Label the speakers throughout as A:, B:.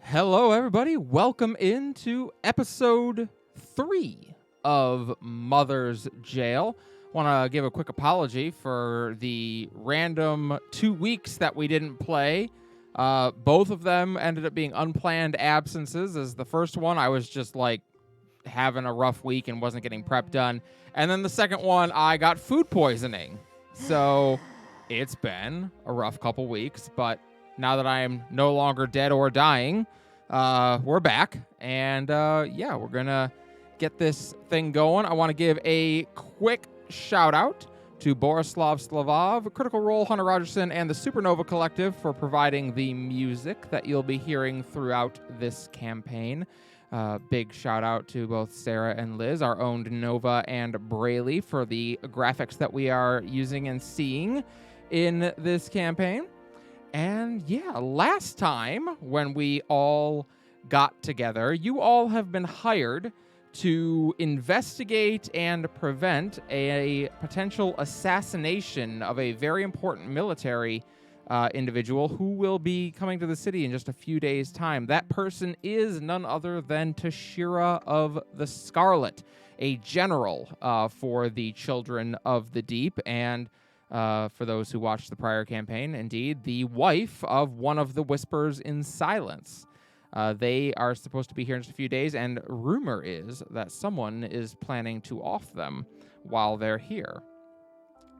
A: Hello, everybody. Welcome into episode 3 of Mother's Jail. Want to give a quick apology for the random 2 weeks that we didn't play. Both of them ended up being unplanned absences. As the first one, I was just like having a rough week and wasn't getting prep done. And then the second one, I got food poisoning. So it's been a rough couple weeks, but now that I am no longer dead or dying, we're back. And we're going to get this thing going. I want to give a quick shout out to Borislav Slavov, Critical Role, Hunter Rogerson, and the Supernova Collective for providing the music that you'll be hearing throughout this campaign. Big shout out to both Sarah and Liz, our own Nova and Braley, for the graphics that we are using and seeing in this campaign. And yeah, last time when we all got together, you all have been hired to investigate and prevent a potential assassination of a very important military individual who will be coming to the city in just a few days' time. That person is none other than Tashira of the Scarlet, a general for the Children of the Deep, and for those who watched the prior campaign, indeed, the wife of one of the Whispers in Silence. They are supposed to be here in just a few days, and rumor is that someone is planning to off them while they're here.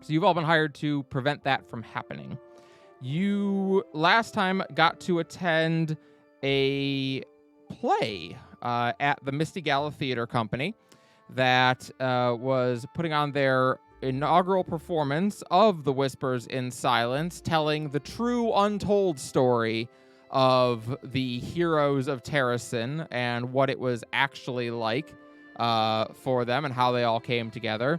A: So you've all been hired to prevent that from happening. You last time got to attend a play at the Misty Gala Theater Company that was putting on their inaugural performance of The Whispers in Silence, telling the true untold story of the heroes of Terracin and what it was actually like for them and how they all came together.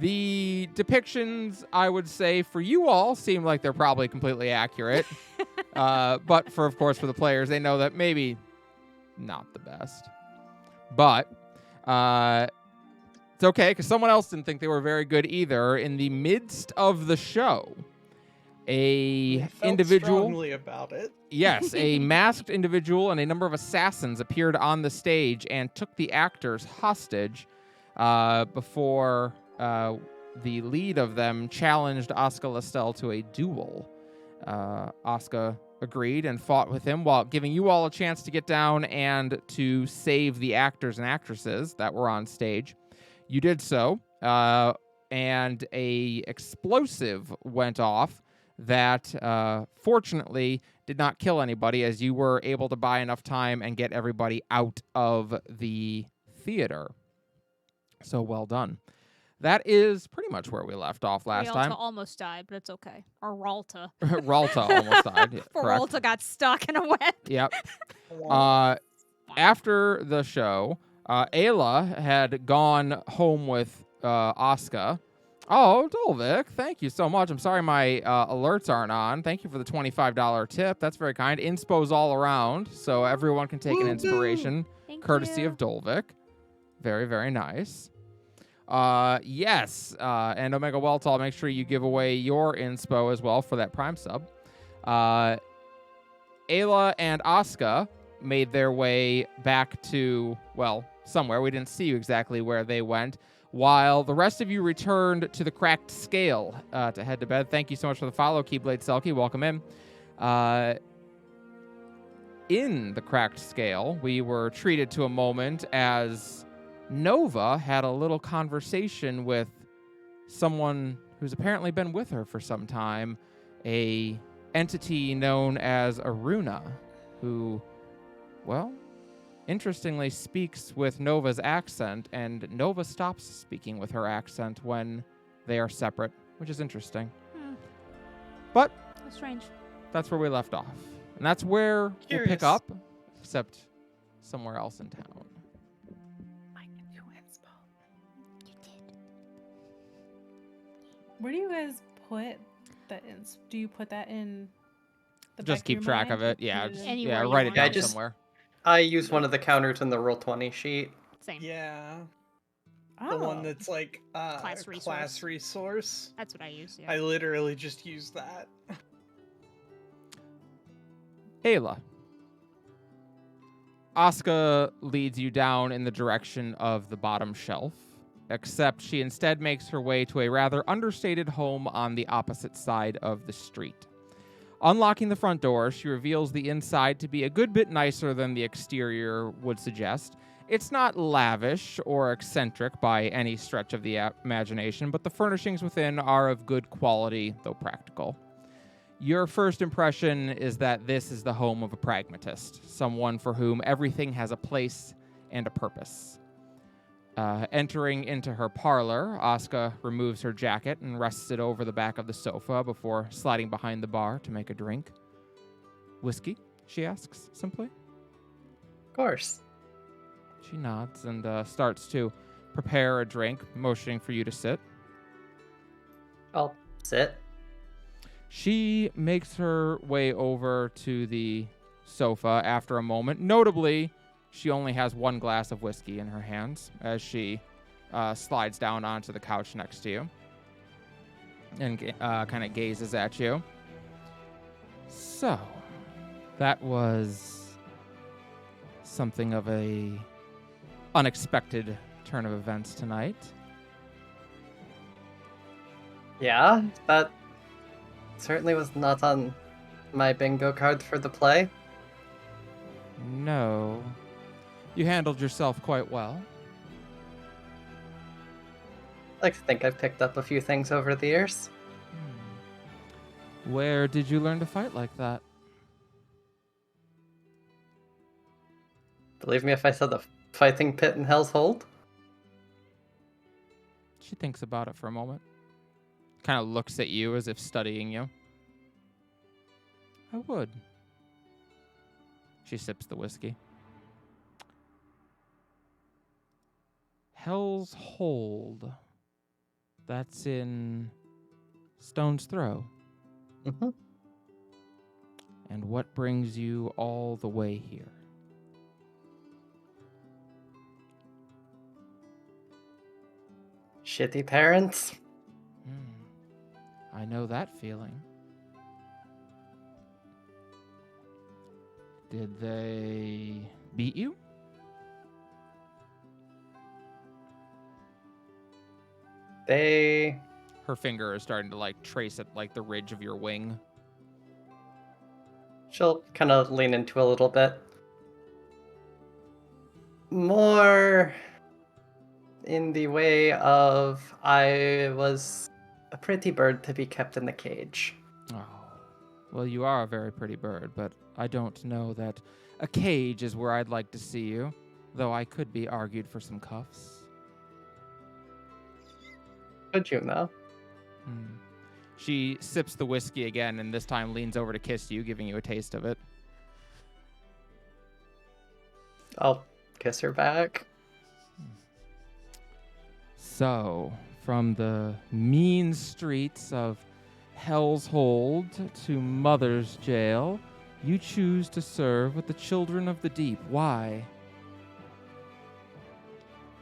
A: The depictions, I would say, for you all seem like they're probably completely accurate. But for the players, they know that maybe not the best. But it's okay, because someone else didn't think they were very good either. In the midst of the show, individual
B: strongly about it.
A: Yes, a masked individual and a number of assassins appeared on the stage and took the actors hostage before the lead of them challenged Oscar Lestel to a duel. Oscar agreed and fought with him while giving you all a chance to get down and to save the actors and actresses that were on stage. You did so, and a explosive went off that fortunately did not kill anybody, as you were able to buy enough time and get everybody out of the theater. So well done. That is pretty much where we left off last time.
C: Rialta almost died, but it's okay. Or Ralta.
A: Ralta almost died. Yeah,
C: Poor
A: correct.
C: Ralta got stuck in a web.
A: Yep. After the show, Ayla had gone home with Oscar. Oh, Dolvik, thank you so much. I'm sorry my alerts aren't on. Thank you for the $25 tip. That's very kind. Inspo's all around, so everyone can take an inspiration, courtesy of Dolvik. Very, very nice. Yes, and Omega Weltall, make sure you give away your inspo as well for that Prime sub. Ayla and Asuka made their way back to, well, somewhere. We didn't see you exactly where they went, while the rest of you returned to the Cracked Scale to head to bed. Thank you so much for the follow, Keyblade Selkie. Welcome in. In the Cracked Scale, we were treated to a moment as Nova had a little conversation with someone who's apparently been with her for some time, a entity known as Aruna, who, well, interestingly speaks with Nova's accent, and Nova stops speaking with her accent when they are separate, which is interesting. But
C: That's strange.
A: that's where we left off. And that's where we'll pick up, except somewhere else in town.
D: Where do you guys put that in? Do you put that in the
A: Just
D: back
A: keep
D: of your
A: track
D: mind?
A: of it. Yeah,
C: Anywhere you
A: write it
C: want.
A: down somewhere.
E: I use one of the counters in the Roll20 sheet.
C: Same.
B: Yeah.
D: Oh.
B: The one that's like
C: Class
B: class resource.
C: That's what I use. Yeah.
B: I literally just use that.
A: Ayla, Asuka leads you down in the direction of the bottom shelf, except she instead makes her way to a rather understated home on the opposite side of the street. Unlocking the front door, she reveals the inside to be a good bit nicer than the exterior would suggest. It's not lavish or eccentric by any stretch of the imagination, but the furnishings within are of good quality, though practical. Your first impression is that this is the home of a pragmatist, someone for whom everything has a place and a purpose. Entering into her parlor, Asuka removes her jacket and rests it over the back of the sofa before sliding behind the bar to make a drink. Whiskey? She asks, simply.
E: Of course.
A: She nods and starts to prepare a drink, motioning for you to sit.
E: I'll sit.
A: She makes her way over to the sofa after a moment. Notably, she only has one glass of whiskey in her hands as she slides down onto the couch next to you and kind of gazes at you. So, that was something of a unexpected turn of events tonight.
E: Yeah, that certainly was not on my bingo card for the play.
A: No. You handled yourself quite well.
E: I like to think I've picked up a few things over the years.
A: Where did you learn to fight like that?
E: Believe me if I said the fighting pit in Hell's Hold.
A: She thinks about it for a moment. Kind of looks at you as if studying you. I would. She sips the whiskey. Hell's Hold. That's in Stone's Throw.
E: Mm-hmm.
A: And what brings you all the way here?
E: Shitty parents.
A: I know that feeling. Did they beat you?
E: They...
A: Her finger is starting to like trace at like the ridge of your wing.
E: She'll kind of lean into a little bit. More in the way of I was a pretty bird to be kept in the cage.
A: Oh. Well, you are a very pretty bird, but I don't know that a cage is where I'd like to see you, though I could be argued for some cuffs.
E: Could you know?
A: She sips the whiskey again and this time leans over to kiss you, giving you a taste of it.
E: I'll kiss her back.
A: So, from the mean streets of Hell's Hold to Mother's Jail, you choose to serve with the Children of the Deep. Why?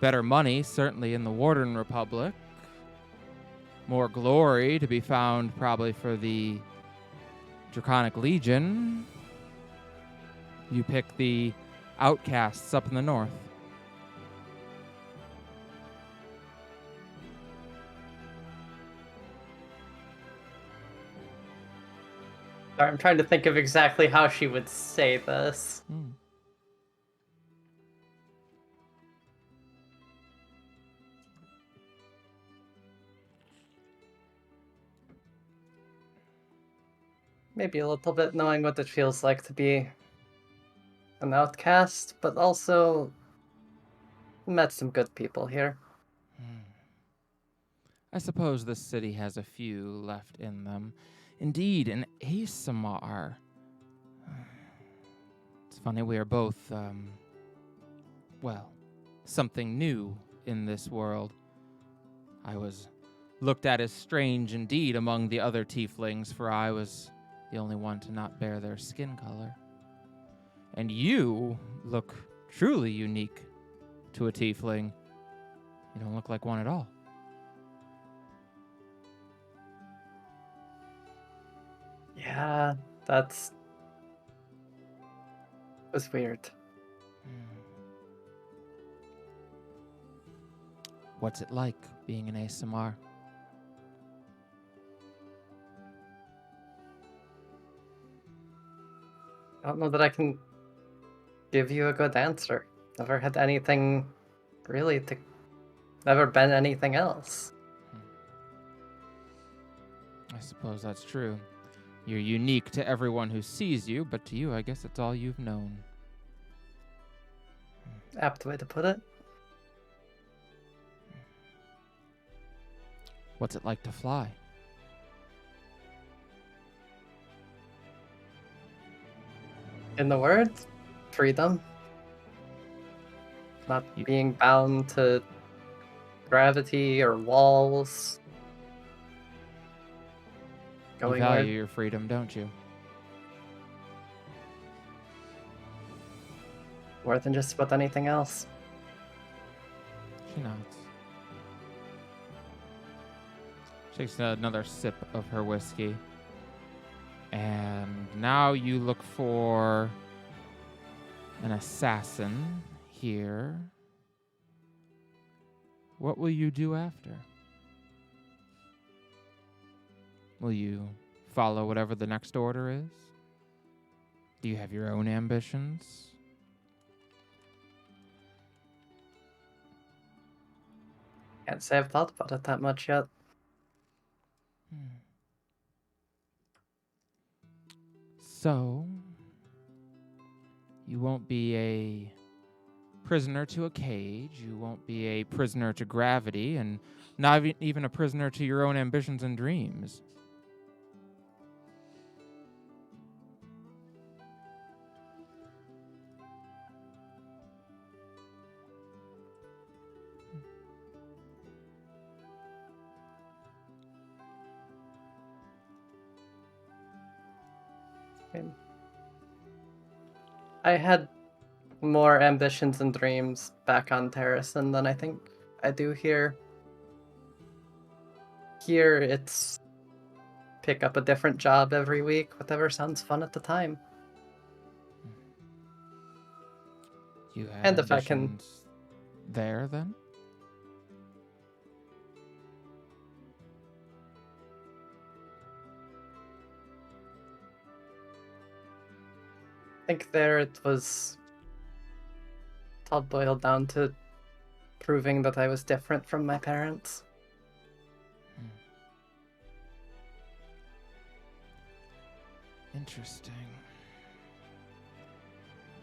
A: Better money, certainly in the Warden Republic. More glory to be found probably for the Draconic Legion. You pick the outcasts up in the north.
E: Sorry, I'm trying to think of exactly how she would say this. Maybe a little bit knowing what it feels like to be an outcast, but also met some good people here.
A: I suppose this city has a few left in them. Indeed, in Asamar. It's funny, we are both, well, something new in this world. I was looked at as strange indeed among the other tieflings, for I was the only one to not bear their skin color. And you look truly unique to a tiefling. You don't look like one at all.
E: Yeah, that's... was weird.
A: What's it like being an ASMR?
E: I don't know that I can give you a good answer. Never had anything really to. Never been anything else.
A: I suppose that's true. You're unique to everyone who sees you, but to you, I guess it's all you've known.
E: Apt way to put it.
A: What's it like to fly?
E: In the words, freedom. Not
A: You-
E: being bound to gravity or walls.
A: You
E: Going
A: value
E: where
A: your freedom, don't you?
E: more than just about anything else.
A: She nods. She takes another sip of her whiskey. And now you look for an assassin here. What will you do after? Will you follow whatever the next order is? Do you have your own ambitions?
E: Can't say I've thought about it that much yet.
A: So, you won't be a prisoner to a cage, you won't be a prisoner to gravity, and not even a prisoner to your own ambitions and dreams.
E: I had more ambitions and dreams back on Terracin than I think I do here. Here, it's pick up a different job every week, whatever sounds fun at the time.
A: You have
E: And if I can-
A: ambitions there, then?
E: I think there it was all boiled down to proving that I was different from my parents.
A: Interesting.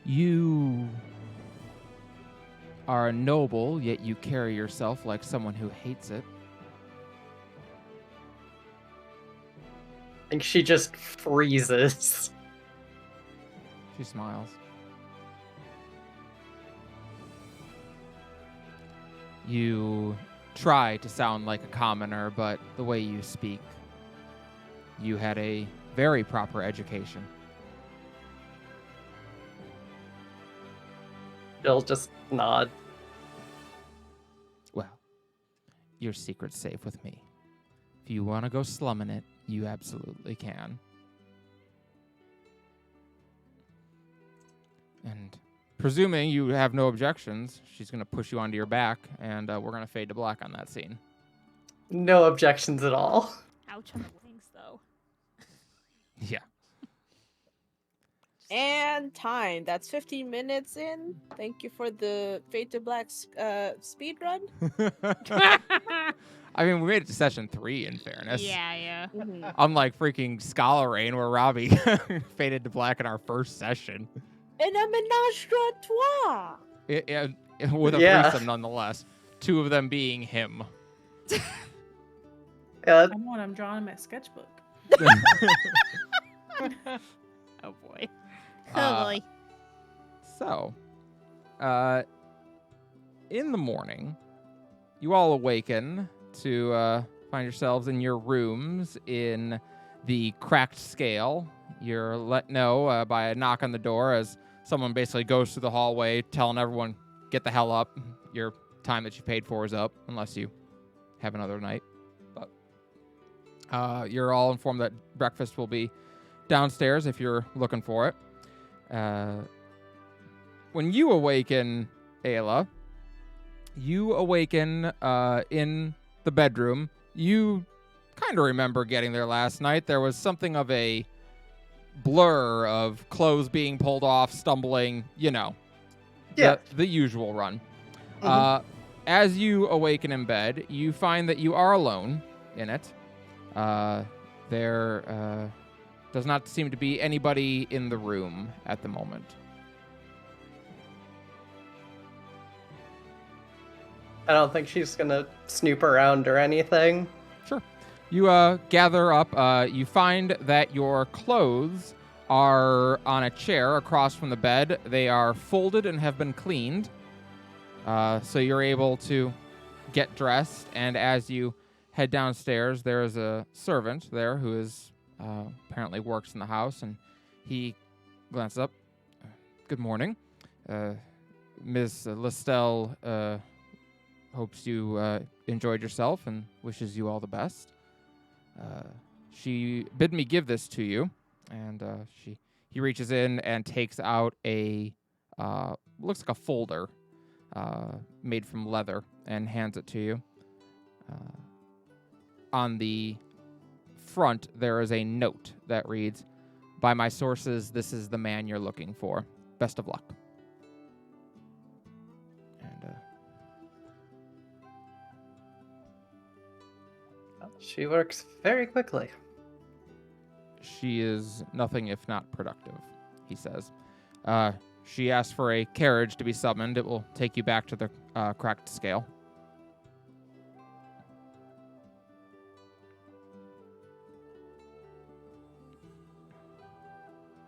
A: You are a noble, yet you carry yourself like someone who hates it.
E: I think she just freezes.
A: She smiles. You try to sound like a commoner, but the way you speak, you had a very proper education.
E: She'll just nod.
A: Well, your secret's safe with me. If you want to go slumming it, you absolutely can. And presuming you have no objections, she's going to push you onto your back, and we're going to fade to black on that scene.
E: No objections at all.
C: Ouch on the wings, though.
A: Yeah.
F: And time. That's 15 minutes in. Thank you for the Fade to Black speed run.
A: I mean, we made it to session 3, in fairness.
C: Yeah.
A: Unlike freaking Scholar Rain, where Robbie faded to black in our first session.
F: And a menage a trois.
A: With a
E: Yeah.
A: threesome, nonetheless. 2 of them being him.
E: Yeah,
D: I'm drawing in my sketchbook.
C: Oh boy.
A: Uh,
C: Oh boy.
A: So, in the morning, you all awaken to find yourselves in your rooms in the cracked scale. You're let know by a knock on the door as someone basically goes through the hallway telling everyone, get the hell up. Your time that you paid for is up, unless you have another night. But you're all informed that breakfast will be downstairs if you're looking for it. when you awaken, Ayla, you awaken in the bedroom. You kind of remember getting there last night. There was something of a blur of clothes being pulled off, stumbling,
E: Yeah.
A: the usual run.
E: Mhm.
A: As you awaken in bed, you find that you are alone in it. There does not seem to be anybody in the room at the moment.
E: I don't think she's gonna snoop around or anything.
A: Sure. You gather up. You find that your clothes are on a chair across from the bed. They are folded and have been cleaned. So you're able to get dressed, and as you head downstairs, there is a servant there who is apparently works in the house, and he glances up. Good morning. Ms. Listel hopes you enjoyed yourself and wishes you all the best. She bid me give this to you, and he reaches in and takes out a looks like a folder made from leather and hands it to you. On the front, there is a note that reads, "By my sources, this is the man you're looking for. Best of luck." And
E: She works very quickly.
A: she is nothing if not productive, he says. She asked for a carriage to be summoned. It will take you back to the cracked scale.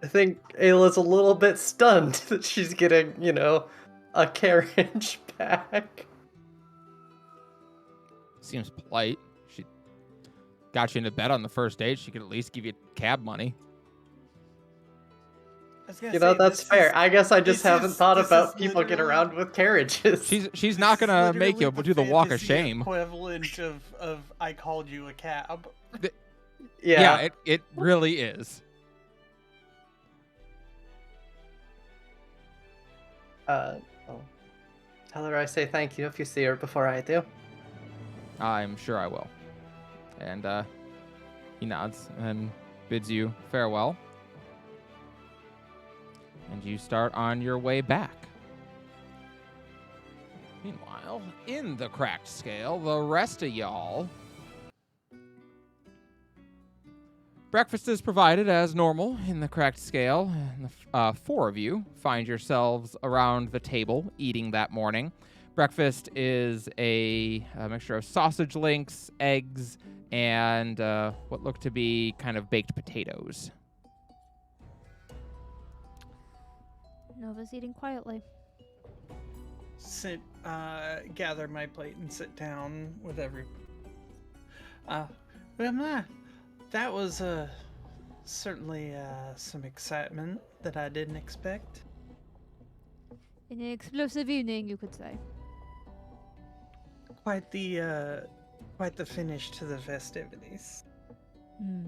E: I think Ayla's a little bit stunned that she's getting, a carriage back.
A: Seems polite. She got you into bed on the first date. She could at least give you cab money.
B: I was gonna say,
E: That's
B: this
E: fair.
B: is-
E: I guess I just
B: this
E: haven't
B: is-
E: thought
B: this
E: about
B: is
E: people get
B: literally-
E: around with carriages.
A: She's
B: this
A: not
B: is
A: gonna make you
B: literally
A: do the walk of
B: fantasy
A: shame.
B: Equivalent of I called you a cab.
E: yeah.
A: It really is.
E: Well, tell her I say thank you if you see her before I do.
A: I'm sure I will. And he nods and bids you farewell. And you start on your way back. Meanwhile, in the cracked scale, the rest of y'all. Breakfast is provided as normal in the cracked scale. And the four of you find yourselves around the table eating that morning. Breakfast is a mixture of sausage links, eggs, and what look to be kind of baked potatoes.
C: Nova's eating quietly.
B: Gather my plate and sit down with every. That was certainly some excitement that I didn't expect.
C: An explosive evening, you could say.
B: Quite the finish to the festivities.
C: Hmm.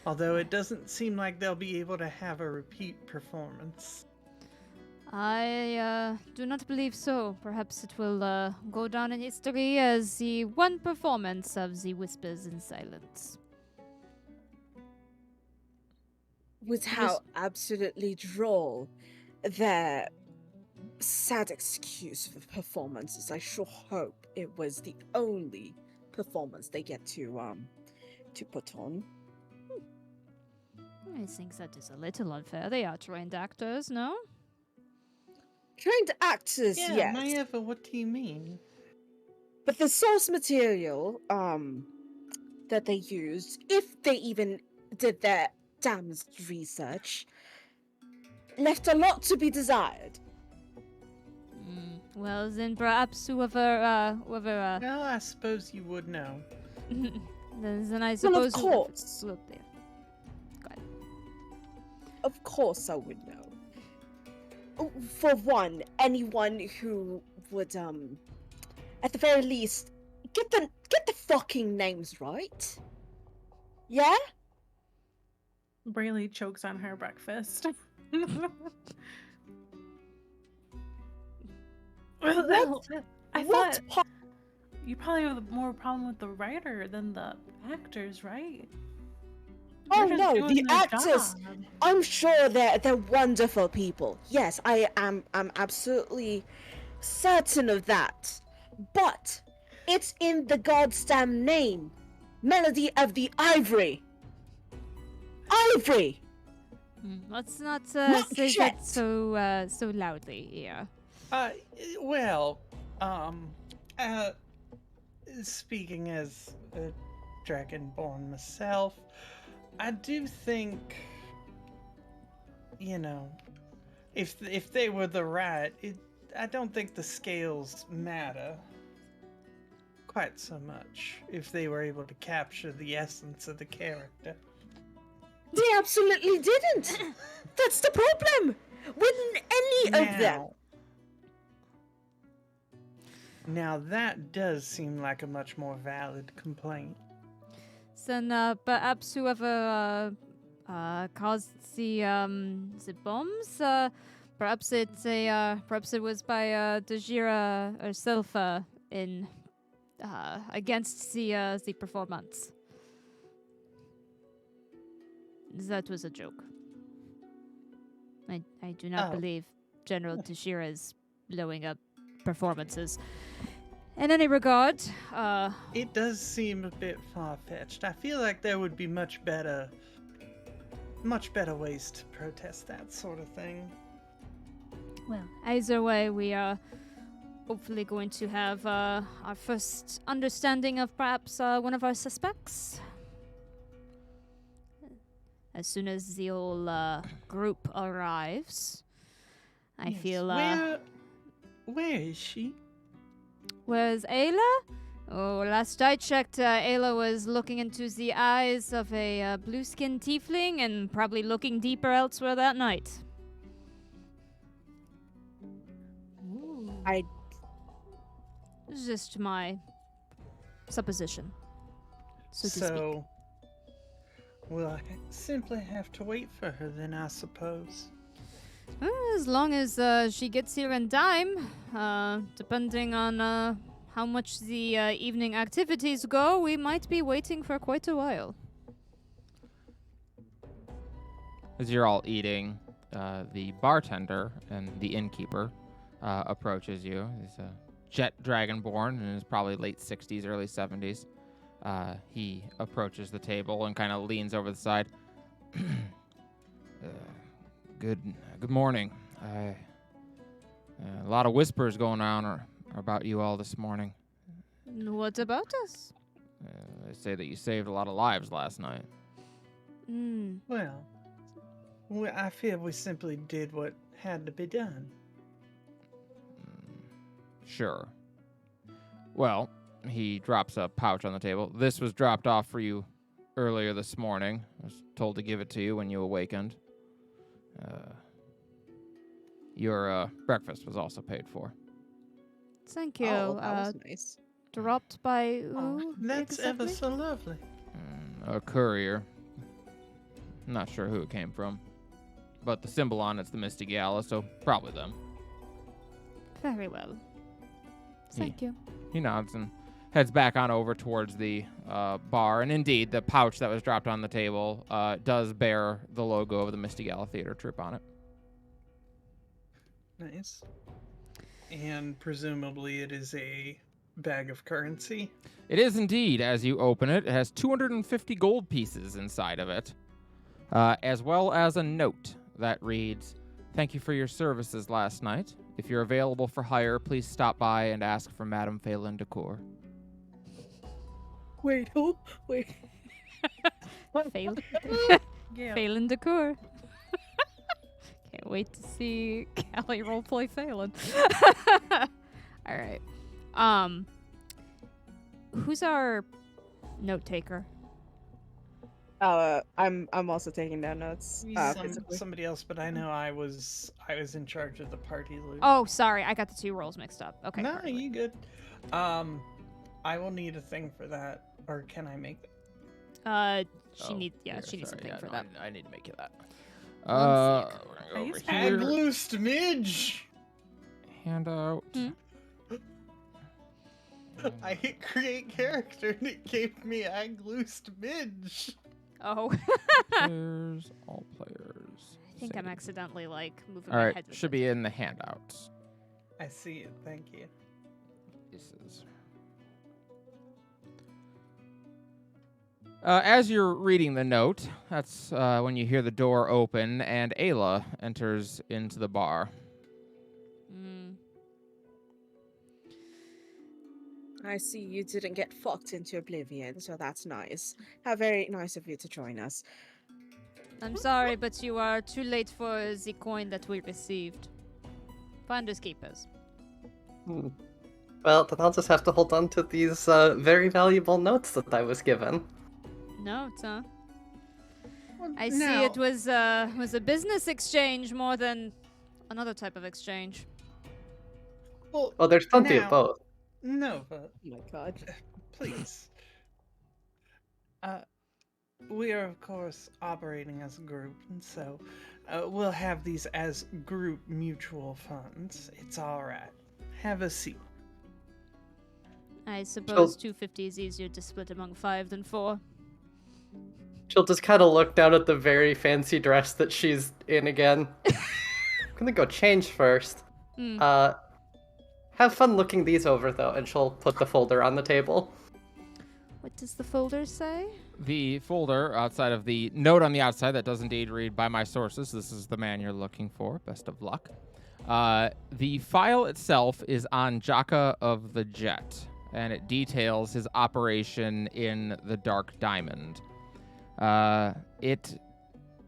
B: Although it doesn't seem like they'll be able to have a repeat performance.
C: I do not believe so. Perhaps it will go down in history as the one performance of the Whispers in Silence.
F: With how absolutely droll their sad excuse for performances, I sure hope it was the only performance they get to put on.
C: I think that is a little unfair. They are trained actors, no?
F: Trained actors,
B: Yeah,
F: yes.
B: Maeva, what do you mean?
F: But the source material that they used, if they even did their damned research, left a lot to be desired.
C: Well, then perhaps whoever
B: Well, I suppose you would know.
C: then I
F: Well,
C: suppose
F: of course.
C: Look there. Got it.
F: Of course I would know. For one, anyone who would at the very least get the fucking names right. Yeah?
D: Brayley chokes on her breakfast. Well, I
F: What
D: thought
F: part?
D: you probably have more problem with the writer than the actors, right?
F: Oh
D: They're just
F: no,
D: doing
F: the
D: their
F: actors.
D: job.
F: I'm sure they're wonderful people. Yes, I'm absolutely certain of that. But it's in the goddamn name. Melody of the Ivory. Ivory!
C: Let's not
F: Not
C: say
F: shit.
C: that so loudly here.
B: Well, uh, speaking as a dragonborn myself, I do think, you know, if they were the right, I don't think the scales matter quite so much if they were able to capture the essence of the character.
F: They absolutely didn't. That's the problem. With any of them.
B: Now that does seem like a much more valid complaint.
C: Then perhaps whoever caused the bombs, perhaps perhaps it was by Dejira herself in against the performance. That was a joke. I do not
B: Oh.
C: believe General Dejira is blowing up performances. In any regard,
B: It does seem a bit far-fetched. I feel like there would be much better ways to protest that sort of thing.
C: well, either way, we are hopefully going to have our first understanding of perhaps one of our suspects. As soon as the whole group arrives, I
B: Yes.
C: feel.
B: Where is she?
C: Where's Ayla? Oh, last I checked, Ayla was looking into the eyes of a blue-skinned tiefling and probably looking deeper elsewhere that night.
F: I
C: It's just my supposition, so to speak.
B: We'll simply have to wait for her then, I suppose.
C: As long as she gets here in time, depending on how much the evening activities go, we might be waiting for quite a while.
A: As you're all eating, the bartender and the innkeeper approaches you. He's a jet dragonborn and is probably late 60s, early 70s. He approaches the table and kind of leans over the side. Good morning. A lot of whispers going on about you all this morning.
C: What about us?
A: They say that you saved a lot of lives last night.
B: Well, I feel we simply did what had to be done.
A: Sure. Well, he drops a pouch on the table. This was dropped off for you earlier this morning. I was told to give it to you when you awakened. Your breakfast was also paid for.
C: Thank you.
F: Oh, that was nice.
C: Dropped by
B: Oh,
C: who?
B: that's
C: exactly?
B: ever so lovely.
A: A courier. Not sure who it came from. But the symbol on it's the Misty Gala, so probably them.
C: Very well. Thank you.
A: He nods and heads back on over towards the bar. And indeed, the pouch that was dropped on the table does bear the logo of the Misty Gala Theater Troupe on it.
B: Nice. And presumably it is a bag of currency.
A: It is indeed. As you open it, it has 250 gold pieces inside of it, as well as a note that reads, "Thank you for your services last night. If you're available for hire, please stop by and ask for Madame Phelan Decour."
F: Wait, who? Wait.
C: Fail.
D: Yeah.
C: Phelan Decour. Can't wait to see Callie roleplay Phelan. All right. Who's our note taker?
F: I'm also taking down notes. Physically.
B: Somebody else, but I know I was in charge of the party loot.
C: Oh, sorry, I got the two roles mixed up. Okay.
B: no,
C: perfect.
B: you good. I will need a thing for that, or can I make it?
C: She needs something for that.
A: I need to make you that.
C: One sec.
A: We're gonna
D: I
A: go
D: used
A: over
D: to
A: here.
B: Ag loose smidge.
A: Handout.
C: Hmm.
B: I hit create character and it gave me Angloosed Midge.
C: Oh.
A: Players, all players.
C: I think I'm
A: save.
C: accidentally like moving
A: All
C: my
A: right,
C: head. with
A: should
C: it.
A: be in the handouts.
B: I see it. Thank you.
A: This is. As you're reading the note, that's when you hear the door open and Ayla enters into the bar.
C: Mm.
F: I see you didn't get fucked into oblivion, so that's nice. How very nice of you to join us.
C: I'm sorry, but you are too late for the coin that we received. Finders keepers.
E: Hmm. Well, then I'll just have to hold on to these very valuable notes that I was given.
C: Notes, huh?
B: Well,
C: I see it was a business exchange more than another type of exchange.
B: Well,
E: Well, there's plenty
B: now-
E: of both.
B: No, but
F: Oh my god.
B: please. We are, of course, operating as a group, and so we'll have these as group mutual funds. It's all right. Have a seat.
C: I suppose 250 is easier to split among 5 than 4.
E: She'll just kind of look down at the very fancy dress that she's in again. I'm gonna go change first.
C: Mm.
E: Have fun looking these over, though, and she'll put the folder on the table.
C: What does the folder say?
A: The folder outside of the note on the outside that does indeed read by my sources. This is the man you're looking for. Best of luck. The file itself is on Jaka of the Jet, and it details his operation in the Dark Diamond. It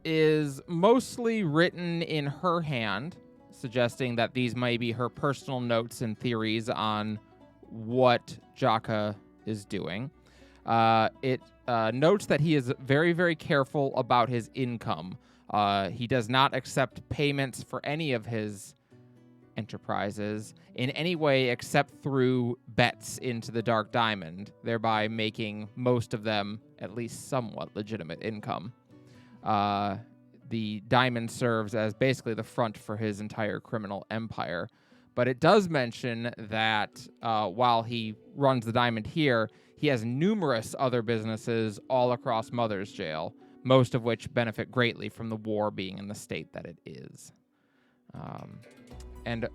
A: is mostly written in her hand, suggesting that these may be her personal notes and theories on what Jaka is doing. It notes that he is very, very careful about his income. He does not accept payments for any of his enterprises in any way except through bets into the Dark Diamond, thereby making most of them at least somewhat legitimate income. The diamond serves as basically the front for his entire criminal empire. But it does mention that while he runs the diamond here, he has numerous other businesses all across Mother's Jail, most of which benefit greatly from the war being in the state that it is. And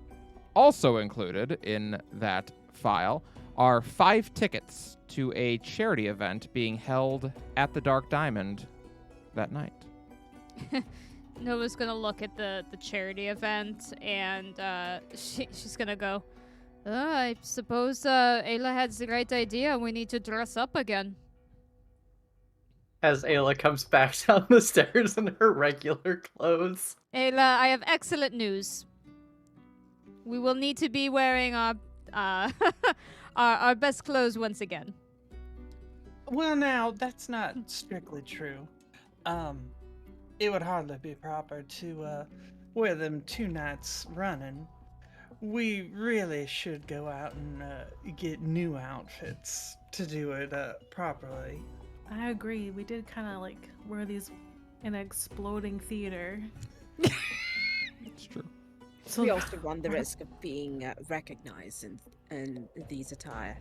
A: also included in that file are 5 tickets to a charity event being held at the Dark Diamond that night.
C: Nova's gonna look at the charity event and she's gonna go, I suppose Ayla had the right idea. We need to dress up again.
E: As Ayla comes back down the stairs in her regular clothes.
C: Ayla, I have excellent news. We will need to be wearing our our best clothes once again.
B: Well, now, that's not strictly true. It would hardly be proper to wear them 2 nights running. We really should go out and get new outfits to do it properly.
D: I agree. We did kind of like wear these in an exploding theater.
A: It's true.
D: So
F: We also run the risk of being recognized in these attire.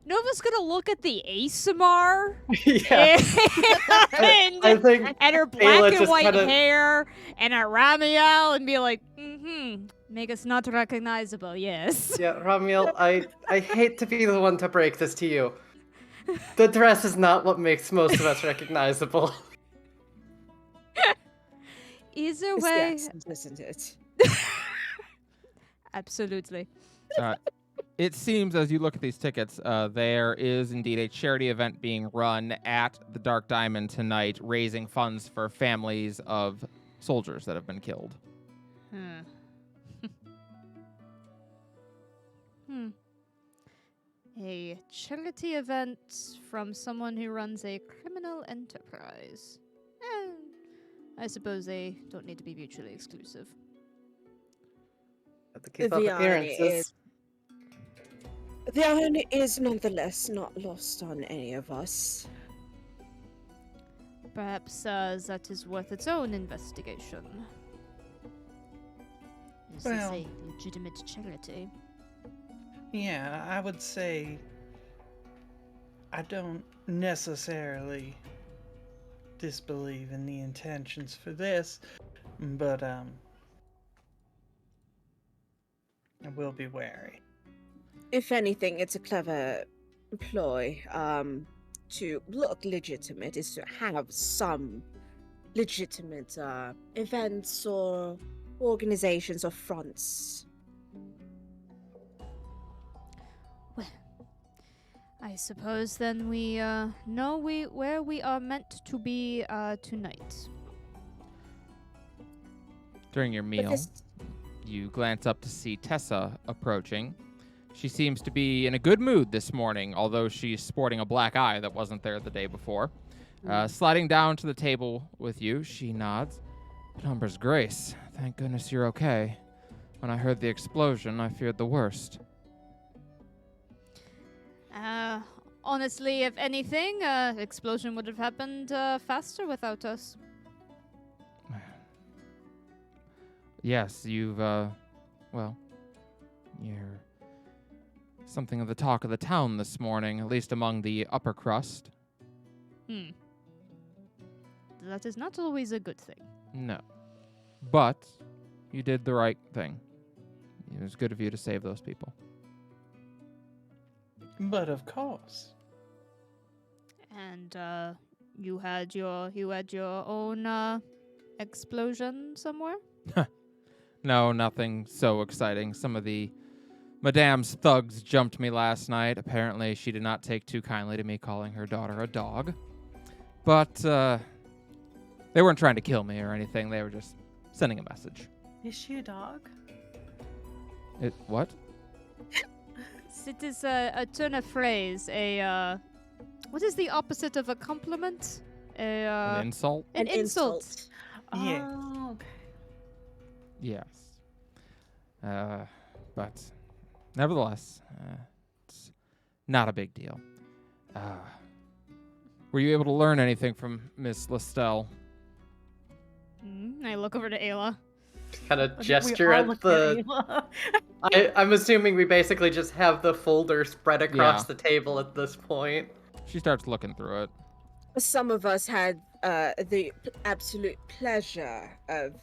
C: Nova's gonna look at the ASMR
E: Yeah. I think
C: and her
E: Ayla
C: black and
E: just
C: white
E: kinda-
C: hair and her Ramiel and be like, make us not recognizable, yes.
E: Yeah, Ramiel, I hate to be the one to break this to you. The dress is not what makes most of us recognizable.
C: Either
F: It's the
C: way,
F: accent, isn't it?
C: absolutely.
A: It seems as you look at these tickets, there is indeed a charity event being run at the Dark Diamond tonight, raising funds for families of soldiers that have been killed.
C: A charity event from someone who runs a criminal enterprise. I suppose they don't need to be mutually exclusive.
E: Have to keep up
F: The irony
E: appearances.
F: The irony is nonetheless not lost on any of us.
C: Perhaps that is worth its own investigation. Is
B: Well-
C: this a legitimate charity?
B: Yeah, I would say I don't necessarily disbelieve in the intentions for this, but I will be wary.
F: If anything, it's a clever ploy to look legitimate, is to have some legitimate events or organizations or fronts.
C: Well, I suppose then we know where we are meant to be tonight.
A: During your
F: But
A: meal,
F: this,
A: you glance up to see Tessa approaching. She seems to be in a good mood this morning, although she's sporting a black eye that wasn't there the day before. Sliding down to the table with you, she nods. Penumbra's Grace, thank goodness you're okay. When I heard the explosion, I feared the worst.
C: Honestly, if anything, explosion would have happened faster without us.
A: Yes, you've, well, you're something of the talk of the town this morning, at least among the upper crust.
C: That is not always a good thing.
A: No. But you did the right thing. It was good of you to save those people.
B: But of course.
C: And you had your own explosion somewhere?
A: No, nothing so exciting. Some of the Madame's thugs jumped me last night. Apparently, she did not take too kindly to me calling her daughter a dog. But they weren't trying to kill me or anything. They were just sending a message.
D: Is she a dog?
A: What?
C: It is a turn of phrase. What is the opposite of a compliment?
A: An insult?
C: An insult.
B: Yeah.
D: Oh, okay.
A: Yes. But nevertheless, it's not a big deal. Were you able to learn anything from Miss Lestel?
C: I look over to Ayla.
E: Kind of
D: We
E: gesture
D: all
E: at
D: look
E: the.
D: Ayla.
E: I'm assuming we basically just have the folder spread across
A: Yeah.
E: the table at this point.
A: She starts looking through it.
F: some of us had the absolute pleasure of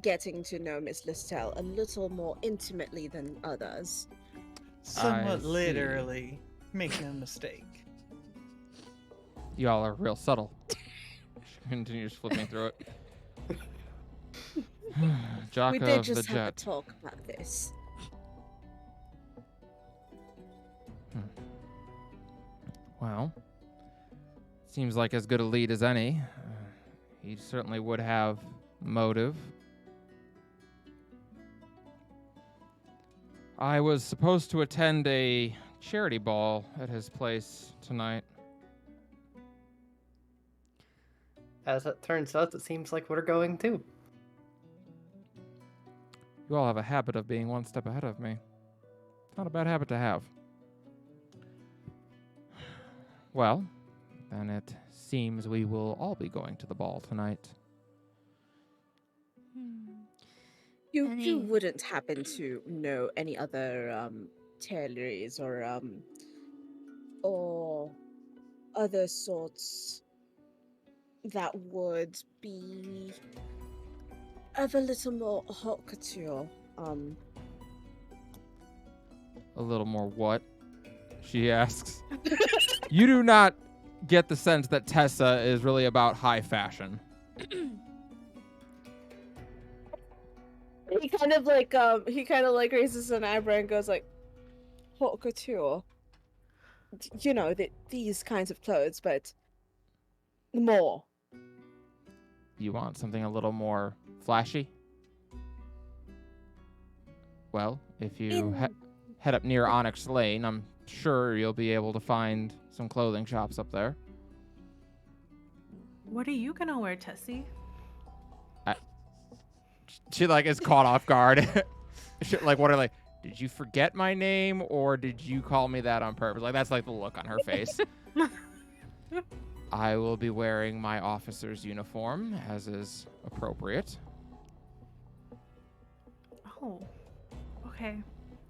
F: getting to know Miss Listel a little more intimately than others.
B: Somewhat
A: see.
B: literally. Make no mistake.
A: Y'all are real subtle. She continues flipping through it. Jocko
F: We did
A: of the
F: just have a
A: Jet.
F: talk about this.
A: Well, seems like as good a lead as any. He certainly would have motive. I was supposed to attend a charity ball at his place tonight.
E: As it turns out, it seems like we're going too.
A: You all have a habit of being one step ahead of me. It's not a bad habit to have. Well, then it seems we will all be going to the ball tonight.
F: You
C: Any-
F: wouldn't happen to know any other tailors or other sorts that would be of a little more haute couture.
A: A little more what? She asks. You do not get the sense that Tessa is really about high fashion.
F: He kind of like raises an eyebrow and goes like, haute couture. You know, these kinds of clothes, but more.
A: You want something a little more flashy? Well, if you head up near Onyx Lane, I'm sure you'll be able to find some clothing shops up there.
D: What are you gonna wear, Tessie?
A: She is caught off guard. Did you forget my name or did you call me that on purpose? That's the look on her face. I will be wearing my officer's uniform, as is appropriate.
D: Oh, okay.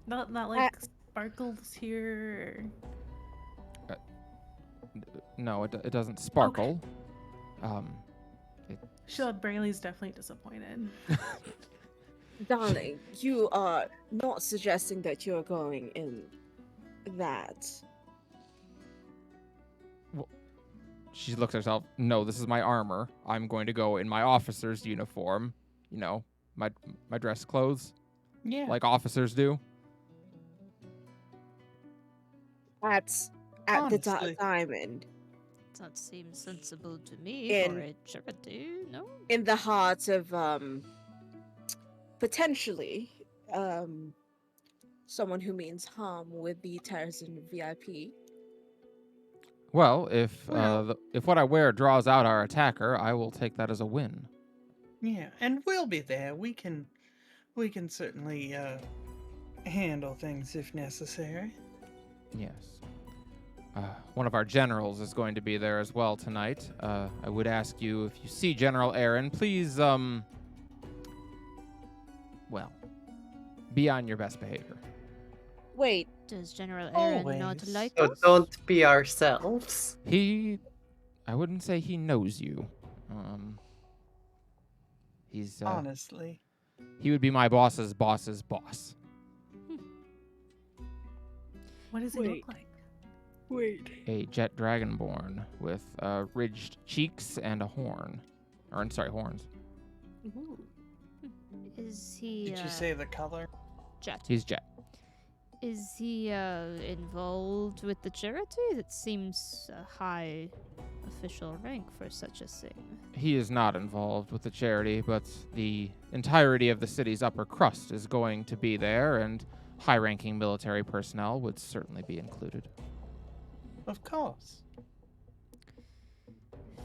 D: Not like sparkles here?
A: No, it doesn't sparkle.
D: Sure, Brayley's definitely disappointed.
F: Darling, you are not suggesting that you're going in that.
A: She looks at herself. No, this is my armor. I'm going to go in my officer's uniform. You know, my dress clothes,
B: Yeah.
A: like officers do.
F: At the
B: Honestly.
F: diamond,
C: That seems sensible to me for
F: In-
C: a charity, no?
F: in the heart of potentially someone who means harm with the Terrazin VIP.
A: Well, if
B: Well-
A: if what I wear draws out our attacker, I will take that as a win.
B: Yeah, and we'll be there. We can certainly handle things if necessary.
A: Yes. One of our generals is going to be there as well tonight. I would ask you, if you see General Aaron, please, well, be on your best behavior.
F: Wait,
C: Does General Aaron not
B: Always.
C: like
E: So
C: us?
E: don't be ourselves.
A: I wouldn't say he knows you. He's,
B: Honestly.
A: he would be my boss's boss's boss.
D: What does he
F: Wait.
D: look like?
F: wait.
A: A jet dragonborn with ridged cheeks and a horn. Horns.
F: Ooh.
C: Is he
B: Did you say the color?
C: Jet?
A: He's jet.
C: Is he involved with the charity? That seems a high official rank for such a thing.
A: He is not involved with the charity, but the entirety of the city's upper crust is going to be there, and high-ranking military personnel would certainly be included.
B: Of course.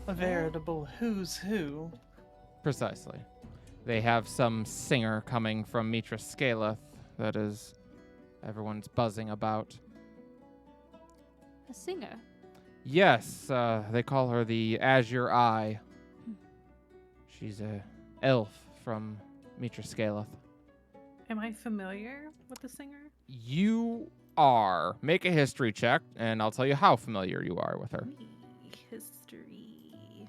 B: A veritable who's who.
A: Precisely. They have some singer coming from Mitra Scaleth that is everyone's buzzing about.
C: A singer?
A: Yes, they call her the Azure Eye. She's a elf from Mitra Scaleth.
D: Am I familiar with the singer?
A: You are. Make a history check, and I'll tell you how familiar you are with her.
D: History.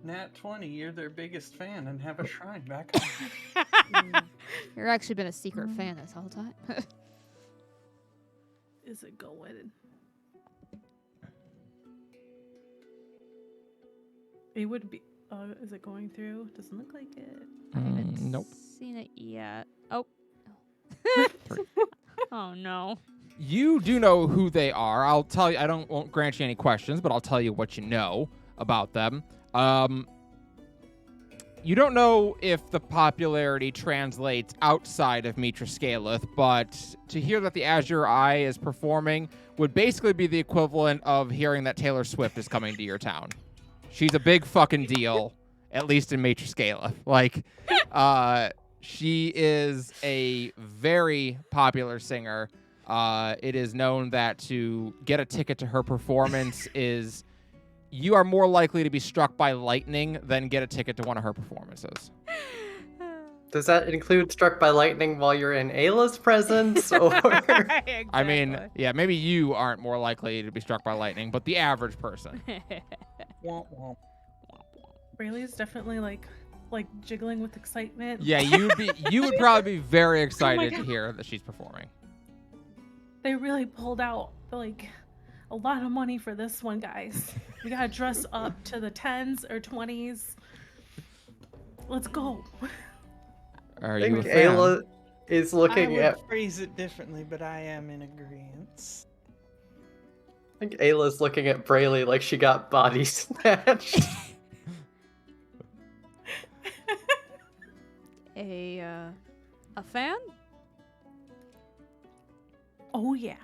B: Nat 20, you're their biggest fan and have a shrine back home.
C: You're actually been a secret fan this whole time.
D: Is it going? It would be. Is it going through? Doesn't look like it.
C: I haven't
A: Nope.
C: seen it yet. Oh. Oh no.
A: You do know who they are. I'll tell you. Won't grant you any questions, but I'll tell you what you know about them. You don't know if the popularity translates outside of Mitra Scaleth, but to hear that the Azure Eye is performing would basically be the equivalent of hearing that Taylor Swift is coming to your town. She's a big fucking deal, at least in Mitra Scaleth. Like, she is a very popular singer. It is known that to get a ticket to her performance is... You are more likely to be struck by lightning than get a ticket to one of her performances.
E: Does that include struck by lightning while you're in Ayla's presence? Or
A: I mean, yeah, maybe you aren't more likely to be struck by lightning, but the average person.
B: Womp womp.
D: Brayley's definitely like jiggling with excitement.
A: Yeah, you would probably be very excited to
D: God.
A: hear that she's performing.
D: They really pulled out like a lot of money for this one, guys. We gotta dress up to the 10s or 20s. Let's go.
A: Are
E: I
A: you a
E: think
A: fan?
E: Ayla is
B: I
E: looking
B: would
E: at.
B: phrase it differently, but I am in agreement.
E: I think Ayla's looking at Brayley like she got body snatched.
C: A fan?
D: Oh yeah.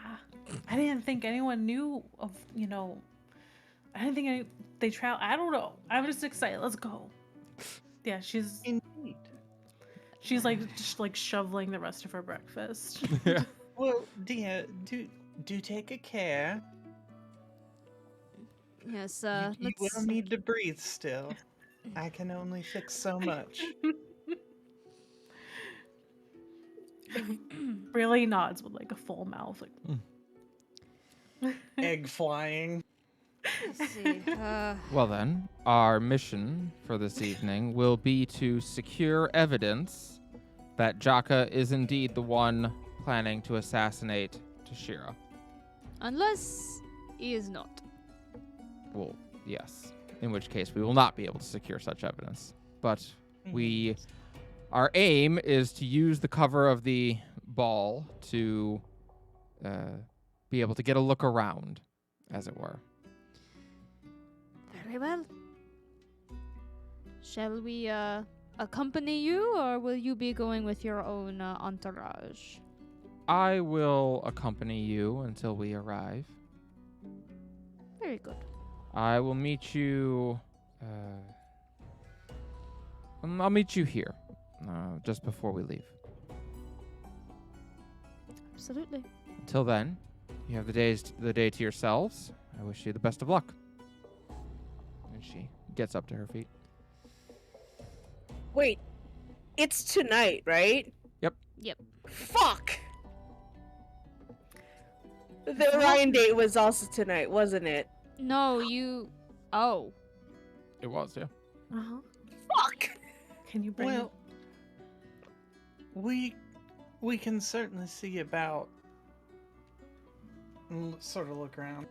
D: I didn't think anyone knew of, I didn't think they travel. I don't know. I'm just excited. Let's go. Yeah, she's
B: Indeed.
D: just like shoveling the rest of her breakfast.
B: Well, dear, do take a care.
C: Yes,
B: You will need to breathe still. I can only fix so much.
D: Really nods with like a full mouth. Like,
B: Egg flying.
C: Let's see.
A: Well then, our mission for this evening will be to secure evidence that Jaka is indeed the one planning to assassinate Toshiro.
C: Unless he is not.
A: Well, yes. In which case, we will not be able to secure such evidence. But our aim is to use the cover of the ball to be able to get a look around, as it were.
C: Very well. Shall we accompany you, or will you be going with your own entourage?
A: I will accompany you until we arrive.
C: Very good.
A: I will meet you. I'll meet you here, just before we leave.
C: Absolutely.
A: Until then, you have the day to yourselves. I wish you the best of luck. And she gets up to her feet.
F: Wait, it's tonight, right?
A: Yep.
F: Fuck! The Orion date was also tonight, wasn't it?
C: No, you. Oh.
A: It was, yeah.
D: uh-huh.
F: Fuck!
D: Can you bring?
B: Well, we can certainly see about and sort of look around.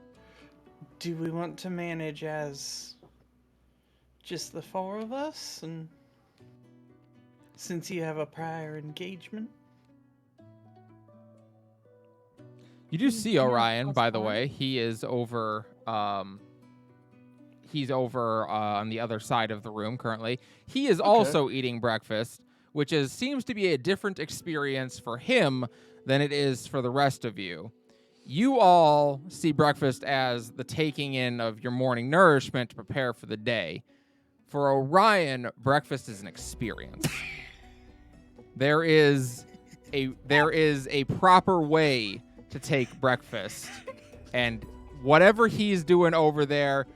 B: Do we want to manage as just the four of us, and since you have a prior engagement?
A: You do see
D: Yeah,
A: Orion,
D: that's
A: by the
D: fine.
A: way. He is over. He's over on the other side of the room currently. He is also eating breakfast, which seems to be a different experience for him than it is for the rest of you. You all see breakfast as the taking in of your morning nourishment to prepare for the day. For Orion, breakfast is an experience. There is a proper way to take breakfast, and whatever he's doing over there,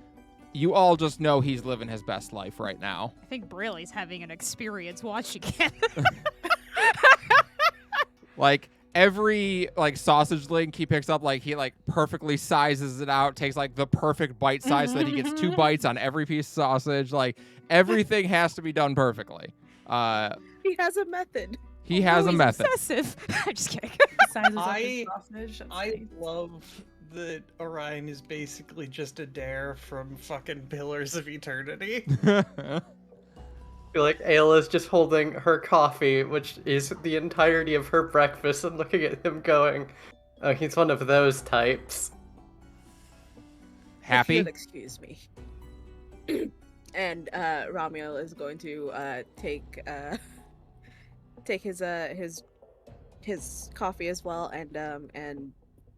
A: you all just know he's living his best life right now.
C: I think Brayley's having an experience watching it.
A: Like every sausage link he picks up, he perfectly sizes it out, takes the perfect bite size so that he gets 2 bites on every piece of sausage. Everything has to be done perfectly.
F: He has a method.
A: He has a
C: he's
A: method.
C: Obsessive. I'm just kidding.
D: Sizes up his sausage. That's
B: I
D: nice.
B: love that Orion is basically just a dare from fucking Pillars of Eternity.
E: I feel like Ayla's just holding her coffee, which is the entirety of her breakfast, and looking at him going, oh, he's one of those types.
F: If
A: Happy?
F: you'll excuse me. And Ramiel is going to take his coffee as well, and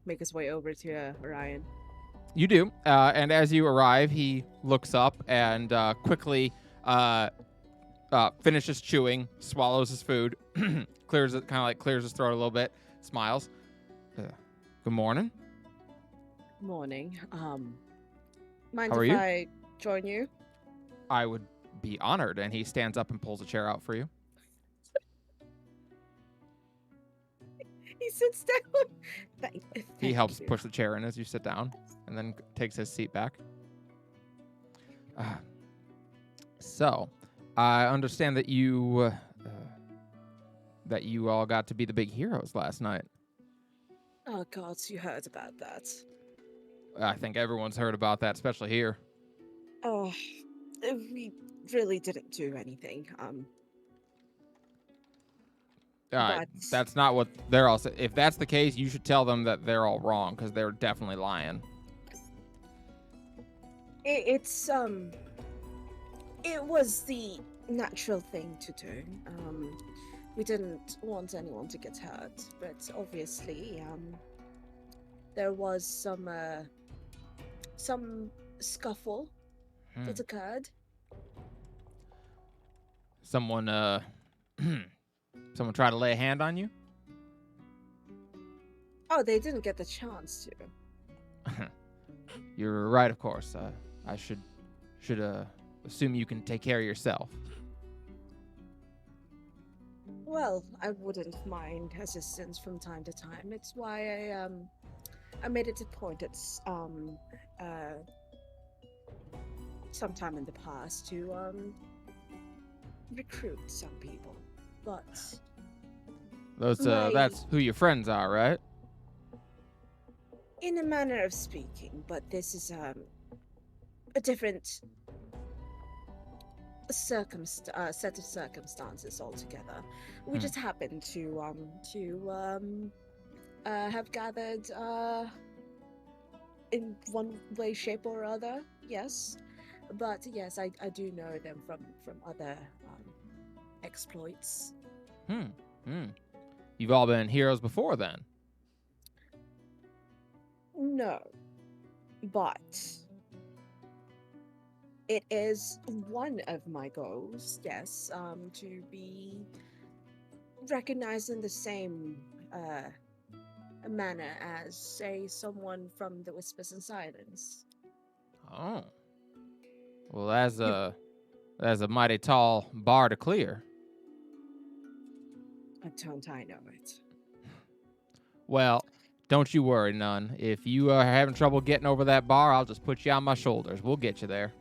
F: make his way over to Orion.
A: You do, and as you arrive, he looks up and quickly finishes chewing, swallows his food, clears it, clears his throat a little bit, smiles. Good morning.
F: Morning. Mind
A: How are
F: if
A: you?
F: I join you?
A: I would be honored. And he stands up and pulls a chair out for you.
F: He sits down.
A: He
F: Thank
A: helps
F: you.
A: push the chair in as you sit down, and then takes his seat back. So, I understand that you all got to be the big heroes last night.
F: Oh gods, you heard about that.
A: I think everyone's heard about that, especially here.
F: Oh, we really didn't do anything. But-
A: That's not what they're all saying. If that's the case, you should tell them that they're all wrong, because they're definitely lying.
F: It was the natural thing to do. We didn't want anyone to get hurt, but obviously, there was some scuffle that occurred.
A: Someone someone try to lay a hand on you?
F: Oh, they didn't get the chance to.
A: You're right, of course. I should assume you can take care of yourself.
F: Well, I wouldn't mind assistance from time to time. It's why I made it a point uh sometime in the past to recruit some people. But my
A: That's who your friends are, right?
F: in a manner of speaking, but this is a different set of circumstances altogether. We
A: Hmm.
F: just happen to have gathered in one way, shape, or other. Yes, but yes, I do know them from other exploits.
A: Hmm. Hmm. You've all been heroes before, then.
F: No, but it is one of my goals. Yes, to be recognized in the same manner as, say, someone from the Whispers and Silence.
A: Oh. Well,
F: You
A: that's a mighty tall bar to clear.
F: don't I know it?
A: Well, don't you worry, none. If you are having trouble getting over that bar, I'll just put you on my shoulders. We'll get you there.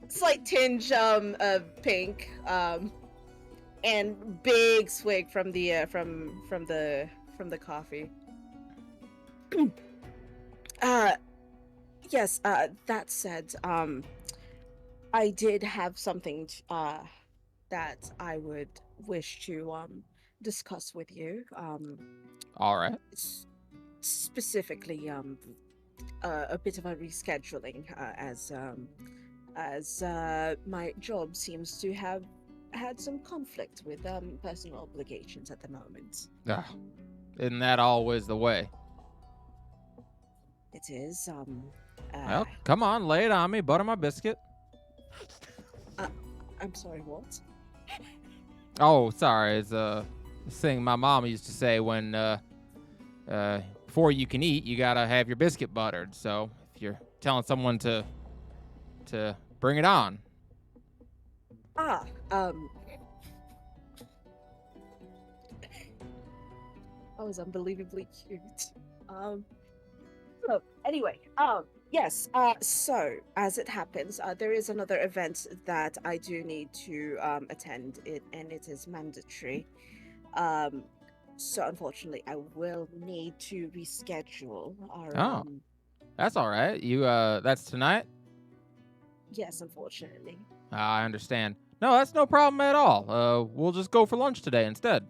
F: Slight tinge of pink, and big swig from the from the coffee. uh yes, that said, I did have something that I would wish to discuss with you.
A: All right.
F: S- Specifically, a bit of a rescheduling, as my job seems to have had some conflict with personal obligations at the moment.
A: Ah, isn't that always the way?
F: It is uh
A: Well, come on, lay it on me. Butter my biscuit.
F: I'm sorry, what?
A: Oh, sorry. It's this thing my mom used to say when before you can eat, you gotta have your biscuit buttered. So if you're telling someone to bring it on.
F: Ah, that was unbelievably cute. Um, so anyway, yes. So as it happens, there is another event that I do need to attend, and it is mandatory. Um, so unfortunately, I will need to reschedule our
A: Oh, that's all right. You that's tonight.
F: yes, unfortunately.
A: I understand. No, that's no problem at all. We'll just go for lunch today instead.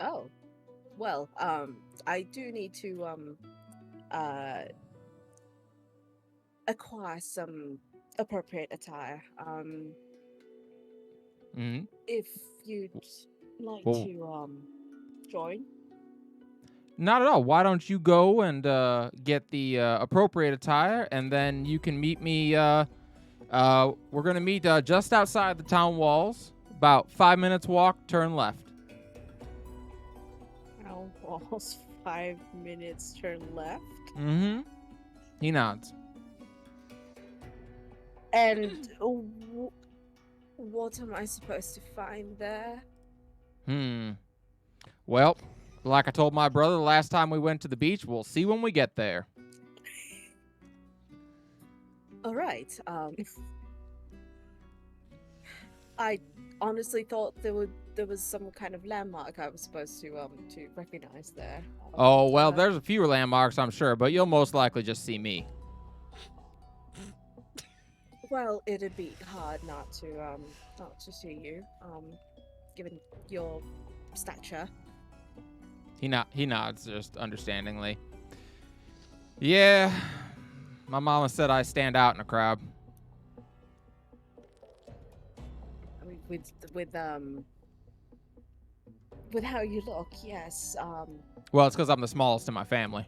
F: Oh, well, I do need to uh acquire some appropriate attire.
A: Hmm.
F: If you'd like
A: Well,
F: to join.
A: not at all. Why don't you go and get the appropriate attire, and then you can meet me. We're gonna meet just outside the town walls. About 5 minutes walk. Turn left.
F: Well, almost 5 minutes turn left.
A: Mm-hmm. He nods.
F: And what am I supposed to find there?
A: Well, like I told my brother the last time we went to the beach, we'll see when we get there.
F: All right. I honestly thought there was some kind of landmark I was supposed to recognize there.
A: Oh, well,
F: But,
A: there's a few landmarks, I'm sure, but you'll most likely just see me.
F: well, it'd be hard not to see you, given your stature.
A: He nods just understandingly. Yeah, my mama said I stand out in a crowd.
F: I mean, with how you look, yes.
A: Well, it's because I'm the smallest in my family.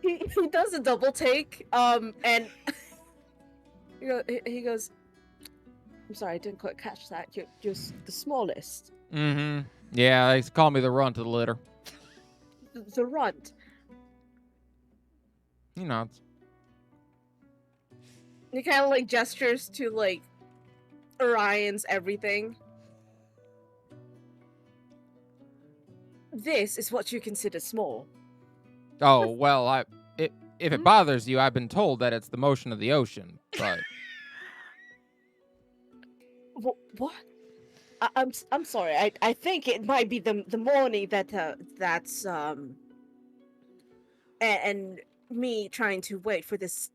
F: He does a double take, and he goes, "I'm sorry, I didn't quite catch that. You're the smallest,
A: Mm-hmm. Yeah, they call me the runt of the litter.
F: the runt."
A: He nods.
F: He kind of like gestures to like Orion's everything. This is what you consider small.
A: Oh, well, if it bothers you, I've been told that it's the motion of the ocean, but
F: What? I'm sorry. I think it might be the morning that's and me trying to wait for this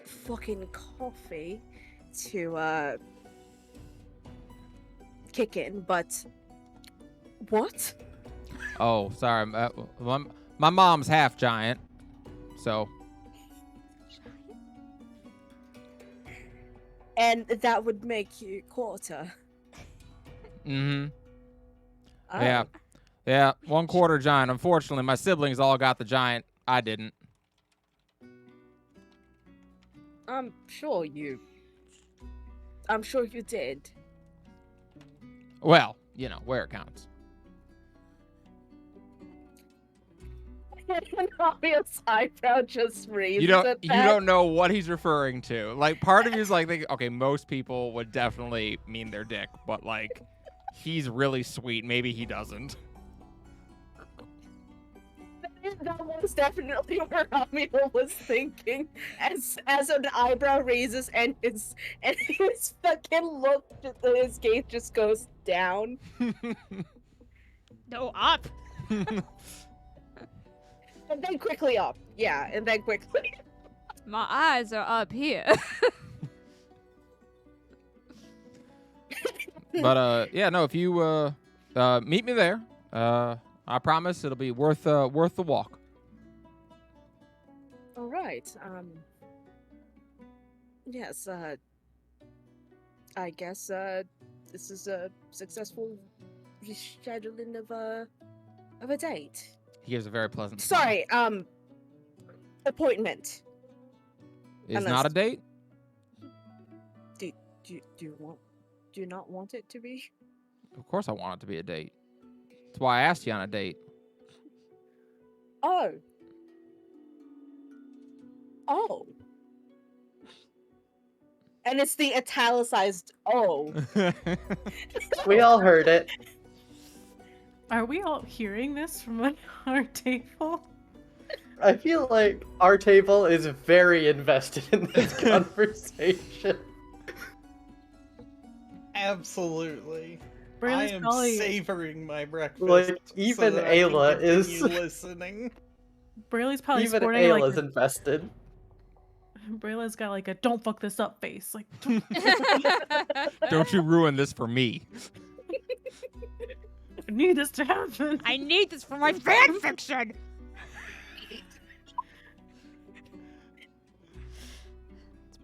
F: fucking coffee to kick in, but what?
A: oh, sorry. My mom's half giant, so
F: And that would make you quarter.
A: mm-hmm.
F: Oh,
A: Yeah, 1/4 giant. Unfortunately, my siblings all got the giant. I didn't.
F: I'm sure you did.
A: Well, where it counts.
F: And Obvious eyebrow just raised.
A: You don't know what he's referring to. Like, part of you is like, thinking, okay, most people would definitely mean their dick, but like, he's really sweet. Maybe he doesn't.
F: That was definitely where Amiel was thinking as an eyebrow raises and his fucking look, his gaze just goes down.
C: No, up.
F: And then quickly up. Yeah, and then quickly.
C: My eyes are up here.
A: But yeah, no. If you meet me there, I promise it'll be worth the walk.
F: All right. Yes. I guess this is a successful rescheduling of a date.
A: He gives a very pleasant smile.
F: Sorry. Appointment.
A: Is not a date?
F: Do you not want it to be?
A: Of course, I want it to be a date. That's why I asked you on a date.
F: Oh. And it's the italicized O.
E: We all heard it.
D: Are we all hearing this from our table?
E: I feel like our table is very invested in this conversation.
B: Absolutely. I
D: Braylon's
B: am
D: probably
B: savoring my breakfast.
E: Like, even
B: that I can
E: Ayla is-
B: continue listening.
D: Brayla's probably
E: Even
D: sporting
E: Ayla's
D: like
E: invested.
D: Brayla's got like a "don't fuck this up" face. Like,
A: Don't you ruin this for me.
D: I need this to happen.
C: I need this for my fan fiction. It's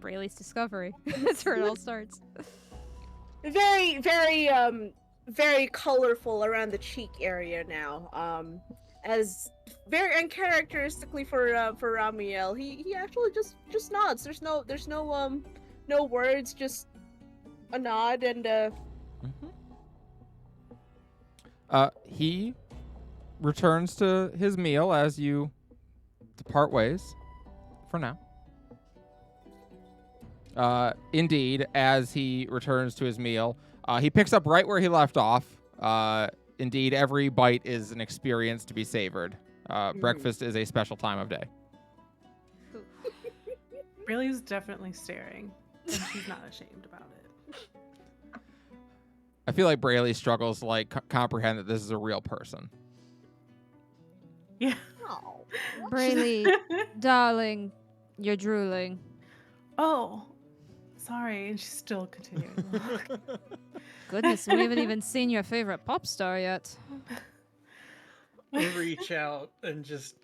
C: Braylee's discovery. That's where it all starts.
F: Very, very, very colorful around the cheek area now. As very uncharacteristically for Ramiel, he actually just nods. There's no words, just a nod and
A: He returns to his meal as you depart ways for now. Indeed, as he returns to his meal, he picks up right where he left off. Indeed, every bite is an experience to be savored. Breakfast is a special time of day.
D: Brayla's definitely staring, and she's not ashamed about it.
A: I feel like Braylee struggles to like comprehend that this is a real person.
D: Yeah.
F: oh,
C: Braylee, darling, you're drooling.
D: Oh, sorry. And she's still continuing. to look.
C: Goodness, we haven't even seen your favorite pop star yet.
B: Reach out and just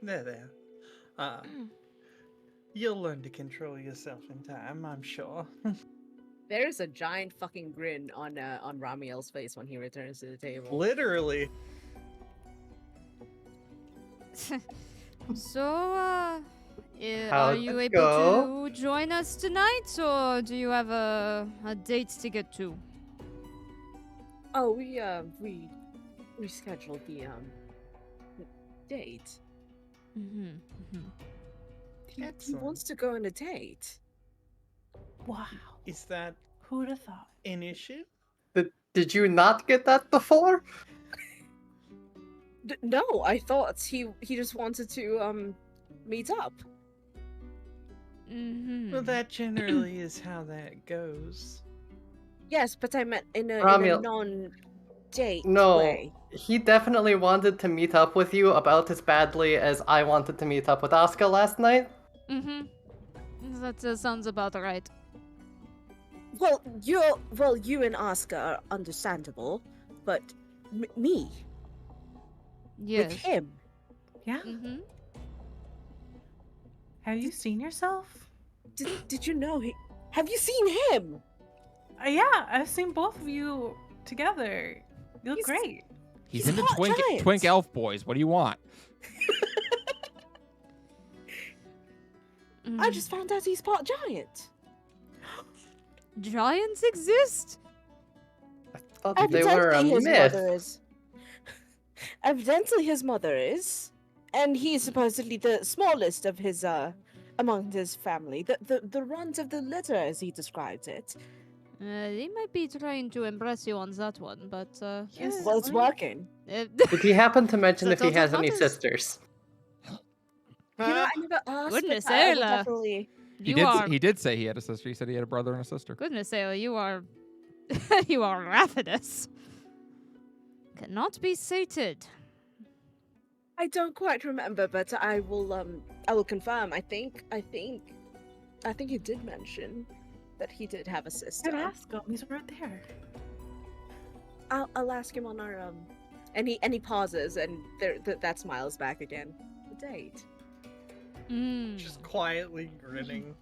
B: there. You'll learn to control yourself in time, I'm sure.
F: there's a giant fucking grin on Ramiel's face when he returns to the table.
B: Literally.
C: So, are
E: How'd
C: you
E: it
C: able
E: go?
C: to join us tonight, or do you have a date to get to?
F: Oh, we rescheduled the date.
C: Mm-hmm.
F: He
B: Excellent.
F: wants to go on a date.
D: Wow.
B: Is that
D: Who would have thought?
B: an issue?
E: Did you not get that before?
F: No, I thought he just wanted to meet up.
C: Mm-hmm.
B: Well, that generally is how that goes.
F: Yes, but I meant in a
E: Ramiel-
F: non-date
E: No,
F: way.
E: he definitely wanted to meet up with you about as badly as I wanted to meet up with Asuka last night.
C: Mm-hmm. That sounds about right.
F: Well, you and Oscar are understandable, but me
C: Yes.
F: with him.
D: Yeah.
C: Mm-hmm.
D: Have you seen yourself?
F: Did you know he? Have you seen him?
D: Yeah, I've seen both of you together. You look
F: He's-
D: great.
A: He's
F: He's
A: into
F: hot
A: twink
F: giant.
A: elf boys. What do you want?
F: I just found out he's part giant.
C: Giants exist?
E: I thought they were a
F: Evidently, his
E: myth.
F: mother is. Evidently, his mother is, and he is supposedly the smallest of his among his family, the runt of the litter, as he describes it.
C: They might be trying to impress you on that one, but
D: Yes.
F: Well, it's working.
E: Did he happen to mention
C: So
E: if he
C: total
E: has any
C: hunters.
E: sisters?
F: You know, I never asked,
C: Goodness,
F: but I will
C: Ayla.
F: definitely.
A: He did say he had a sister. He said he had a brother and a sister.
C: Goodness, Ayla, you are you are ravenous. Cannot be sated.
F: I don't quite remember, but I will confirm. I think you did mention that he did have a sister.
D: I'd ask him. He's right there.
F: I'll ask him on our and he pauses, and that smiles back again. The date.
B: Just quietly grinning,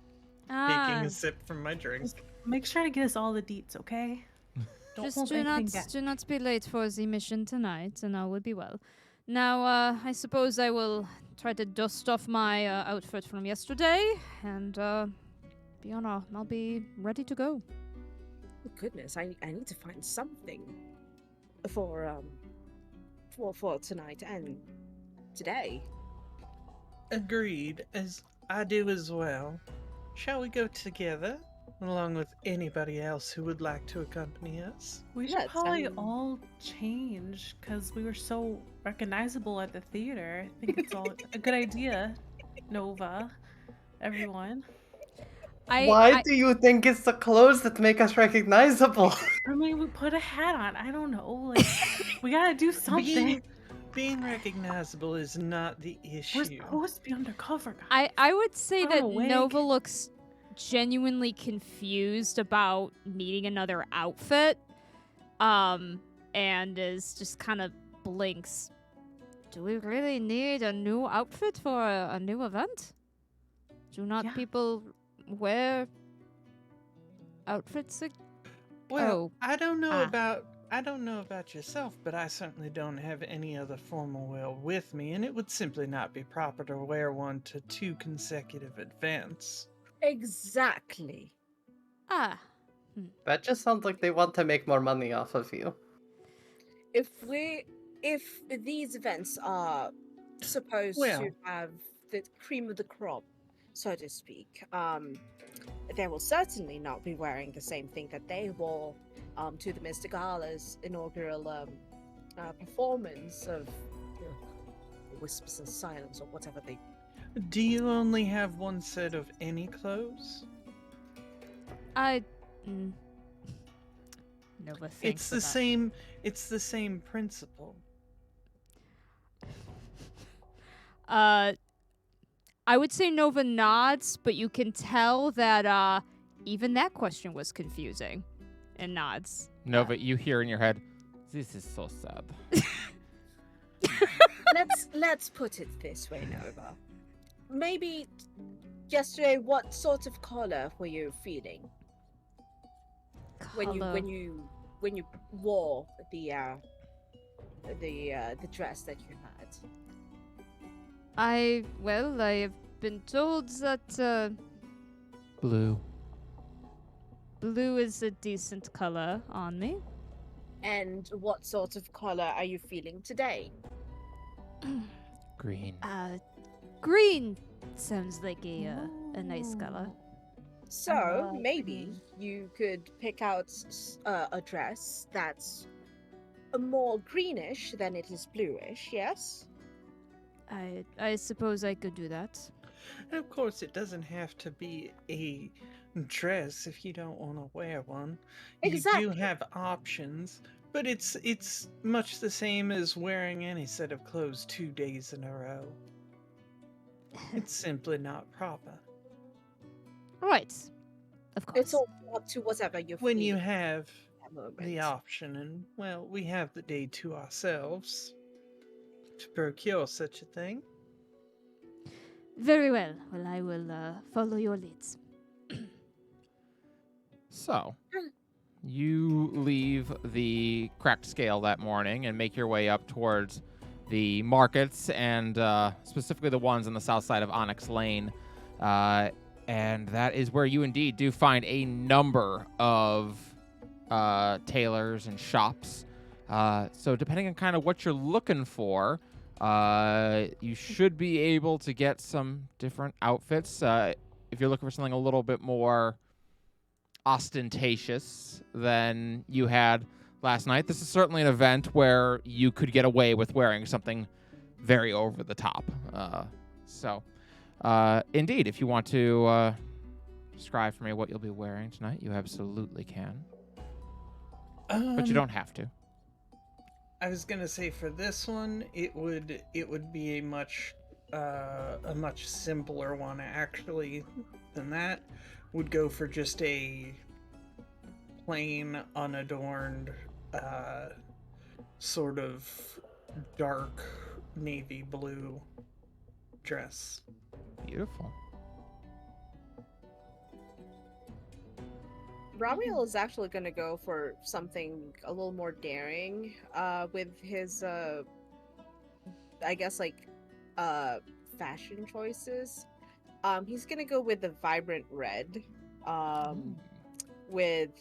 C: Ah,
B: taking a sip from my drink.
D: Make sure to get us all the deets, okay? Don't
C: just
D: hold
C: do
D: anything
C: not
D: back.
C: do not be late for the mission tonight, and all will be well. Now, I suppose I will try to dust off my outfit from yesterday, and I'll be ready to go.
F: Oh, goodness, I need to find something for tonight and today.
B: Agreed, as I do as well. Shall we go together, along with anybody else who would like to accompany us?
D: We should
F: Yes,
D: probably
F: I'm-
D: all change because we were so recognizable at the theater. I think it's all a good idea, Nova. Everyone.
E: Why do you think it's the clothes that make us recognizable?
D: I mean, we put a hat on. I don't know. Like, we gotta do something.
B: Being recognizable is not the
D: We're
B: issue.
D: supposed to be undercover, guys.
C: I would say
D: Put
C: that
D: on a wig.
C: Nova looks genuinely confused about needing another outfit, and is just kind of blinks. Do we really need a new outfit for a new event? Do not
D: Yeah.
C: people wear outfits?
B: Well,
C: Oh,
B: I don't know
C: ah.
B: about yourself, but I certainly don't have any other formal wear with me, and it would simply not be proper to wear one to 2 consecutive events.
F: Exactly.
C: Ah,
E: That just sounds like they want to make more money off of you.
F: If these events are supposed
B: Well-
F: to have the cream of the crop, so to speak, they will certainly not be wearing the same thing that they wore to the Mr. Gala's inaugural performance of Whispers and Silence, or whatever they.
B: Do you only have one set of any clothes?
C: Nova thinks
B: It's the
C: about-
B: same. It's the same principle.
C: I would say Nova nods, but you can tell that even that question was confusing, and nods.
A: Nova, you hear in your head, this is so sad.
F: Let's put it this way, Nova. Maybe yesterday, what sort of color were you feeling when
C: Color.
F: you wore the dress that you had?
C: I have been told that
A: Blue.
C: blue is a decent color on me.
F: And what sort of color are you feeling today?
A: Green.
C: Green Sounds like a nice color.
F: So
D: love
F: maybe
D: green.
F: you could pick out a dress that's more greenish than it is bluish. Yes.
C: I suppose I could do that.
B: And of course, it doesn't have to be a dress if you don't want to wear one. You do
F: Exactly.
B: have options, but it's much the same as wearing any set of clothes 2 days in a row. It's simply not proper.
C: Right. Of course.
F: It's all up to whatever you
B: When
F: feel
B: you have
F: at the moment.
B: the option, and well, we have the day to ourselves to procure such a thing.
C: Very well. Well, I will follow your leads.
A: So, you leave the cracked scale that morning and make your way up towards the markets and specifically the ones on the south side of Onyx Lane. And that is where you indeed do find a number of tailors and shops. So depending on kind of what you're looking for, you should be able to get some different outfits. If you're looking for something a little bit more ostentatious than you had last night, this is certainly an event where you could get away with wearing something very over the top. Indeed, if you want to describe for me what you'll be wearing tonight, you absolutely can. But you don't have to.
B: I was gonna say for this one, it would be a much simpler one actually than that. Would go for just a plain, unadorned, sort of dark navy blue dress.
A: Beautiful.
F: Ramiel is actually going to go for something a little more daring with his, I guess, like, fashion choices. He's going to go with the vibrant red with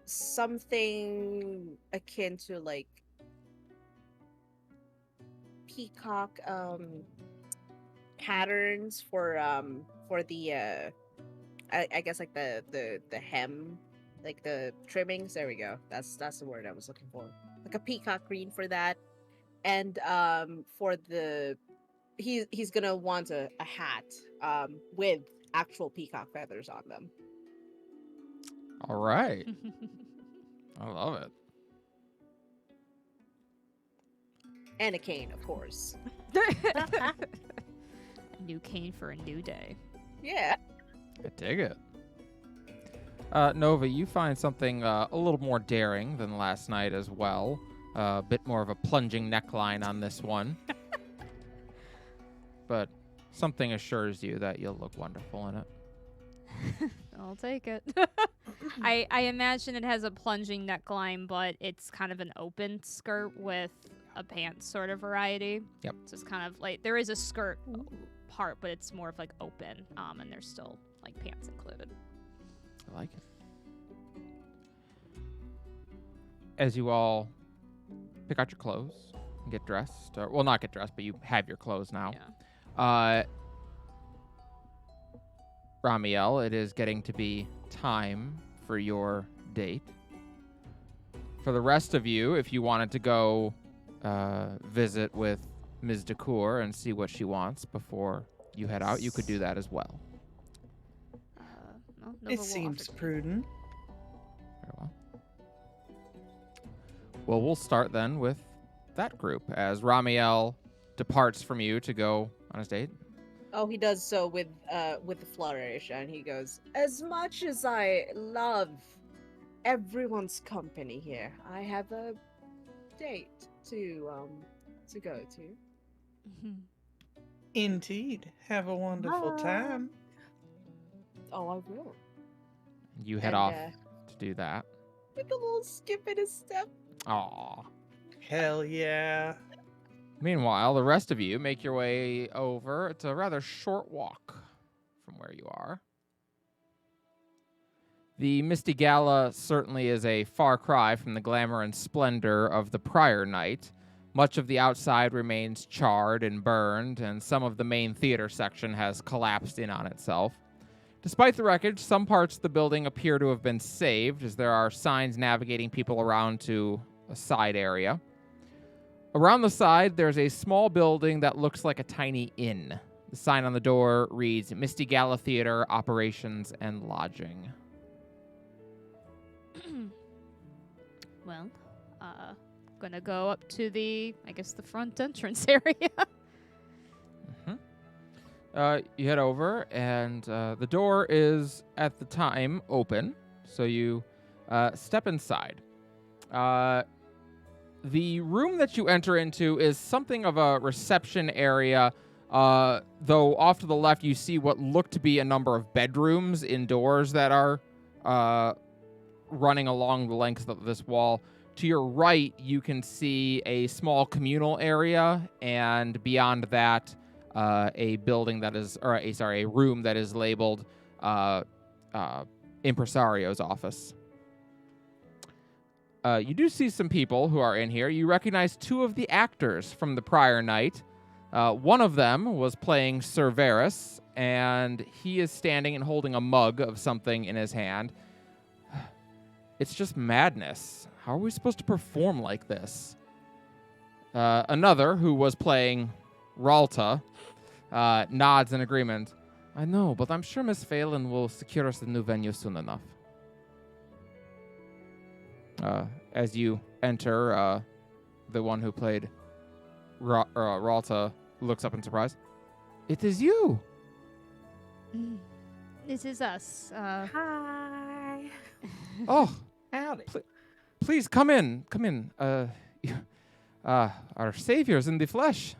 F: something akin to, like, peacock patterns for the, I guess, like, the hem, like the trimmings. There we go. That's the word I was looking for. Like a peacock green for that, and for the he's gonna want a hat with actual peacock feathers on them,
A: All right. I love it.
F: and a cane, of course.
C: A new cane for a new day.
F: Yeah.
A: I dig it. Nova, you find something a little more daring than last night as well. A bit more of a plunging neckline on this one. But something assures you that you'll look wonderful in it.
C: I'll take it. I imagine it has a plunging neckline, but it's kind of an open skirt with a pants sort of variety.
A: Yep.
C: So it's kind of like there is a skirt part, but it's more of like open, and there's still like pants included.
A: I like it. As you all pick out your clothes and get dressed, or well, not get dressed, but you have your clothes now.
C: Yeah.
A: Ramiel, it is getting to be time for your date. For the rest of you, if you wanted to go visit with Ms. DeCour and see what she wants before you head out, you could do that as well.
C: Well, Nova
B: It
C: will
B: seems
C: offer to.
B: prudent.
A: Very well. Well, we'll start then with that group as Ramiel departs from you to go on his date.
F: Oh, he does so with a flourish, and he goes, "As much as I love everyone's company here, I have a date to go to."
B: Indeed. Have a wonderful time.
F: Oh, I will.
A: You head
F: And,
A: off to do that.
F: With a little skip in his step.
A: Aw.
B: Hell yeah.
A: Meanwhile, the rest of you make your way over. It's a rather short walk from where you are. The Misty Gala certainly is a far cry from the glamour and splendor of the prior night. Much of the outside remains charred and burned, and some of the main theater section has collapsed in on itself. Despite the wreckage, some parts of the building appear to have been saved, as there are signs navigating people around to a side area. Around the side, there's a small building that looks like a tiny inn. The sign on the door reads Misty Gala Theater, Operations and Lodging.
C: Well, gonna go up to the front entrance area.
A: You head over, and the door is, at the time, open, so you step inside. The room that you enter into is something of a reception area, though off to the left you see what look to be a number of bedrooms indoors that are running along the length of this wall. To your right, you can see a small communal area, and beyond that, a room that is labeled Impresario's office. You do see some people who are in here. You recognize two of the actors from the prior night. One of them was playing Cerberus, and he is standing and holding a mug of something in his hand. It's just madness. How are we supposed to perform like this? Another, who was playing Ralta, nods in agreement. I know, but I'm sure Miss Phelan will secure us a new venue soon enough. As you enter, the one who played Ralta looks up in surprise. It is you!
C: This is us.
D: Hi.
A: Oh,
B: Howdy.
A: please come in. Come in. Our saviors in the flesh.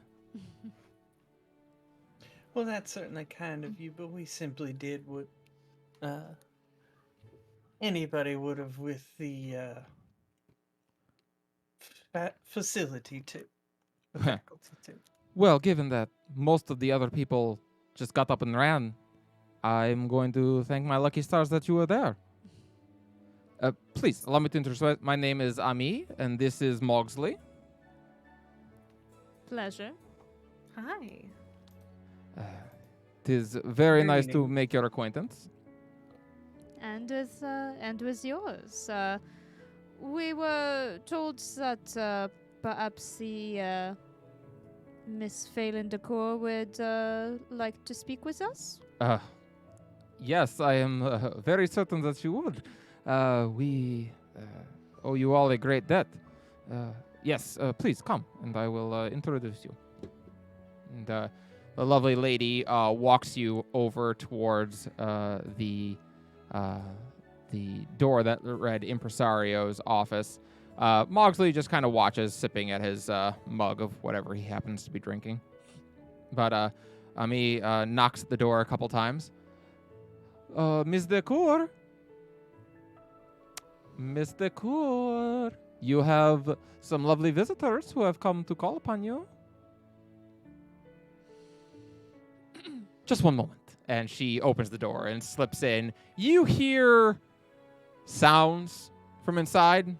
B: Well, that's certainly kind of you, but we simply did what anybody would have with the facility too. The faculty too.
A: Well, given that most of the other people just got up and ran, I'm going to thank my lucky stars that you were there. Please, allow me to introduce. My name is Ami, and this is Mogsley.
C: Pleasure.
D: Hi.
A: It is very nice to
B: Greetings.
A: make your acquaintance.
C: And with yours. We were told that perhaps the Miss Phelan Decor would like to speak with us.
A: Yes, I am very certain that you would. We owe you all a great debt. Yes, please come, and I will introduce you. And the lovely lady walks you over towards the door that read Impresario's office. Mogsley just kind of watches, sipping at his mug of whatever he happens to be drinking. But Ami knocks at the door a couple times. Miss Decour? Miss Decour, you have some lovely visitors who have come to call upon you. Just one moment. And she opens the door and slips in. You hear sounds from inside.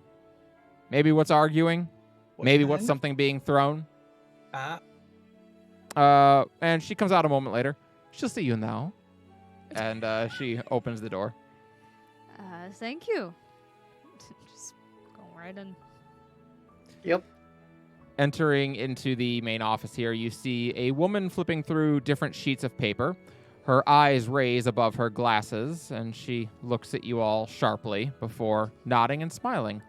A: Maybe what's arguing. Maybe what's
B: kind?
A: something being thrown.
B: Ah,
A: And she comes out a moment later. She'll see you now. And she opens the door.
C: Thank you. Just go right in.
E: Yep.
A: Entering into the main office here, you see a woman flipping through different sheets of paper. Her eyes raise above her glasses, and she looks at you all sharply before nodding and smiling.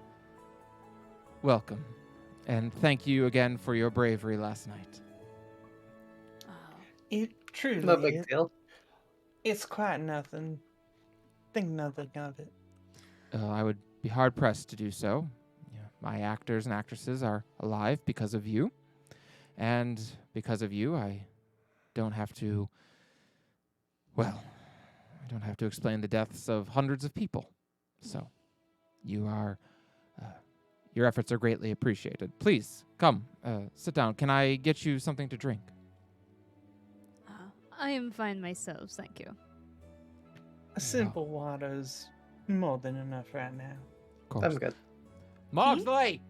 A: Welcome, and thank you again for your bravery last night.
B: it truly
E: No big
B: is.
E: deal.
B: It's quite nothing. Think nothing of it.
A: I would be hard-pressed to do so. Yeah, my actors and actresses are alive because of you, and because of you, I don't have to... Well, I don't have to explain the deaths of hundreds of people. So, your efforts are greatly appreciated. Please, come, sit down. Can I get you something to drink?
C: I am fine myself, thank you.
B: A simple water's more than enough right now.
A: Of course.
E: I'm good.
A: Mogsley!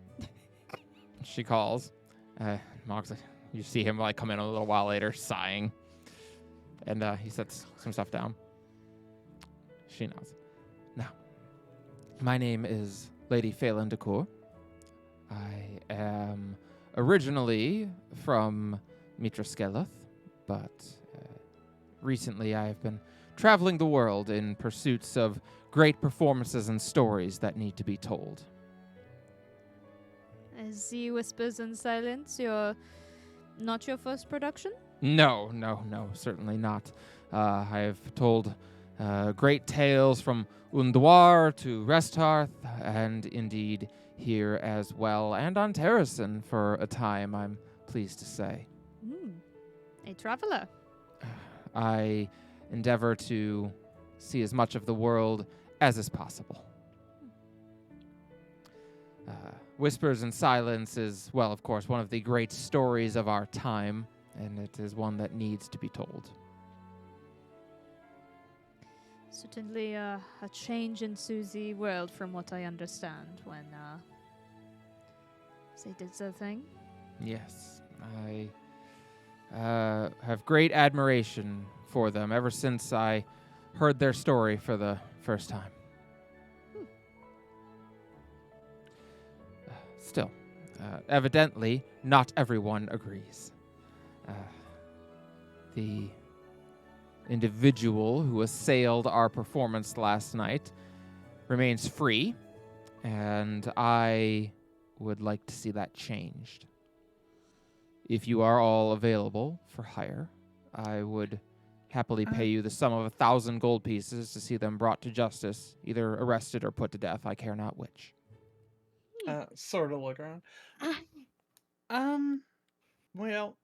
A: She calls, Mog's like, you see him like come in a little while later, sighing, and he sets some stuff down. She nods. Now, my name is Lady Phelan Decour. I am originally from Mitraskeleth, but recently I have been traveling the world in pursuits of great performances and stories that need to be told.
C: Is the Whispers in Silence not your first production?
A: No, certainly not. I have told great tales from Undwar to Restarth, and indeed here as well, and on Terrasen for a time, I'm pleased to say.
C: A traveler.
A: I endeavor to see as much of the world as is possible. Whispers in Silence is, well, of course, one of the great stories of our time, and it is one that needs to be told.
C: Certainly a change ensues the world from what I understand when they did their thing.
A: Yes, I have great admiration for them ever since I heard their story for the first time. Still, evidently, not everyone agrees. The individual who assailed our performance last night remains free, and I would like to see that changed. If you are all available for hire, I would happily pay you the sum of 1,000 gold pieces to see them brought to justice, either arrested or put to death. I care not which.
B: Sort of look around. Well,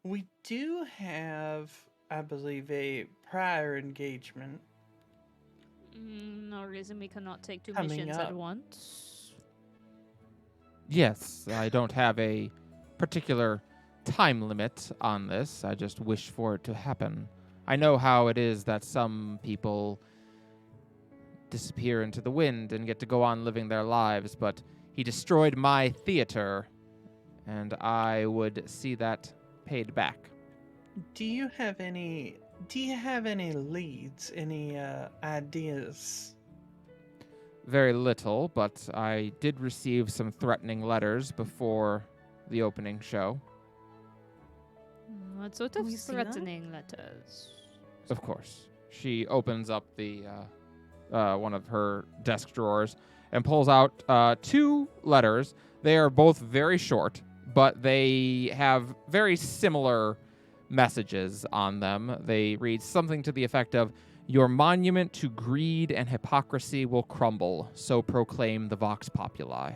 B: we do have, I believe, a prior engagement.
C: No reason we cannot take two
B: Coming
C: missions
B: up.
C: at once.
A: Yes, I don't have a particular time limit on this. I just wish for it to happen. I know how it is that some people disappear into the wind and get to go on living their lives, but he destroyed my theater, and I would see that paid back.
B: Do you have any leads, any ideas?
A: Very little, but I did receive some threatening letters before the opening show.
C: What sort of
D: We see them?
C: threatening letters?
A: Of course. She opens up the one of her desk drawers and pulls out 2 letters. They are both very short, but they have very similar messages on them. They read something to the effect of, "Your monument to greed and hypocrisy will crumble, so proclaim the Vox Populi."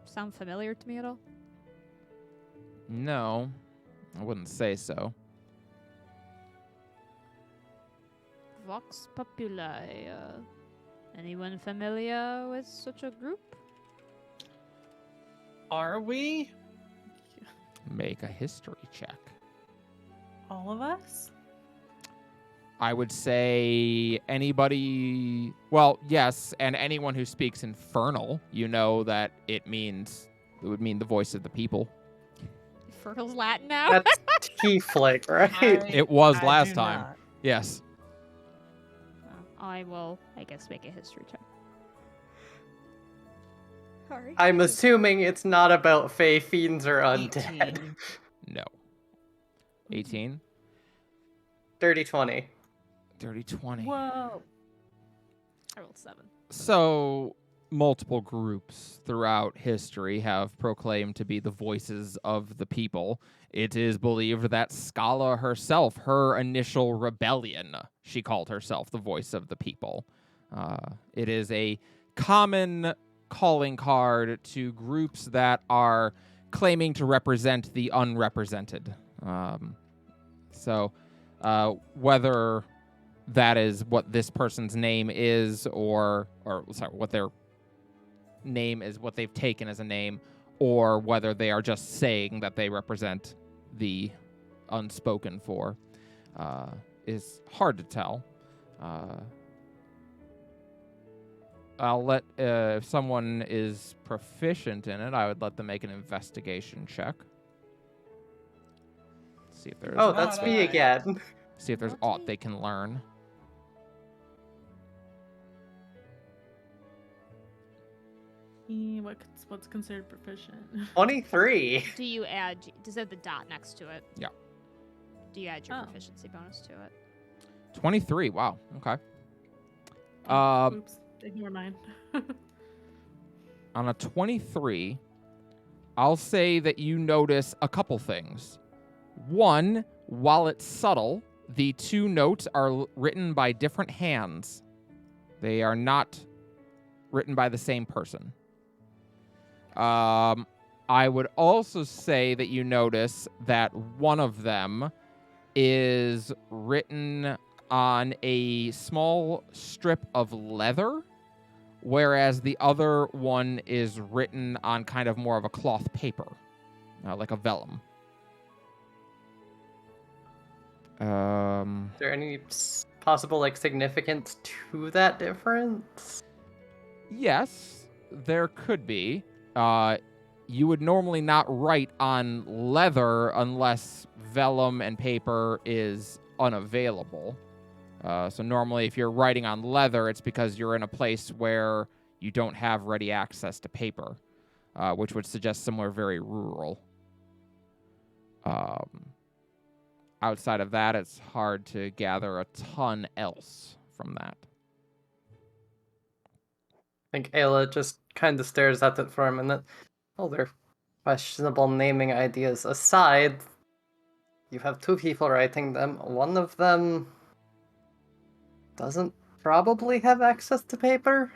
C: Sound familiar to me at all?
A: No, I wouldn't say so.
C: Vox Populi. Anyone familiar with such a group?
B: Are we?
A: Make a history check.
D: All of us?
A: I would say anybody, well, yes, and anyone who speaks Infernal, you know that it would mean the voice of the people.
C: Infernal's Latin now?
E: That's Tiefling, right?
A: It was
B: I
A: last
B: do
A: time.
B: not.
A: Yes.
C: I will, I guess, make a history check.
F: Sorry.
E: I'm assuming it's not about Fey Fiends or undead.
B: 18.
A: No. 18.
E: Dirty 20.
A: Dirty 20.
D: Whoa.
C: I rolled 7.
A: So, multiple groups throughout history have proclaimed to be the voices of the people. It is believed that Scala herself, her initial rebellion, she called herself the voice of the people. It is a common calling card to groups that are claiming to represent the unrepresented. Whether that is what this person's name is, or what their name is, what they've taken as a name, or whether they are just saying that they represent the unspoken for, is hard to tell. I'll let if someone is proficient in it, I would let them make an investigation check. See if there's
E: Oh, that's me
B: Alright.
E: again.
A: see if there's aught they can learn.
D: What's considered proficient?
E: 23.
C: Do you add? Does it have the dot next to it?
A: Yeah.
C: Do you add your
D: Oh.
C: proficiency bonus to it?
A: 23. Wow. Okay.
D: Oops, ignore mine.
A: On a 23, I'll say that you notice a couple things. One, while it's subtle, the two notes are written by different hands. They are not written by the same person. I would also say that you notice that one of them is written on a small strip of leather, whereas the other one is written on kind of more of a cloth paper, like a vellum.
E: Is there any possible like significance to that difference?
A: Yes, there could be. You would normally not write on leather unless vellum and paper is unavailable. So normally if you're writing on leather, it's because you're in a place where you don't have ready access to paper, which would suggest somewhere very rural. Outside of that, it's hard to gather a ton else from that.
E: I think Ayla just kind of stares at it for a minute. All their questionable naming ideas aside, you have two people writing them. One of them doesn't probably have access to paper.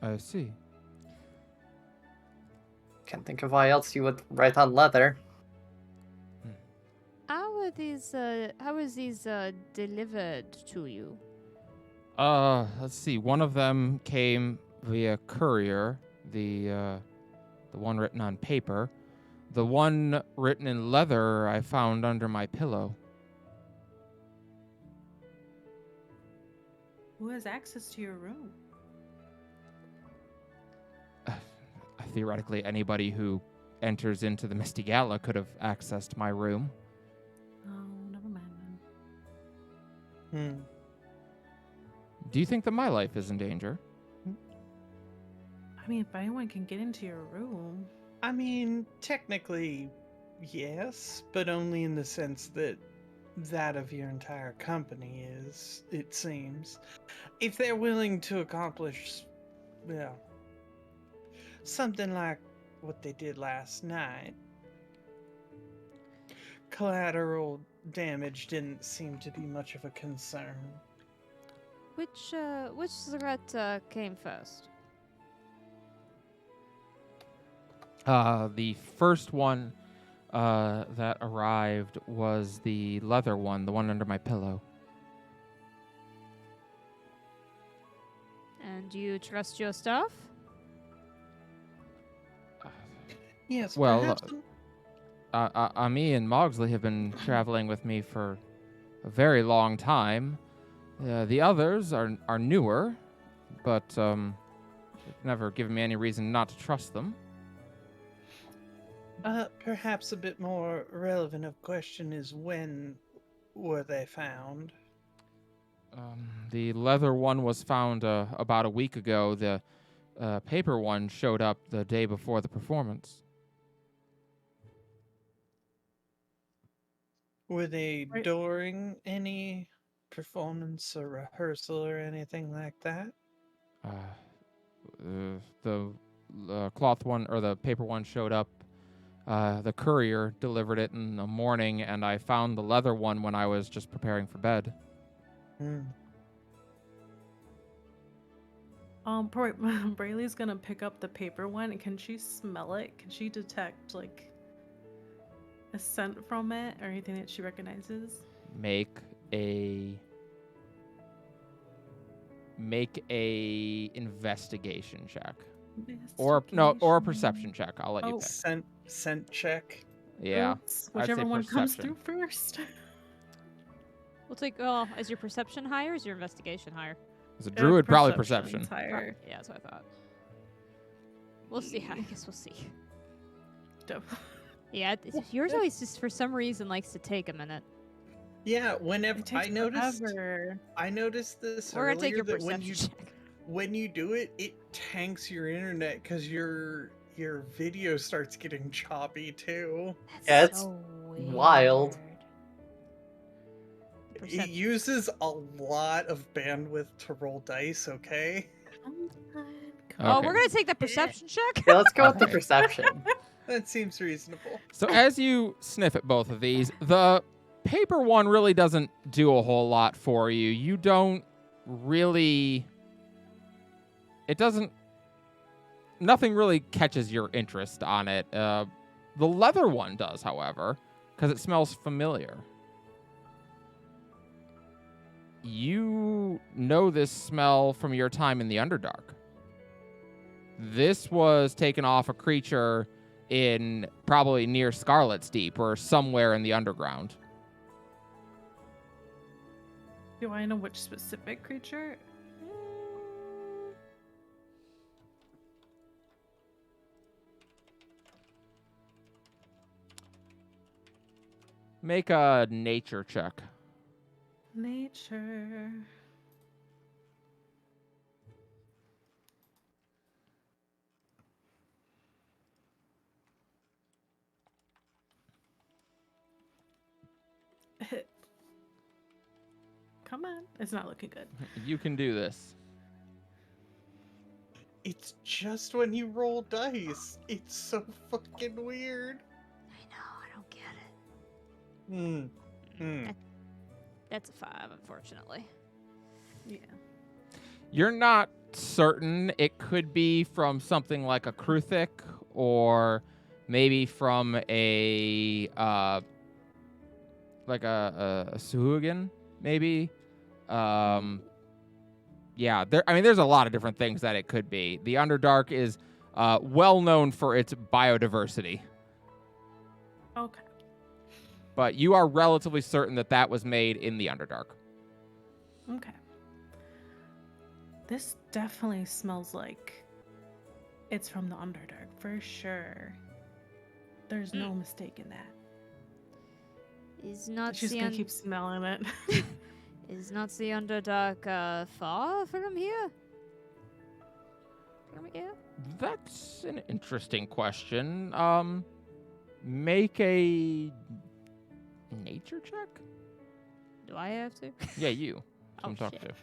A: I see.
E: Can't think of why else you would write on leather.
C: How is these delivered to you?
A: Let's see. One of them came via courier, the one written on paper. The one written in leather I found under my pillow.
D: Who has access to your room?
A: Theoretically, anybody who enters into the Misty Gala could have accessed my room.
D: Oh, never mind then.
A: Do you think that my life is in danger?
D: I mean, if anyone can get into your room.
B: I mean, technically, yes, but only in the sense that that of your entire company is, it seems. If they're willing to accomplish, well, something like what they did last night, collateral damage didn't seem to be much of a concern.
C: Which threat came first?
A: The first one that arrived was the leather one, the one under my pillow.
C: And do you trust your stuff?
B: Yes,
A: Well,
B: perhaps.
A: Ami and Mogsley have been traveling with me for a very long time. The others are newer, but they've never given me any reason not to trust them.
B: Perhaps a bit more relevant of question is when were they found?
A: The leather one was found about a week ago. The paper one showed up the day before the performance.
B: Were they
D: Right.
B: during any performance or rehearsal or anything like that?
A: The cloth one or the paper one showed up. The courier delivered it in the morning, and I found the leather one when I was just preparing for bed.
D: Braylee's gonna pick up the paper one, and can she smell it? Can she detect like a scent from it or anything that she recognizes?
A: Make a investigation check, or a perception check. I'll let you
D: Oh.
A: pick.
B: Scent check.
A: Yeah,
D: Oops,
A: I'd say
D: whichever one comes
A: perception.
D: through first.
C: We'll take. Oh, is your perception higher? Or is your investigation higher?
A: As a druid, probably perception.
D: Perception's higher.
C: Yeah, that's what I thought. We'll see. I guess we'll see.
D: Dope.
C: Yeah, yours always just for some reason likes to take a minute.
B: Yeah, whenever
D: It takes forever.
B: I noticed this
C: We're gonna take
B: earlier
C: your
B: that when
C: perception
B: you
C: check.
B: when you do it, it tanks your internet because your video starts getting choppy too.
C: That's
E: Yeah, it's
C: so
E: wild.
B: It
C: Perception.
B: uses a lot of bandwidth to roll dice, okay?
D: Come on.
C: Oh,
A: Okay.
C: we're gonna take the perception check.
E: Yeah, let's go with the
A: Okay.
E: perception.
B: That seems reasonable.
A: So as you sniff at both of these, the paper one really doesn't do a whole lot for you. You don't really... It doesn't... Nothing really catches your interest on it. The leather one does, however, because it smells familiar. You know this smell from your time in the Underdark. This was taken off a creature in probably near Scarlet's Deep or somewhere in the underground.
D: Do I know which specific creature?
A: Make a nature check.
D: Nature. Come on. It's not looking good.
A: You can do this.
B: It's just when you roll dice. It's so fucking weird.
C: I know. I don't get it.
B: Hmm.
C: That's a 5, unfortunately.
D: Yeah.
A: You're not certain. It could be from something like a Kruthic or maybe from a like a Suhugan, maybe. Yeah, there's a lot of different things that it could be. The Underdark is well known for its biodiversity,
D: Okay.
A: but you are relatively certain that that was made in the Underdark.
D: Okay. This definitely smells like it's from the Underdark for sure. There's no mistaking that.
C: Is not
D: She's
C: the
D: gonna keep smelling it.
C: is not the Underdark far from here? From here?
A: That's an interesting question. Make a nature check?
C: Do I have to?
A: Yeah, you.
C: Oh,
A: I'm talking
C: shit.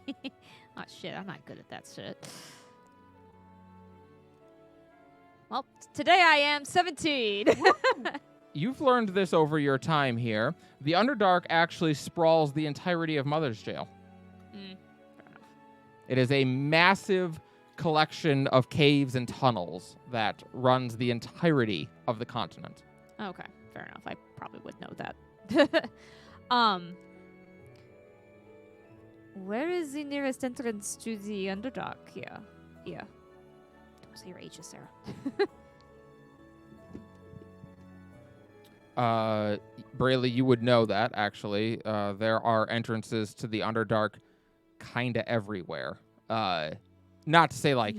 A: to.
C: Oh shit, I'm not good at that shit. Well, today I am 17.
A: You've learned this over your time here. The Underdark actually sprawls the entirety of Mother's Jail.
C: Fair enough.
A: It is a massive collection of caves and tunnels that runs the entirety of the continent.
C: Okay, fair enough. I probably would know that. Where is the nearest entrance to the Underdark here? Here. Don't say your ages, Sarah.
A: Brayley, you would know that, actually. There are entrances to the Underdark kind of everywhere. Not to say, like,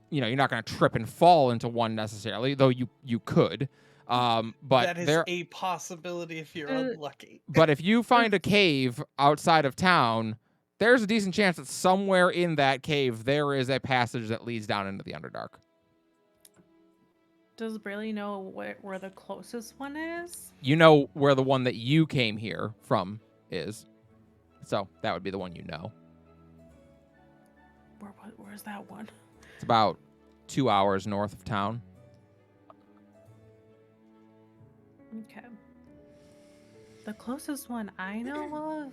A: you're not going to trip and fall into one necessarily, though you could. But
B: that is
A: there,
B: a possibility if you're unlucky.
A: but if you find a cave outside of town, there's a decent chance that somewhere in that cave there is a passage that leads down into the Underdark.
D: Does Brayley know where the closest one is?
A: You know where the one that you came here from is. So that would be the one you know.
D: Where's that one?
A: It's about 2 hours north of town.
D: Okay. The closest one I know of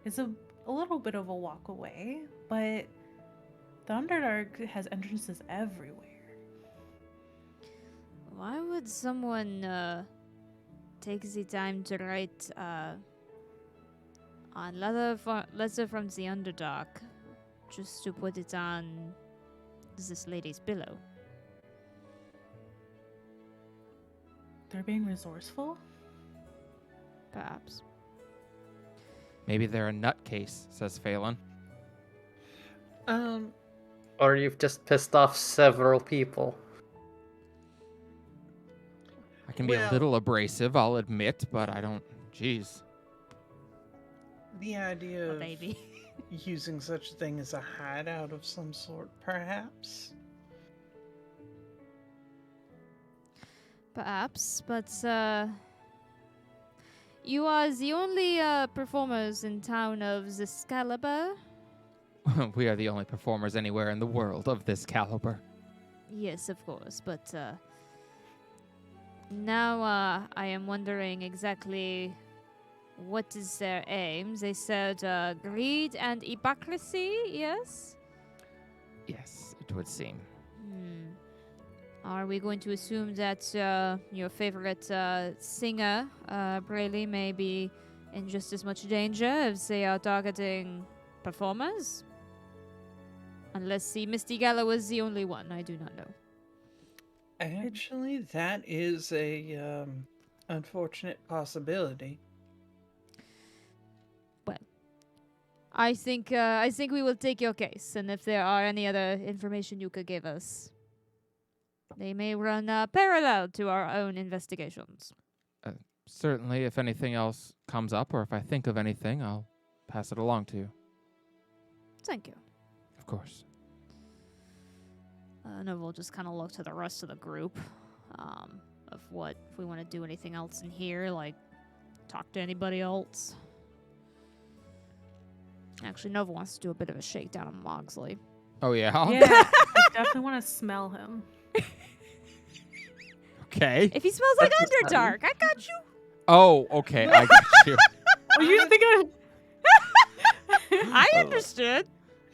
D: is a little bit of a walk away, but the Underdark has entrances everywhere.
C: Why would someone take the time to write on letter from the Underdark just to put it on this lady's pillow?
D: They're being resourceful?
C: Perhaps.
A: Maybe they're a nutcase, says Phelan.
B: Um,
E: Or you've just pissed off several people.
A: I can be a
B: Well-
A: little abrasive, I'll admit, but I don't. Jeez.
B: the idea
C: A
B: of
C: baby.
B: using such a thing as a hideout of some sort, perhaps?
C: Perhaps, but you are the only performers in town of Excalibur.
A: We are the only performers anywhere in the world of this caliber.
C: Yes, of course, but now I am wondering exactly what is their aims. They said greed and hypocrisy, yes?
A: Yes, it would seem.
C: Are we going to assume that your favorite singer, Brayley, may be in just as much danger as they are targeting performers? Unless the Misty Gala was the only one, I do not know.
B: Actually, that is a unfortunate possibility.
C: I think we will take your case, and if there are any other information you could give us, they may run parallel to our own investigations.
A: Certainly, if anything else comes up, or if I think of anything, I'll pass it along to you.
C: Thank you.
A: Of course.
C: No, we'll just kind of look to the rest of the group, of what if we want to do anything else in here, like talk to anybody else. Actually, Nova wants to do a bit of a shakedown on Mogsley.
A: Oh, yeah?
D: Yeah, I definitely want to smell him.
A: Okay.
C: If he smells like
E: That's just
C: Underdark, I got you.
A: Oh, okay, I got you.
D: Oh, you think
C: I understood.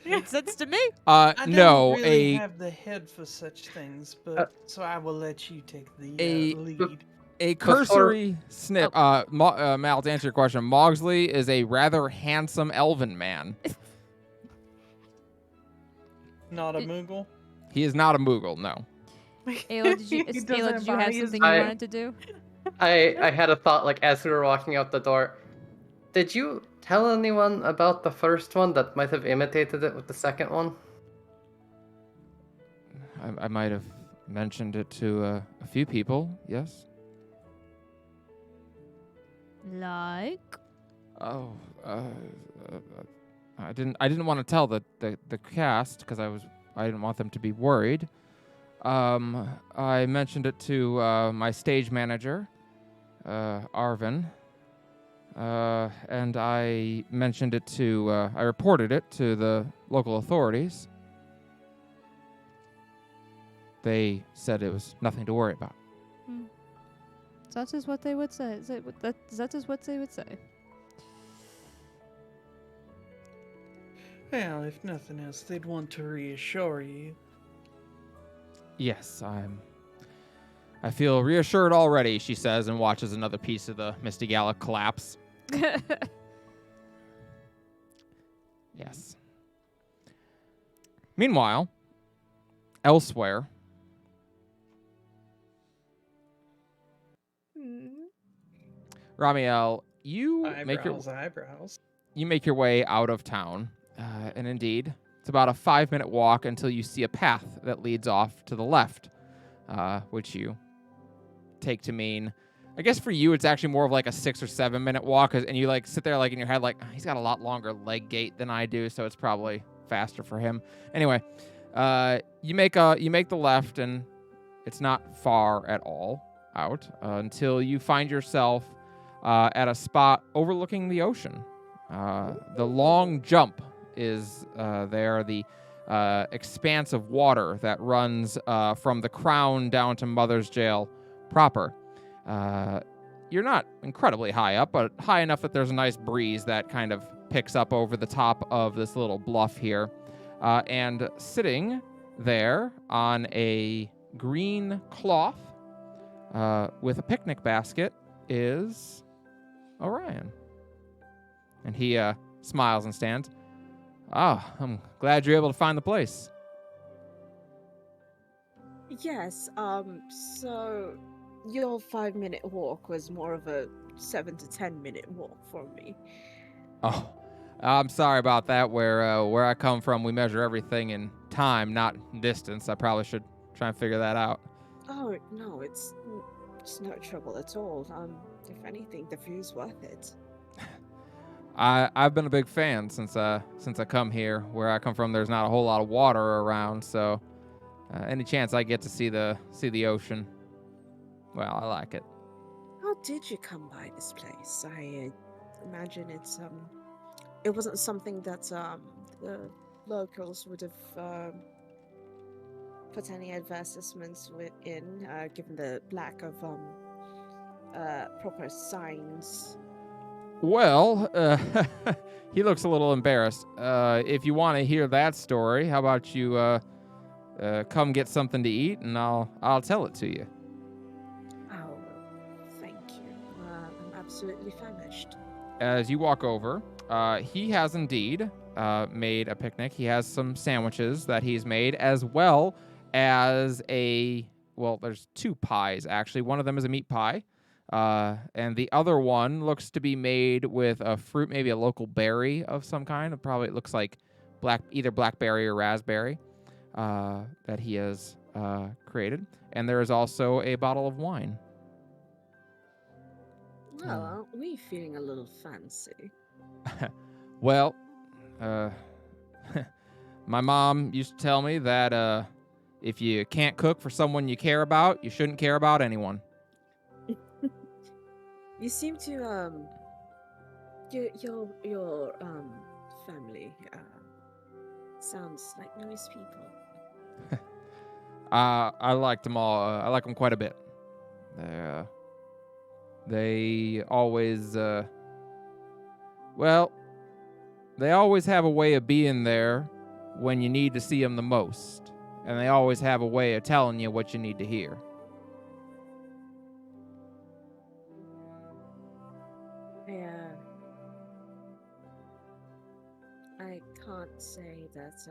C: Made sense to me.
B: I don't
A: No,
B: really have the head for such things, but so I will let you take the
A: a-
B: lead.
A: a cursory snip. Mal, to answer your question, Mogsley is a rather handsome elven man.
B: Not a Moogle?
A: He is not a Moogle, no.
C: Ayla, did you,
D: He
C: Ayla,
D: doesn't
C: did you have
D: embody his-
C: something you
E: I-
C: wanted to do?
E: I had a thought, like, as we were walking out the door. Did you tell anyone about the first one that might have imitated it with the second one?
A: I might have mentioned it to a few people, yes.
C: Like?
A: Oh, I didn't want to tell the cast because I didn't want them to be worried. I mentioned it to my stage manager, Arvin, and I mentioned it to I reported it to the local authorities. They said it was nothing to worry about.
C: That is what they would say. That is what they would say.
B: Well, if nothing else, they'd want to reassure you.
A: Yes, I feel reassured already, she says, and watches another piece of the Misty Gala collapse. Yes. Meanwhile, elsewhere, Ramiel, you
B: Eyebrows.
A: make your way out of town, and indeed, it's about a 5-minute walk until you see a path that leads off to the left, which you take to mean, I guess for you, it's actually more of like a 6 or 7 minute walk, and you like sit there like in your head like, he's got a lot longer leg gait than I do, so it's probably faster for him. Anyway, you make the left, and it's not far at all out until you find yourself at a spot overlooking the ocean. The long jump is there, the expanse of water that runs from the Crown down to Mother's Jail proper. You're not incredibly high up, but high enough that there's a nice breeze that kind of picks up over the top of this little bluff here. And sitting there on a green cloth with a picnic basket is Orion. And he smiles and stands. I'm glad you're able to find the place.
F: Yes, so your 5-minute walk was more of a 7 to 10 minute walk for me.
A: Oh, I'm sorry about that. Where I come from, we measure everything in time, not distance. I probably should try and figure that out.
F: Oh no, it's no trouble at all. If anything, the view's worth it.
A: I've been a big fan since I come here. Where I come from, there's not a whole lot of water around, so any chance I get to see the ocean, well, I like it.
F: How did you come by this place? I imagine it wasn't something that the locals would have put any advertisements in, given the lack of proper signs.
A: Well, he looks a little embarrassed. If you want to hear that story, how about you come get something to eat, and I'll tell it to you.
F: Oh, thank you. I'm absolutely famished.
A: As you walk over, he has indeed made a picnic. He has some sandwiches that he's made, as well as there's 2 pies, actually. One of them is a meat pie, and the other one looks to be made with a fruit, maybe a local berry of some kind. Probably it looks like either blackberry or raspberry that he has created. And there is also a bottle of wine.
F: Well, aren't we feeling a little fancy?
A: Well, my mom used to tell me that if you can't cook for someone you care about, you shouldn't care about anyone.
F: You seem to your family sounds like nice people.
A: I liked them all. I like them quite a bit. They always, they always have a way of being there when you need to see them the most. And they always have a way of telling you what you need to hear.
F: I can't say that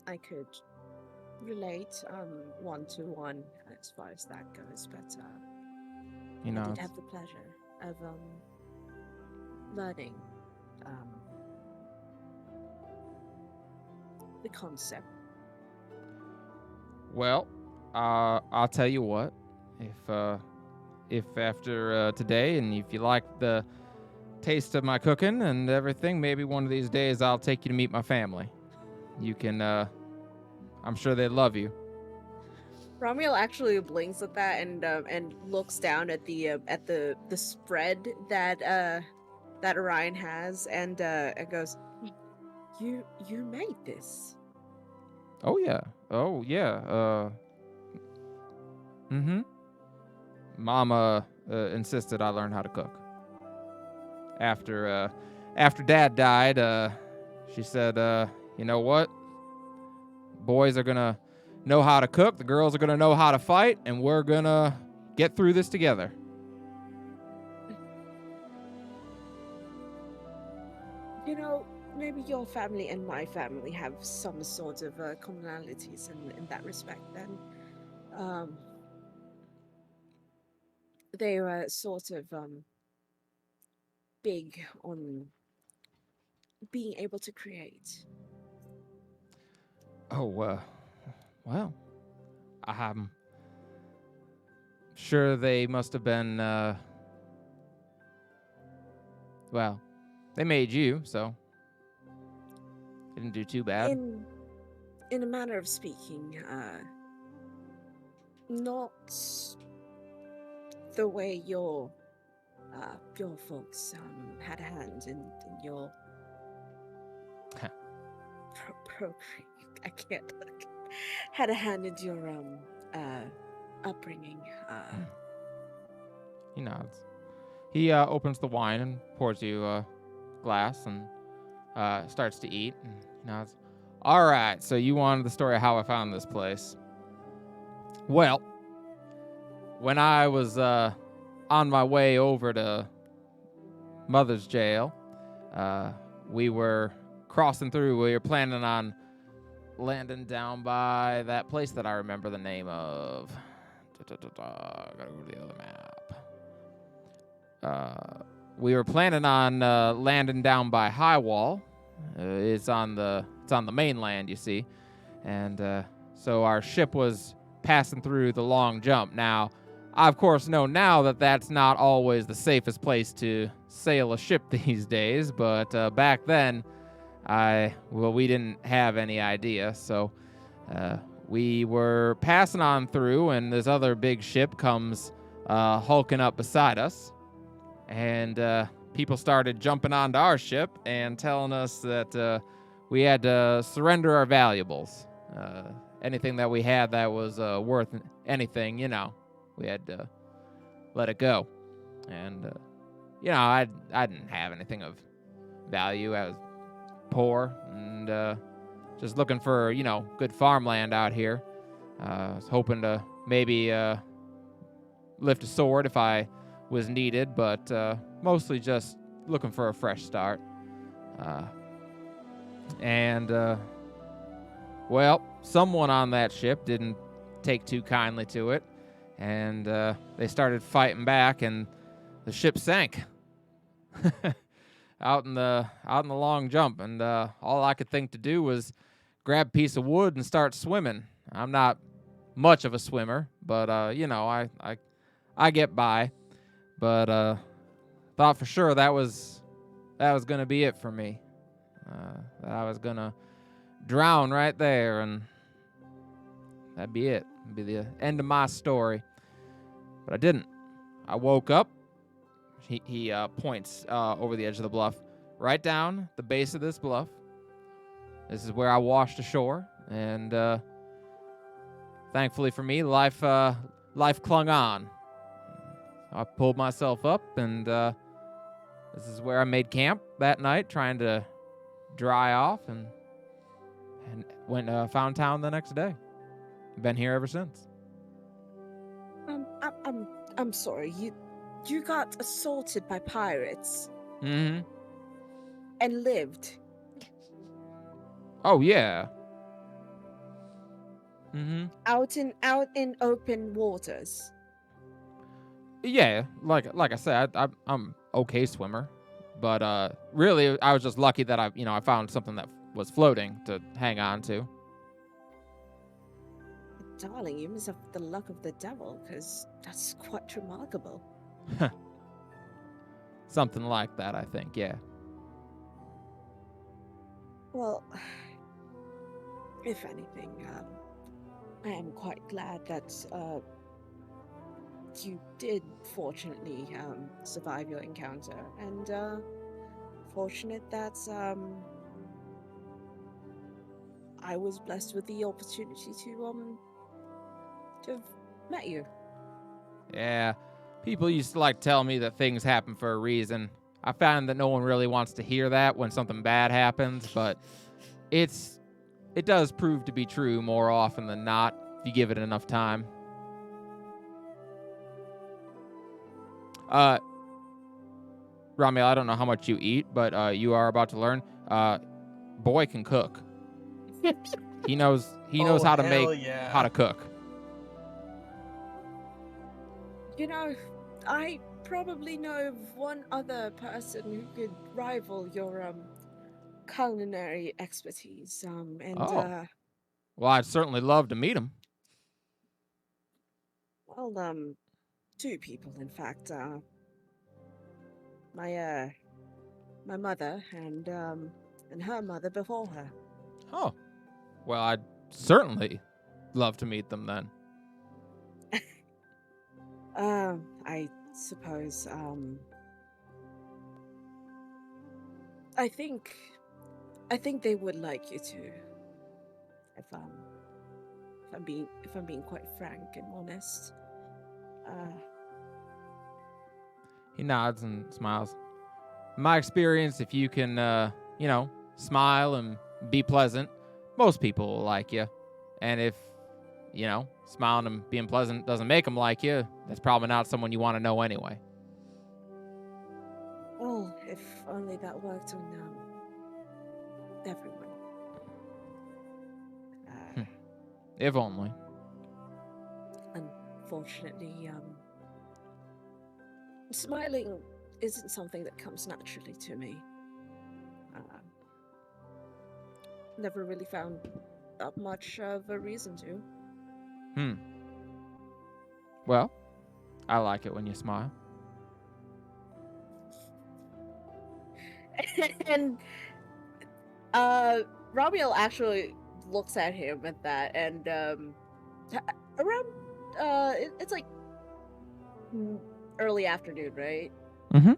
F: I could relate one-to-one as far as that goes, but
A: You know,
F: I did have the pleasure of learning the concept.
A: well, I'll tell you what. If after today, and if you like the taste of my cooking and everything, maybe one of these days I'll take you to meet my family. You can, I'm sure they'd love you.
F: Ramiel actually blinks at that and looks down at the spread that Orion has and goes, You made this.
A: Oh yeah. Mama insisted I learn how to cook. After Dad died, she said, you know what? Boys are gonna know how to cook, the girls are gonna know how to fight, and we're gonna get through this together.
F: You know, maybe your family and my family have some sort of commonalities in that respect then. They were sort of big on being able to create.
A: Oh, well, I'm sure they must have been, well, they made you, so didn't do too bad.
F: In a manner of speaking, not the way your folks had a hand in your I can't had a hand in your upbringing.
A: He nods. He opens the wine and pours you a glass and starts to eat. And he nods. All right, so you wanted the story of how I found this place. Well, when I was on my way over to Mother's Jail, we were crossing through. We were planning on landing down by that place that I remember the name of. Gotta go to the other map. we were planning on landing down by High Wall. It's on the mainland, you see, and so our ship was passing through the long jump. Now, I of course know now that that's not always the safest place to sail a ship these days, but back then, we didn't have any idea, so we were passing on through, and this other big ship comes hulking up beside us, and people started jumping onto our ship and telling us that we had to surrender our valuables. Anything that we had that was worth anything, we had to let it go. And, I didn't have anything of value. I was poor and just looking for, good farmland out here. I was hoping to maybe lift a sword if I was needed, but mostly just looking for a fresh start. Well, someone on that ship didn't take too kindly to it, and they started fighting back, and the ship sank out in the long jump. And all I could think to do was grab a piece of wood and start swimming. I'm not much of a swimmer, but I get by. But thought for sure that was gonna be it for me. That I was gonna drown right there, and that'd be it. It'd be the end of my story. But I didn't. I woke up. He points over the edge of the bluff, right down the base of this bluff. This is where I washed ashore, and thankfully for me, life clung on. I pulled myself up, and this is where I made camp that night, trying to dry off, and went found town the next day. Been here ever since.
F: I'm sorry. You got assaulted by pirates
A: Mm-hmm.
F: and lived.
A: Oh yeah. Mm-hmm.
F: Out in open waters.
A: Yeah, like I said, I'm okay swimmer, but really I was just lucky that I found something that was floating to hang on to.
F: Darling, you must have the luck of the devil, because that's quite remarkable.
A: Something like that, I think. Yeah.
F: Well, if anything, I am quite glad that you did fortunately survive your encounter, and fortunate that I was blessed with the opportunity to have met you.
A: Yeah. People used to tell me that things happen for a reason. I found that no one really wants to hear that when something bad happens, but it does prove to be true more often than not if you give it enough time. Ramiel, I don't know how much you eat, but you are about to learn. Boy can cook. He knows how to make
B: yeah.
A: how to cook.
F: I probably know of one other person who could rival your culinary expertise.
A: Oh. Well, I'd certainly love to meet him.
F: Well, two people, in fact. My mother and her mother before her.
A: Oh. Well, I'd certainly love to meet them then.
F: I suppose, I think they would like you to. If I'm being quite frank and honest.
A: He nods and smiles. In my experience, if you can, smile and be pleasant, most people will like you. And if, smiling and being pleasant doesn't make them like you, that's probably not someone you want to know anyway.
F: Oh, if only that worked on everyone.
A: If only.
F: Unfortunately, smiling isn't something that comes naturally to me. Uh, Never really found that much of a reason to.
A: Hmm. Well, I like it when you smile.
F: And Ramiel actually looks at him at that, and around it's like mm, early afternoon, right?
A: Mm-hmm.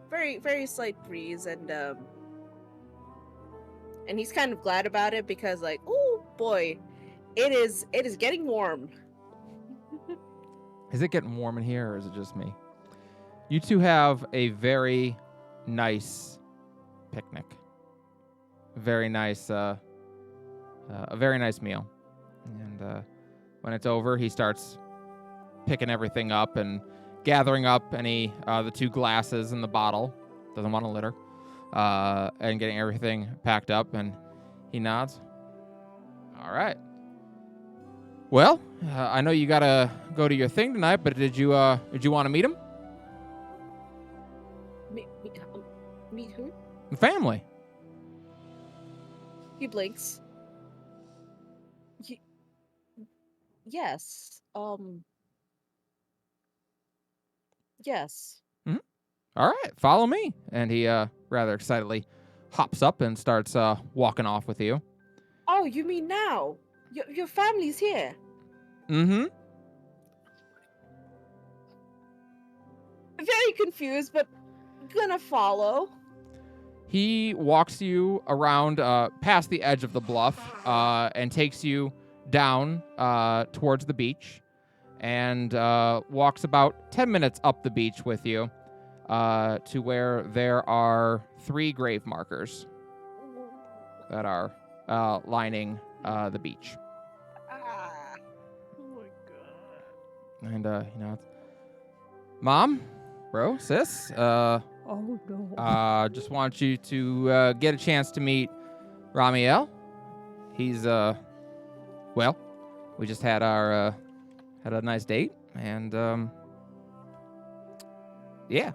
F: Very very slight breeze, and he's kind of glad about it because like, oh boy, it is getting warm.
A: Is it getting warm in here, or is it just me? You two have a very nice picnic. Very nice, a very nice meal. And when it's over, he starts picking everything up and gathering up any the 2 glasses and the bottle. Doesn't want to litter. And getting everything packed up, and he nods. All right. Well, I know you gotta go to your thing tonight, but did you want to meet him?
F: Meet who?
A: The family.
F: He blinks. Yes. Yes.
A: All right, follow me. And he rather excitedly hops up and starts walking off with you.
F: Oh, you mean now? Your family's here.
A: Mm-hmm.
F: Very confused, but gonna follow.
A: He walks you around past the edge of the bluff and takes you down towards the beach and walks about 10 minutes up the beach with you to where there are 3 grave markers that are lining the beach.
F: Ah.
B: Oh my god.
A: And, it's, Mom, bro, sis,
C: Oh no.
A: just want you to get a chance to meet Ramiel. He's, well, we just had our, had a nice date, and, yeah.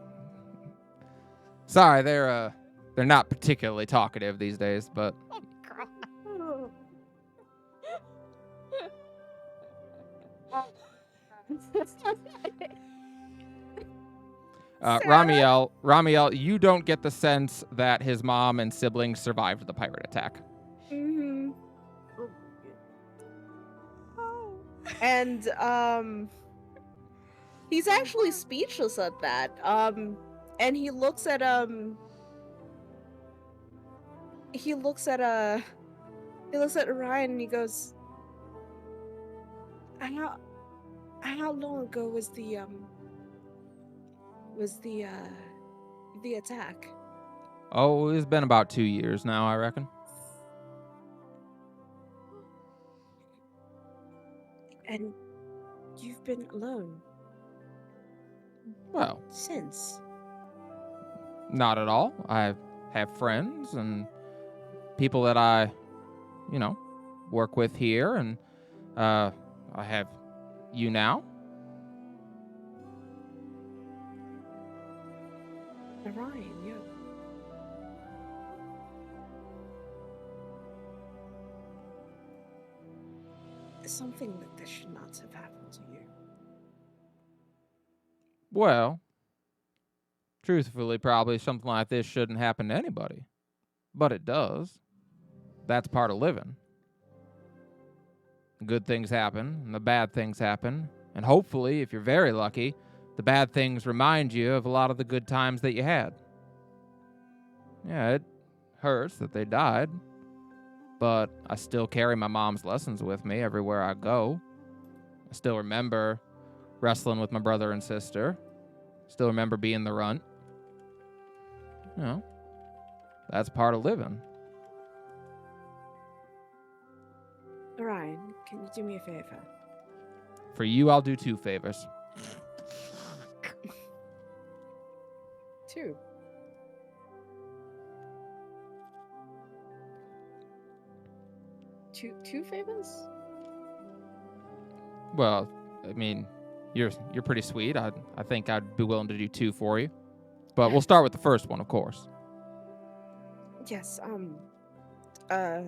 A: Sorry, they're not particularly talkative these days, but
F: Sarah?
A: Ramiel, you don't get the sense that his mom and siblings survived the pirate attack.
F: Mm-hmm. And he's actually speechless at that. And he looks at Orion and he goes, how long ago was the attack?
A: Oh, it's been about 2 years now, I reckon.
F: And you've been alone
A: Well,
F: since.
A: not at all. I have friends and people that I, work with here, and I have you now.
F: Orion, something like this should not have happened to you.
A: Well, truthfully, probably something like this shouldn't happen to anybody. But it does. That's part of living. The good things happen, and the bad things happen. And hopefully, if you're very lucky, the bad things remind you of a lot of the good times that you had. Yeah, it hurts that they died, but I still carry my mom's lessons with me everywhere I go. I still remember wrestling with my brother and sister. Still remember being the runt. That's part of living.
F: Orion, can you do me a favor?
A: For you, I'll do 2 favors.
F: 2. Two favors?
A: Well, I mean, You're pretty sweet. I think I'd be willing to do 2 for you. But we'll start with the first one, of course.
F: Yes. Uh,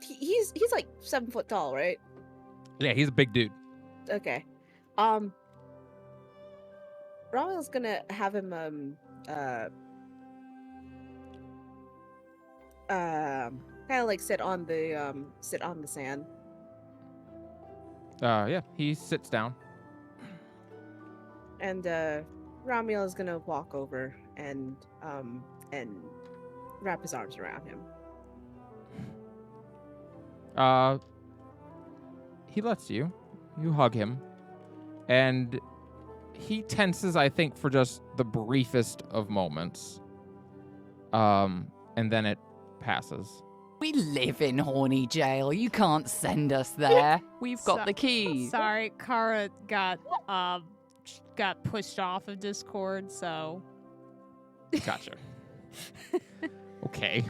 F: he's like 7 foot tall, right?
A: Yeah, he's a big dude.
F: Okay. Ramel's gonna have him kind of like sit on the sand.
A: Yeah, he sits down.
F: And Ramiel is gonna walk over and wrap his arms around him.
A: He lets you. You hug him. And he tenses, I think, for just the briefest of moments. And then it passes.
G: We live in Horny Jail. You can't send us there. We've got
C: So-
G: the keys.
C: Sorry, Kara got pushed off of Discord, so
A: Gotcha. Okay.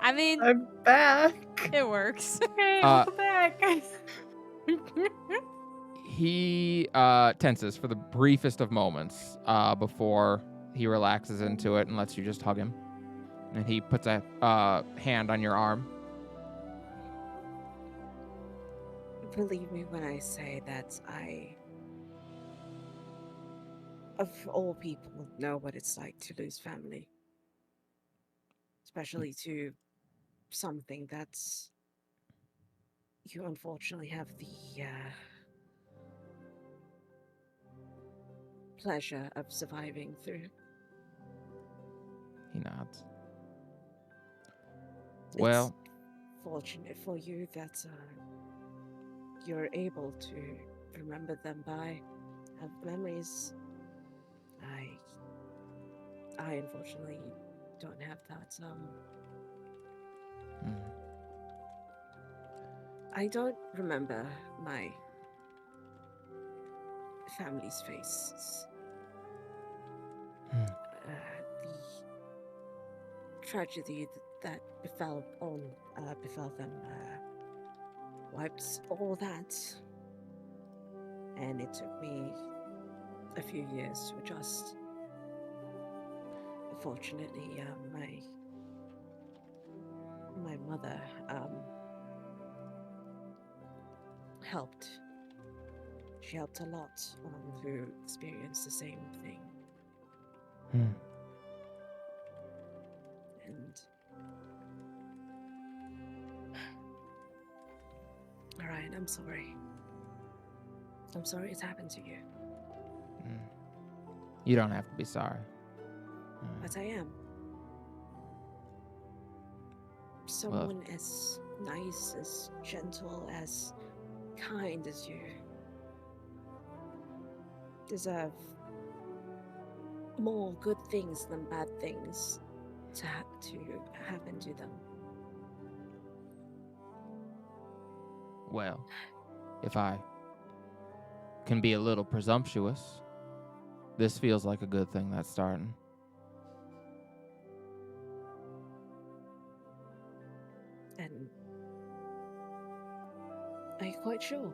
C: I mean,
E: I'm back.
C: it works.
D: Hey,
A: Uh,
D: welcome back, guys.
A: He tenses for the briefest of moments before he relaxes into it and lets you just hug him. And he puts a hand on your arm.
F: Believe me when I say that I, of all people, know what it's like to lose family. Especially to something that's you unfortunately have the pleasure of surviving through.
A: He nods. Well,
F: It's fortunate for you that you're able to remember them by have memories. I unfortunately don't have that.
A: mm,
F: I don't remember my family's faces.
A: Hmm.
F: The tragedy that befell them wiped all that, and it took me a few years to adjust. Fortunately, my mother helped. She helped a lot who experienced the same thing.
A: hmm.
F: And Orion, I'm sorry. I'm sorry it's happened to you,
A: Mm. You don't have to be sorry.
F: but I am. Someone as nice, as gentle, as kind as you deserve more good things than bad things to happen to them.
A: Well, if I can be a little presumptuous, this feels like a good thing that's starting.
F: And are you quite sure?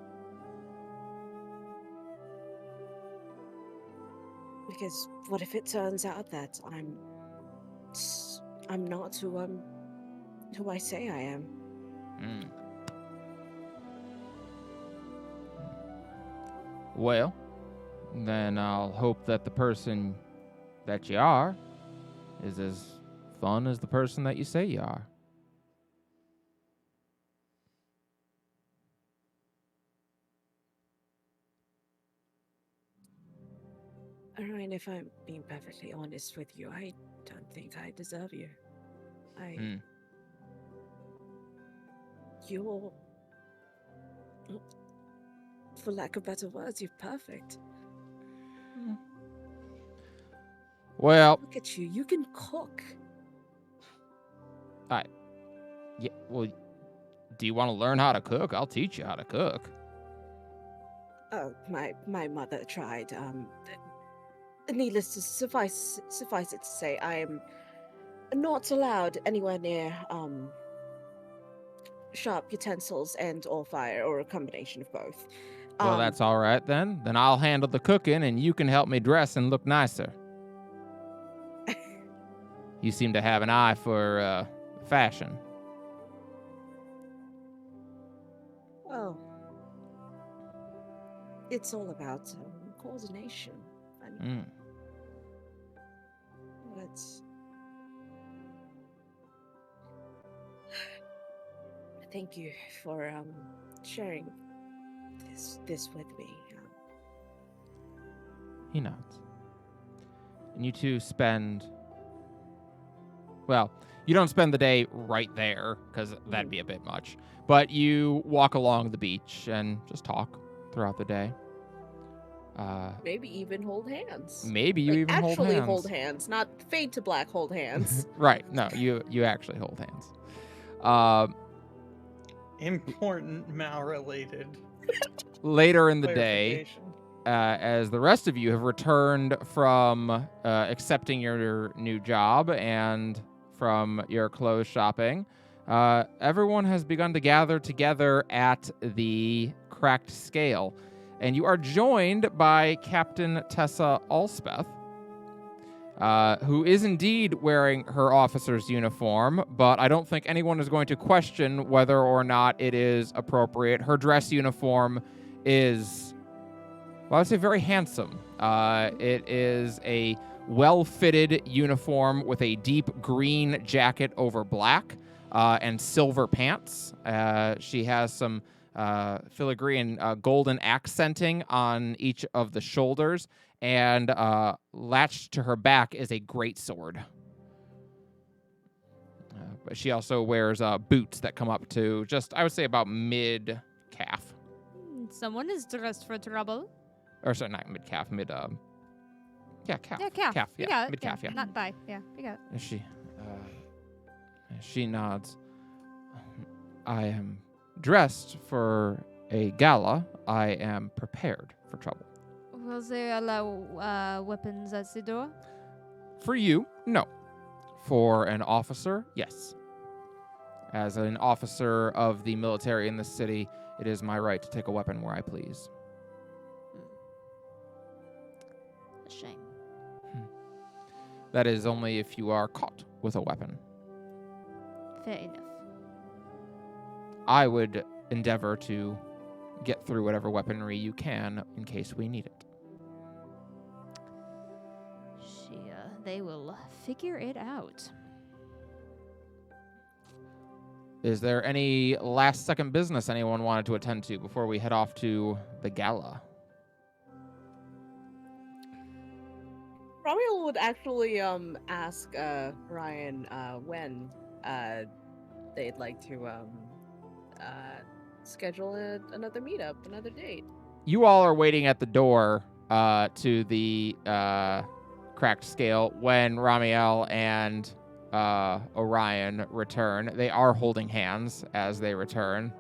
F: Because what if it turns out that I'm not who I say I am?
A: Mm. Well, then I'll hope that the person that you are is as fun as the person that you say you are.
F: Orion, if I'm being perfectly honest with you, I don't think I deserve you.
A: Mm.
F: You're, for lack of better words, you're perfect.
A: Well,
F: Look at you, you can cook.
A: yeah, well, do you want to learn how to cook? I'll teach you how to cook.
F: Oh, my mother tried. Needless to suffice it to say, I am not allowed anywhere near sharp utensils and or fire, or a combination of both.
A: Well, that's all right then. Then I'll handle the cooking, and you can help me dress and look nicer. You seem to have an eye for fashion.
F: Well, it's all about coordination. I mean, let's. Thank you for sharing this with me.
A: He nods. And you two spend... Well, you don't spend the day right there, because that'd be a bit much. But you walk along the beach and just talk throughout the day.
F: Maybe even hold hands.
A: Maybe you
F: Like,
A: even
F: actually
A: hold hands.
F: hold hands, not fade to black hold hands.
A: Right. No, you actually hold hands.
B: Important Mal-related
A: Later in the day,
B: clarification.
A: as the rest of you have returned from accepting your new job and from your clothes shopping, everyone has begun to gather together at the Cracked Scale. And you are joined by Captain Tessa Alspeth, who is indeed wearing her officer's uniform, but I don't think anyone is going to question whether or not it is appropriate. Her dress uniform is, well, I would say very handsome. It is a well-fitted uniform with a deep green jacket over black and silver pants. She has some filigree and golden accenting on each of the shoulders, and latched to her back is a greatsword. But she also wears boots that come up to just, I would say, about mid-calf.
C: Someone is dressed for trouble.
A: Or sorry, not mid-calf, calf.
C: Yeah, calf.
A: Calf,
C: You
A: yeah,
C: got it.
A: mid-calf, yeah.
C: Not thigh. Yeah, you got it.
A: And she nods. I am dressed for a gala. I am prepared for trouble.
C: Will they allow weapons at the door?
A: For you, no. For an officer, yes. As an officer of the military in the city, it is my right to take a weapon where I please.
C: A shame.
A: That is only if you are caught with a weapon.
C: Fair enough.
A: I would endeavor to get through whatever weaponry you can in case we need it.
C: They will figure it out.
A: Is there any last-second business anyone wanted to attend to before we head off to the gala?
F: Ramiel would actually ask Ryan when they'd like to schedule another meetup, another date.
A: You all are waiting at the door to the Cracked Scale when Ramiel and Orion return. They are holding hands as they return.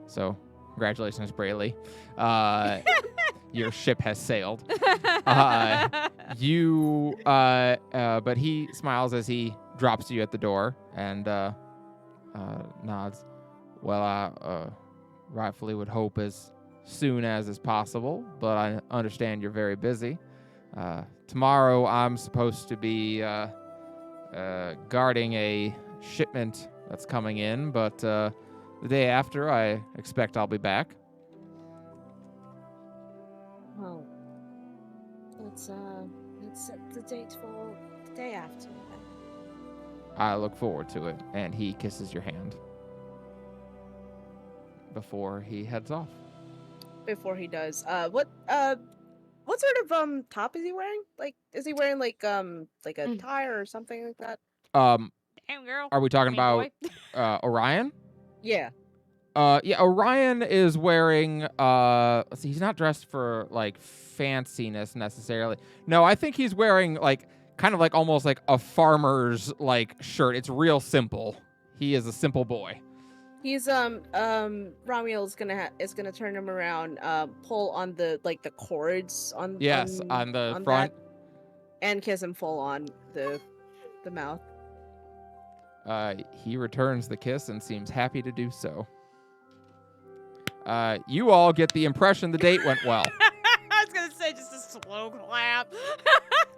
A: So, congratulations, Brayley. Your ship has sailed. But he smiles as he drops you at the door and nods. Well, I rightfully would hope as soon as is possible, but I understand you're very busy. Tomorrow I'm supposed to be guarding a shipment that's coming in, but the day after I expect I'll be back.
F: Well, let's set the date for the day after then.
A: I look forward to it, and he kisses your hand before he heads off.
F: Before he does, what sort of top is he wearing? Like, is he wearing like a tie or something like that?
C: Damn, girl.
A: Are we talking
C: I mean,
A: about Orion?
F: Yeah.
A: Yeah, Orion is wearing let's see, he's not dressed for like fanciness necessarily. No, I think he's wearing like kind of like almost like a farmer's like shirt. It's real simple. He is a simple boy.
F: He's Ramiel is gonna turn him around, pull on the cords on
A: on the front,
F: that, and kiss him full on the mouth.
A: He returns the kiss and seems happy to do so. You all get the impression the date went well.
C: I was gonna say just a slow clap.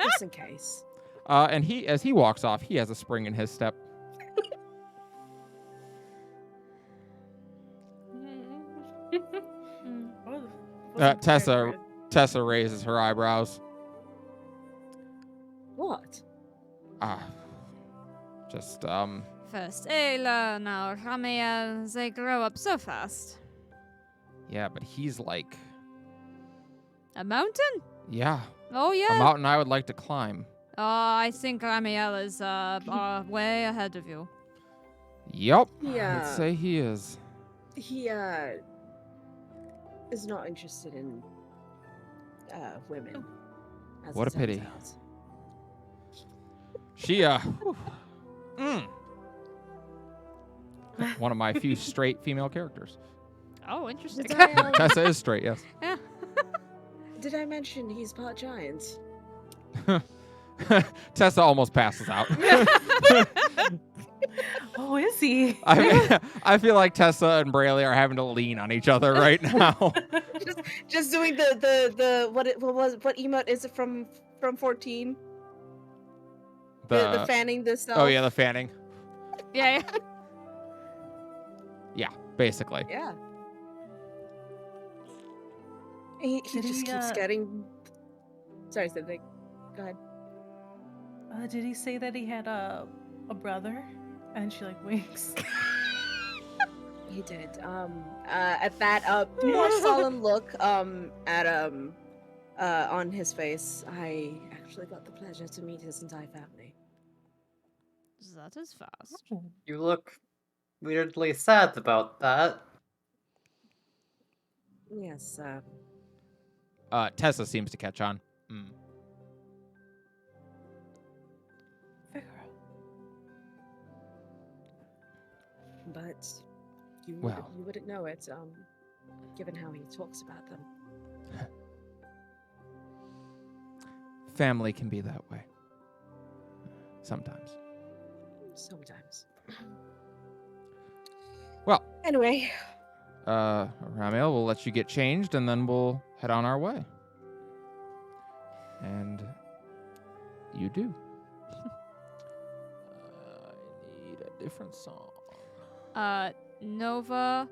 F: Just in case.
A: And as he walks off, he has a spring in his step. Tessa raises her eyebrows.
F: What?
A: Just
C: First Ayla, now Ramiel, they grow up so fast.
A: yeah, but he's like,
C: A mountain?
A: yeah,
C: Oh
A: a
C: yeah.
A: mountain I would like to climb.
C: I think Ramiel is way ahead of you.
A: Yup.
F: Yeah.
A: Let's say he is.
F: He is not interested in women. As
A: What
F: it
A: a pity.
F: turns out.
A: She one of my few straight female characters.
C: Oh, interesting.
F: Did I,
A: Tessa is straight, yes.
C: Yeah.
F: did I mention he's part giant?
A: Tessa almost passes out.
D: Oh, is he?
A: I feel like Tessa and Brayley are having to lean on each other right now.
F: just doing what emote is it from 14? The fanning the self.
A: Oh yeah, the fanning.
C: Yeah.
A: Yeah, basically.
F: Yeah. He
D: Did
F: just
D: he,
F: keeps getting. Sorry, something. Go ahead.
D: Did he say that he had a brother? And she like winks.
F: He did. At that more solemn look at on his face, I actually got the pleasure to meet his entire family.
C: That is fast.
E: You look weirdly sad about that.
F: Yes.
A: Tessa seems to catch on.
D: Figaro.
F: But you
A: Well.
F: you wouldn't know it, given how he talks about them.
A: Family can be that way. Sometimes.
F: Sometimes.
A: Well.
F: Anyway.
A: Ramiel, we'll let you get changed and then we'll head on our way. And you do. I need a different song.
C: Nova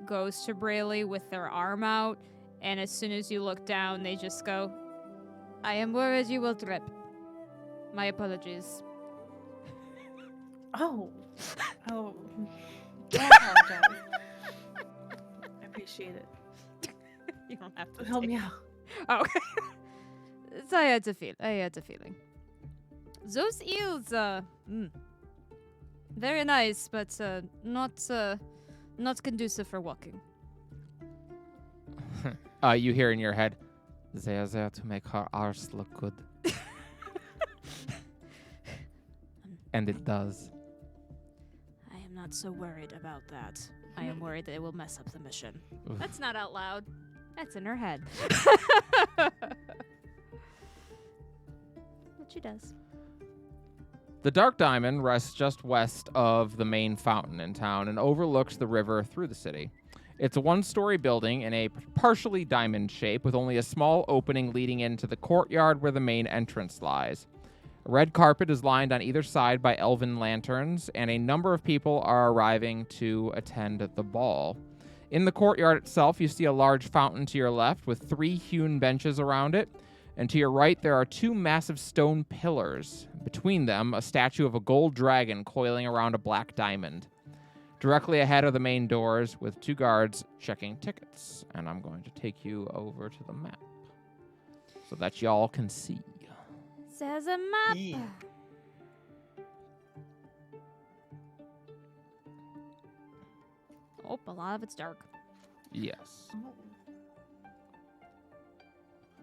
C: goes to Brayley with their arm out, and as soon as you look down, they just go, I am worried you will trip. My apologies.
D: Oh. Oh. I apologize. I appreciate it.
C: You don't have to
D: Help
C: take
D: me out.
C: Oh. So I had a feeling. Those eels, very nice, but not conducive for walking.
A: You hear in your head, they are there to make her arse look good. And it does.
C: I am not so worried about that. I am worried that it will mess up the mission.
A: Oof.
C: That's not out loud. That's in her head. But she does.
A: The Dark Diamond rests just west of the main fountain in town and overlooks the river through the city. It's a one-story building in a partially diamond shape with only a small opening leading into the courtyard where the main entrance lies. A red carpet is lined on either side by elven lanterns, and a number of people are arriving to attend the ball. In the courtyard itself, you see a large fountain to your left with 3 hewn benches around it, and to your right there are 2 massive stone pillars. Between them, a statue of a gold dragon coiling around a black diamond. Directly ahead are the main doors with 2 guards checking tickets, and I'm going to take you over to the map so that y'all can see.
C: There's a map.
B: Yeah.
C: Oh, a lot of it's dark.
A: Yes.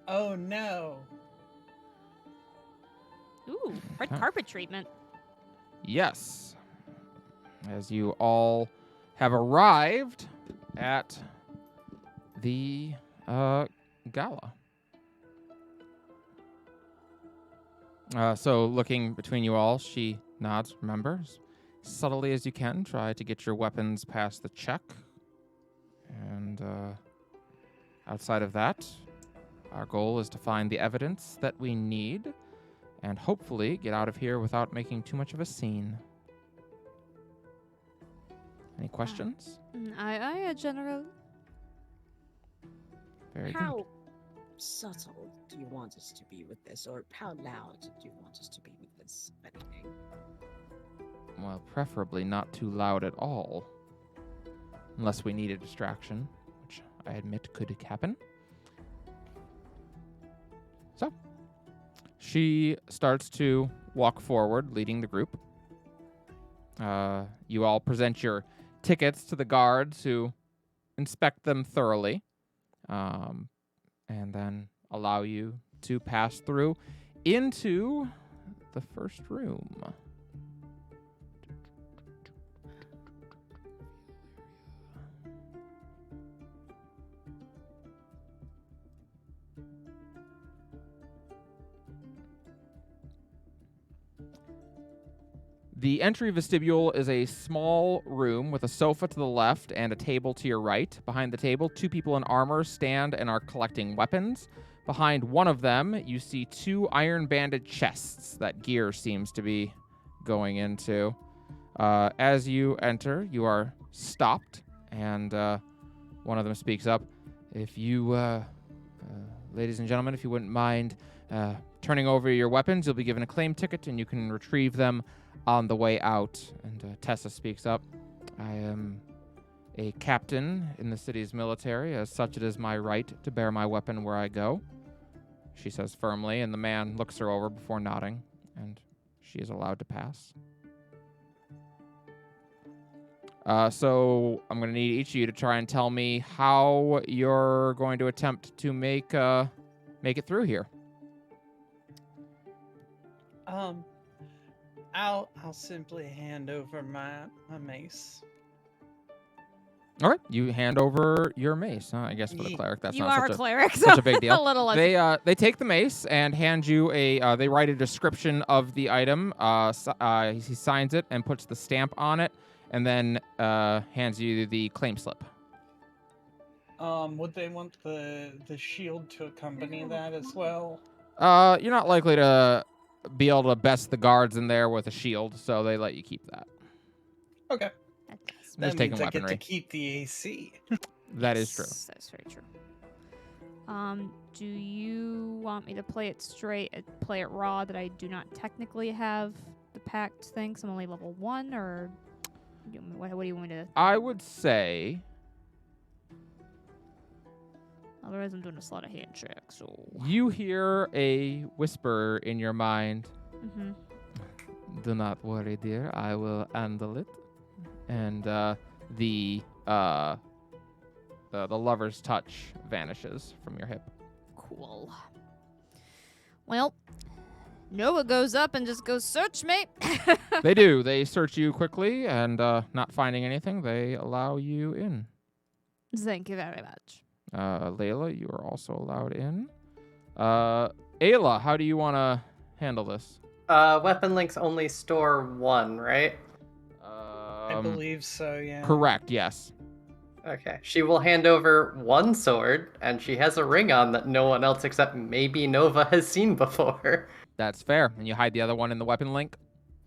B: Oh no.
C: Ooh, red
A: Okay.
C: carpet treatment.
A: Yes. As you all have arrived at the gala. So looking between you all, she nods, remember, as subtly as you can, try to get your weapons past the check. And outside of that, our goal is to find the evidence that we need and hopefully get out of here without making too much of a scene. Any questions?
C: Aye, General.
A: Very good.
F: How subtle do you want us to be with this, or how loud do you want us to be with this? If anything?
A: Well, preferably not too loud at all. Unless we need a distraction, which I admit could happen. So, she starts to walk forward, leading the group. You all present your tickets to the guards who inspect them thoroughly, and then allow you to pass through into the first room. The entry vestibule is a small room with a sofa to the left and a table to your right. Behind the table, 2 people in armor stand and are collecting weapons. Behind one of them, you see 2 iron-banded chests that gear seems to be going into. As you enter, you are stopped, and one of them speaks up. If you, ladies and gentlemen, if you wouldn't mind turning over your weapons, you'll be given a claim ticket, and you can retrieve them on the way out. And Tessa speaks up. I am a captain in the city's military. As such, it is my right to bear my weapon where I go, she says firmly, and the man looks her over before nodding, and she is allowed to pass. So I'm going to need each of you to try and tell me how you're going to attempt to make it through here.
B: I'll simply hand over my mace.
A: All right, you hand over your mace. I guess for the cleric, that's
C: You
A: not
C: are
A: such
C: a cleric,
A: such
C: so
A: a big deal.
C: a little less.
A: They take the mace and hand you a. They write a description of the item. He signs it and puts the stamp on it, and then hands you the claim slip.
B: Would they want the shield to accompany that as well?
A: You're not likely to be able to best the guards in there with a shield, so they let you keep that.
B: Okay.
A: I'm just
B: That
A: taking
B: means I get to
A: weaponry.
B: keep the AC.
A: That is true.
C: That's very true. Do you want me to play it straight, play it raw, that I do not technically have the pact thing, 'cause I'm only level 1, or what do you want me to...
A: I would say
C: Otherwise, I'm doing a slot of hand check, so...
A: you hear a whisper in your mind.
C: Mm-hmm.
A: Do not worry, dear. I will handle it. And the lover's touch vanishes from your hip.
C: Cool. Well, Nova goes up and just goes, search me!
A: They do. They search you quickly, and not finding anything, they allow you in.
C: Thank you very much.
A: Layla, you are also allowed in. Ayla, how do you want to handle this?
E: Weapon links only store 1, right?
B: I believe so, yeah.
A: Correct, yes.
E: Okay. She will hand over 1 sword, and she has a ring on that no one else except maybe Nova has seen before.
A: That's fair. And you hide the other one in the weapon link?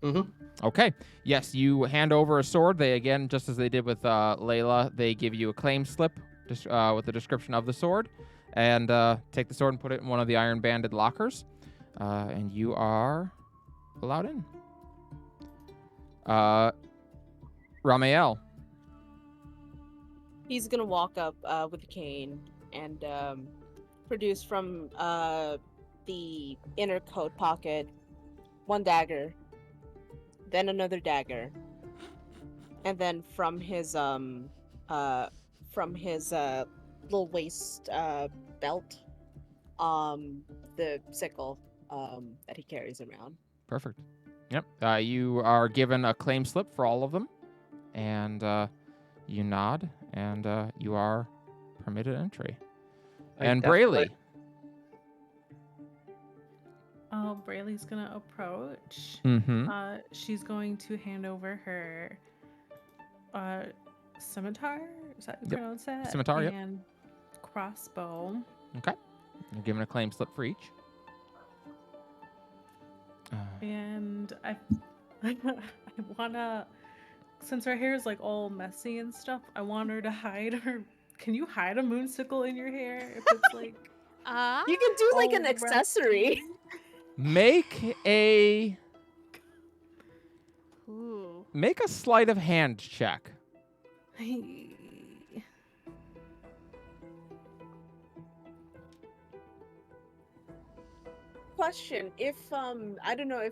E: Mm-hmm.
A: Okay. Yes, you hand over a sword. They, again, just as they did with Layla, they give you a claim slip with the description of the sword. And take the sword and put it in one of the iron-banded lockers. And you are allowed in. Ramael.
F: He's gonna walk up with a cane and produce from the inner coat pocket 1 dagger, then another dagger, and then from his little waist belt, the sickle that he carries around.
A: Perfect. Yep. You are given a claim slip for all of them. And you nod, and you are permitted entry. And Brayley.
D: Brayley's gonna approach.
A: Mm-hmm.
D: She's going to hand over her scimitar. Is that how you
A: Yep.
D: pronounce that?
A: Scimitar, yep.
D: And crossbow.
A: Okay. You're given a claim slip for each.
D: And I wanna, since her hair is like all messy and stuff, I want her to hide her. Can you hide a moonsicle in your hair if it's like?
F: You can do like an
D: all
F: accessory.
A: Make a
C: Ooh.
A: sleight of hand check.
F: Question: If I don't know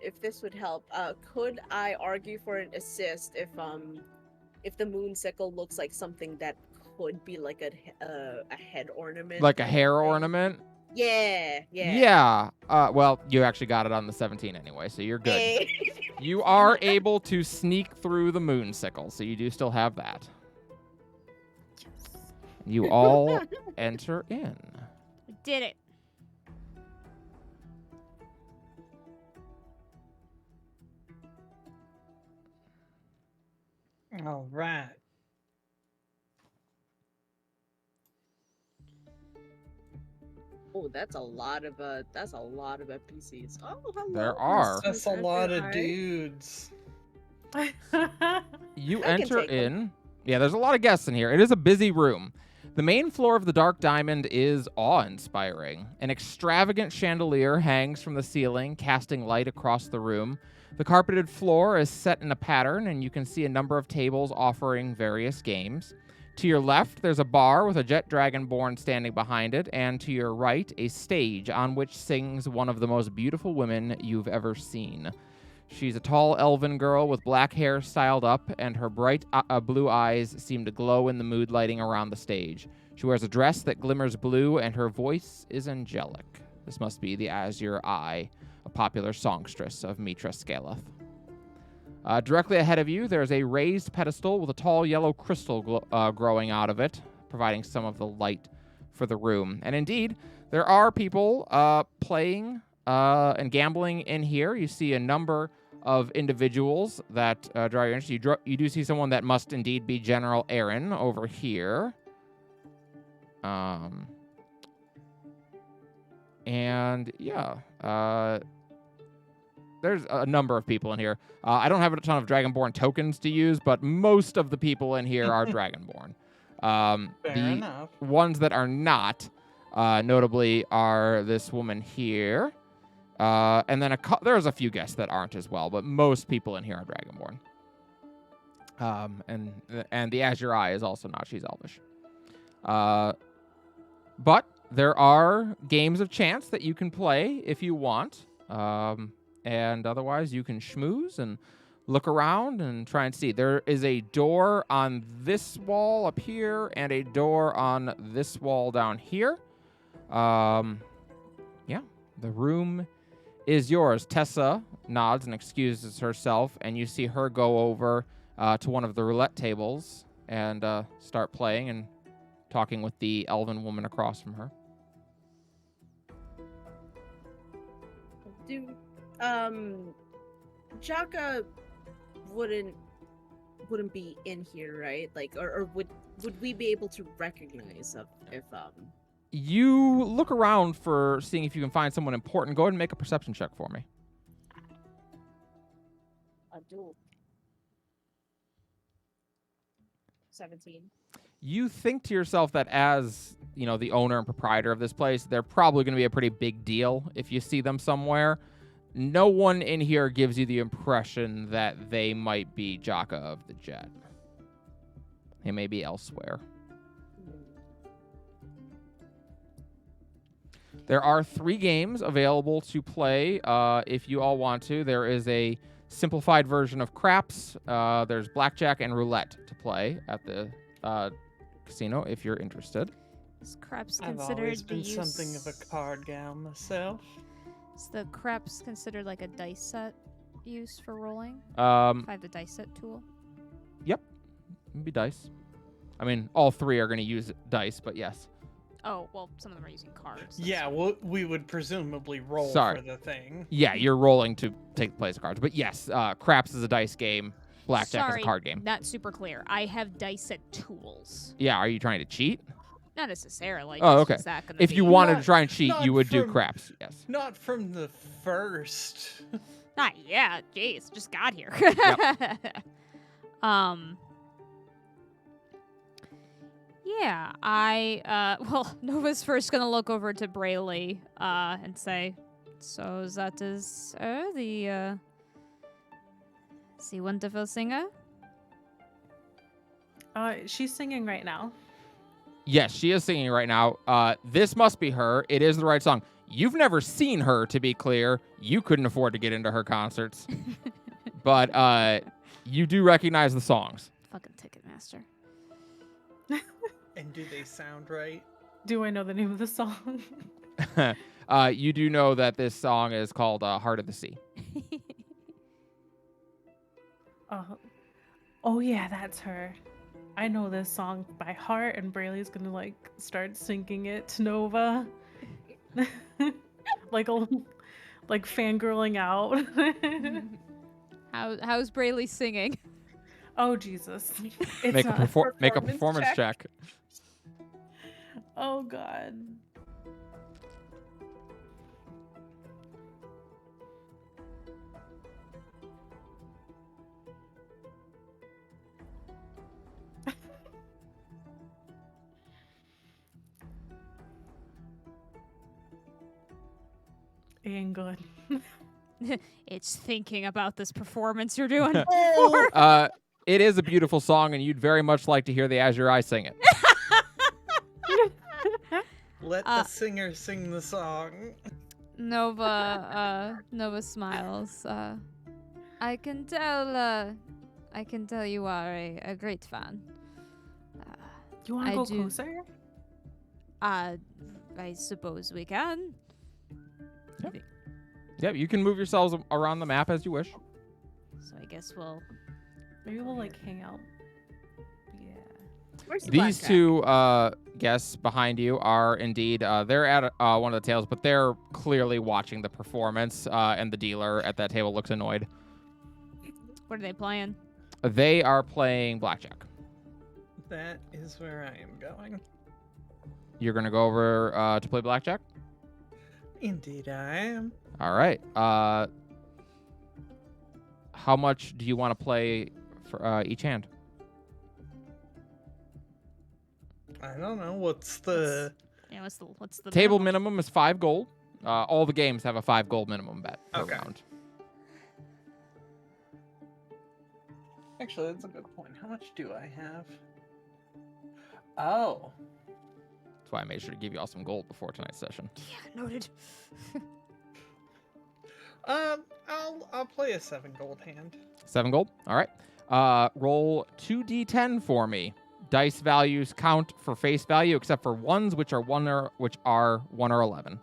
F: if this would help. Could I argue for an assist if the moonsicle looks like something that could be like a head ornament,
A: Like a
F: kind of
A: hair
F: thing?
A: ornament?
F: Yeah.
A: Yeah. Well, you actually got it on the 17 anyway, so you're good.
F: Hey.
A: You are able to sneak through the moonsicle, so you do still have that. You all enter in.
C: We did it.
B: All right.
F: Oh, that's a lot of NPCs. Oh, hello.
A: There are.
B: That's a lot of
F: Hi.
B: dudes.
A: You
F: I can
A: enter
F: take them.
A: in. Yeah, there's a lot of guests in here. It is a busy room. The main floor of the Dark Diamond is awe-inspiring. An extravagant chandelier hangs from the ceiling, casting light across the room. The carpeted floor is set in a pattern, and you can see a number of tables offering various games. To your left, there's a bar with a jet dragonborn standing behind it, and to your right, a stage on which sings one of the most beautiful women you've ever seen. She's a tall elven girl with black hair styled up, and her bright blue eyes seem to glow in the mood lighting around the stage. She wears a dress that glimmers blue, and her voice is angelic. This must be the Azure Eye, a popular songstress of Mitra Scaleth. Directly ahead of you, there's a raised pedestal with a tall yellow crystal growing out of it, providing some of the light for the room. And indeed, there are people playing and gambling in here. You see a number of individuals that draw your interest. You do see someone that must indeed be General Aaron over here. And yeah, there's a number of people in here. I don't have a ton of Dragonborn tokens to use, but most of the people in here are Dragonborn.
B: Fair
A: The
B: enough.
A: ones that are not, notably, are this woman here. And then there's a few guests that aren't as well, but most people in here are Dragonborn. And the Azure Eye is also not. She's Elvish. But there are games of chance that you can play if you want. And otherwise, you can schmooze and look around and try and see. There is a door on this wall up here and a door on this wall down here. Yeah, the room is yours. Tessa nods and excuses herself, and you see her go over to one of the roulette tables and start playing and talking with the elven woman across from her.
F: Jaka wouldn't be in here, right? Like, or would we be able to recognize if
A: You look around for seeing if you can find someone important. Go ahead and make a perception check for me.
F: I do. 17.
A: You think to yourself that as, you know, the owner and proprietor of this place, they're probably going to be a pretty big deal if you see them somewhere. No one in here gives you the impression that they might be Jaka of the Jet. They may be elsewhere. There are 3 games available to play if you all want to. There is a simplified version of craps. There's blackjack and roulette to play at the casino if you're interested.
C: Is craps
B: I've
C: considered
B: always
C: the
B: been
C: use...
B: something of a card gal myself.
C: Is the craps considered like a dice set use for rolling? If I have the dice set tool.
A: Maybe dice. I mean, all 3 are going to use dice, but yes.
C: Oh, well, some of them are using cards.
B: Yeah, well, we would presumably roll
A: Sorry.
B: for the thing.
A: Yeah, you're rolling to take the place of cards. But yes, craps is a dice game. blackjack is
C: Sorry,
A: a card game.
C: not super clear. I have dice and tools.
A: Yeah, are you trying to cheat?
C: Not necessarily.
A: Oh,
C: just
A: okay.
C: is that gonna
A: If you
C: be-
A: wanted to
B: Not-
A: try and cheat,
B: not
A: you would do
B: from-
A: craps. Yes.
B: Not from the first.
C: Not yet. Jeez, just got here. Yeah, well, Nova's first gonna look over to Brayley, and say, so that is her, the wonderful singer?
D: She's singing right now.
A: Yes, she is singing right now. This must be her. It is the right song. You've never seen her, to be clear. You couldn't afford to get into her concerts. But you do recognize the songs.
C: Fucking Ticketmaster.
B: And do they sound right?
D: Do I know the name of the song?
A: You do know that this song is called Heart of the Sea.
D: Oh yeah, that's her. I know this song by heart, and Brayley's gonna like start singing it to Nova, like fangirling out.
C: How's Brayley singing?
D: Oh Jesus! It's
A: Make a
D: not-
A: performance check.
D: Oh God. Ain't good.
C: It's thinking about this performance you're doing.
A: It is a beautiful song, and you'd very much like to hear the Azure Eye sing it.
B: Let the singer sing the song.
C: Nova smiles. I can tell you are a great fan.
D: You want
C: I
D: to go
C: do-
D: closer?
C: I suppose we can.
A: Yep, you can move yourselves around the map as you wish.
C: So I guess we'll.
D: Maybe we'll like hang out. Yeah.
F: Where's the
A: These
F: blackjack?
A: two guests behind you are indeed they're at one of the tables, but they're clearly watching the performance. And the dealer at that table looks annoyed.
C: What are they playing?
A: They are playing blackjack.
B: That is where I am going.
A: You're gonna go over to play blackjack.
B: Indeed, I am.
A: All right. How much do you want to play for each hand?
B: I don't know. What's the
C: Yeah, what's the
A: Table
C: minimum?
A: minimum is 5 gold. All the games have a 5 gold minimum bet per
B: Okay.
A: round.
B: Actually, that's a good point. How much do I have? Oh.
A: That's why I made sure to give you all some gold before tonight's session.
C: Yeah, noted.
B: I'll play a 7 gold hand.
A: 7 gold. All right. Roll 2d10 for me. Dice values count for face value, except for ones, which are 1 or 11.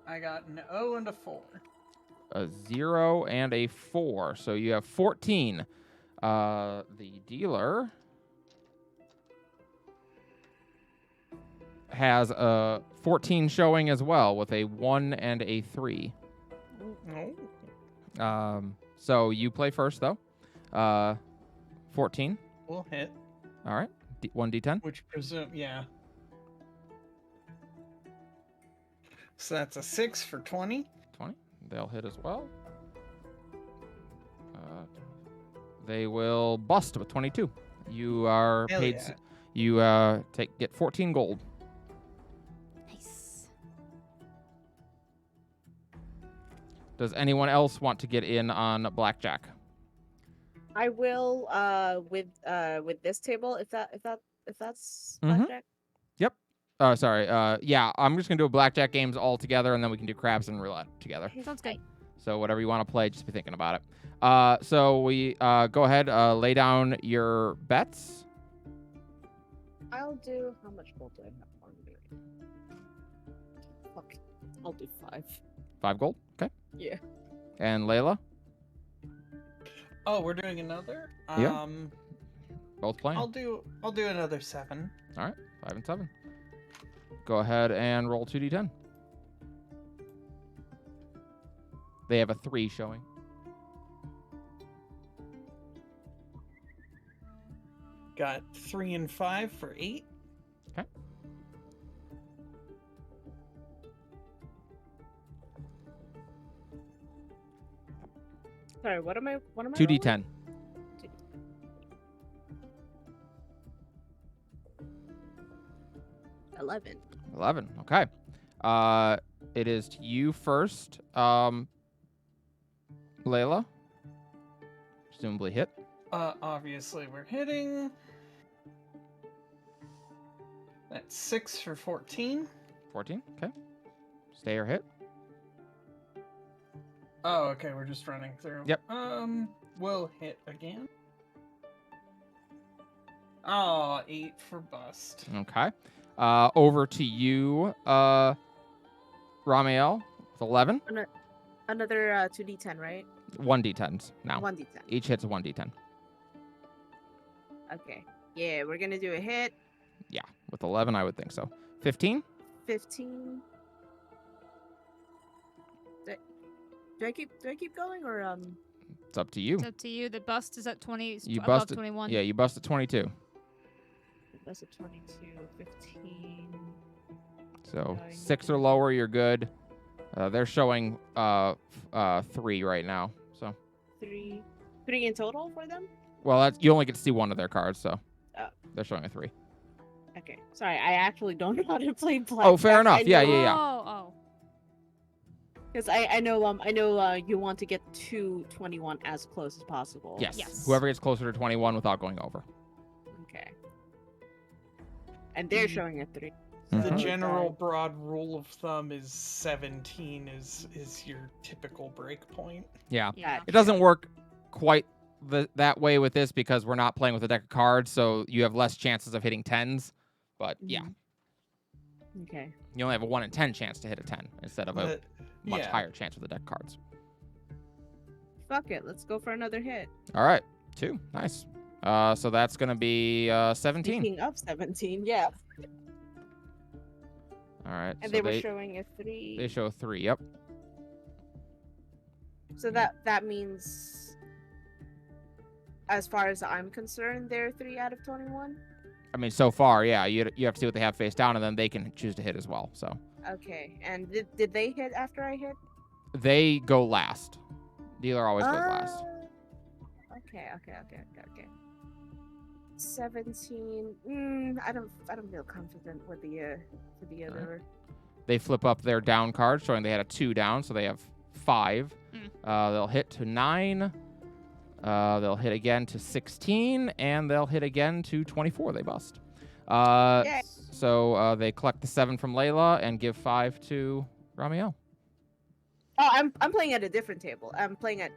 B: I got an O and a 4.
A: A 0 and a 4. So you have 14. The dealer has a 14 showing as well with a 1 and a 3.
B: No.
A: So you play first, though. 14.
B: We'll hit.
A: All right. 1d10.
B: Which yeah. So that's a 6 for 20.
A: 20. They'll hit as well. They will bust with 22. You are
B: Hell
A: paid.
B: yeah.
A: You get 14 gold.
C: Nice.
A: Does anyone else want to get in on blackjack?
F: I will with this table if that's
A: Mhm.
F: blackjack.
A: Sorry. Yeah, I'm just gonna do a blackjack games all together, and then we can do craps and roulette together.
C: Sounds good.
A: So whatever you want to play, just be thinking about it. So we go ahead, lay down your bets.
F: I'll do how much gold do I have on me? Fuck. I'll do 5.
A: 5 gold. Okay.
F: Yeah.
A: And Layla,
B: Oh, we're doing another?
A: Yeah. both playing.
B: I'll do another 7.
A: All right. 5 and 7. go ahead and roll 2d10. They have a 3 showing.
B: Got 3 and 5 for 8.
A: Okay.
F: Sorry, what am I
A: 2d10.
F: 11.
A: 11. Okay. It is to you first. Layla. Presumably hit.
B: Obviously we're hitting. That's 6 for 14.
A: 14. Okay. Stay or hit.
B: Oh, okay, we're just running through.
A: Yep.
B: We'll hit again. Oh, 8 for bust.
A: Okay. Over to you, Ramiel, with 11.
F: Another 2d10, right?
A: 1d10s now.
F: 1d10.
A: Each hit's a 1d10.
F: Okay. Yeah, we're gonna do a hit.
A: Yeah, with 11, I would think so. 15?
F: 15. Do I keep going or
A: It's up to you.
C: It's up to you. The bust is at 20.
A: You
C: above
A: busted.
C: 21.
A: Yeah, you busted 22.
F: that's a 22, 15.
A: So 6 or lower, you're good. They're showing 3 right now. So
F: 3 in total for them?
A: well, you only get to see one of their cards, so
F: Oh.
A: they're showing a 3.
F: Okay. Sorry, I actually don't know how to play blackjack.
A: Oh, fair enough. Yeah.
C: Oh.
F: Because I know you want to get to 21 as close as possible.
A: Yes.
C: Yes.
A: Whoever gets closer to 21 without going over.
F: Okay. And they're showing a 3.
B: The
A: Mhm.
B: general broad rule of thumb is 17 is your typical break point.
A: Yeah.
C: Yeah.
A: It doesn't work quite that way with this because we're not playing with a deck of cards, so you have less chances of hitting 10s. But yeah,
F: Okay.
A: you only have a 1 in 10 chance to hit a 10 instead of a
B: But,
A: much
B: yeah.
A: higher chance with the deck of cards.
F: Fuck it. Let's go for another hit.
A: All right, 2. Nice. So that's going to be 17.
F: Speaking of 17, yeah.
A: All right.
F: And
A: so
F: they were showing a 3.
A: they show 3. Yep.
F: So that means, as far as I'm concerned, they're 3 out of 21.
A: I mean, so far, yeah. You have to see what they have face down, and then they can choose to hit as well. So
F: Okay. And did they hit after I hit?
A: they go last. Dealer always goes last.
F: Okay. 17. I don't feel confident with the other.
A: They flip up their down card, showing they had a 2 down, so they have 5. They'll hit to 9. They'll hit again to 16, and they'll hit again to 24. They bust.
F: Yay.
A: So they collect the 7 from Layla and give 5 to Ramiel.
F: Oh, I'm playing at a different table. I'm playing at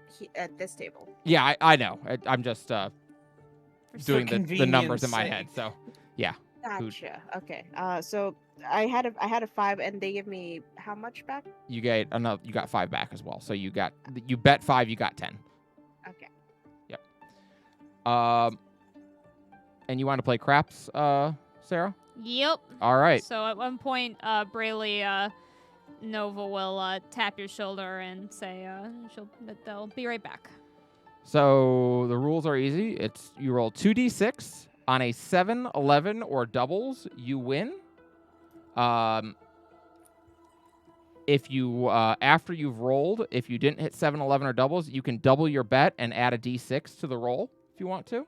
F: this table.
A: Yeah, I know. I'm just doing the numbers in my
B: convenience
A: head.
B: sake.
A: So yeah,
F: Gotcha. Okay. So I had a 5, and they give me how much back?
A: you got 5 back as well. So you bet 5, you got 10.
F: Okay.
A: And you want to play craps, Sarah?
C: Yep.
A: All right.
C: So at one point, Brayley, Nova will tap your shoulder and say that they'll be right back.
A: So the rules are easy. It's you roll 2d6 on a 7, 11, or doubles, you win. If you after you've rolled, if you didn't hit 7, 11, or doubles, you can double your bet and add a d6 to the roll if you want to.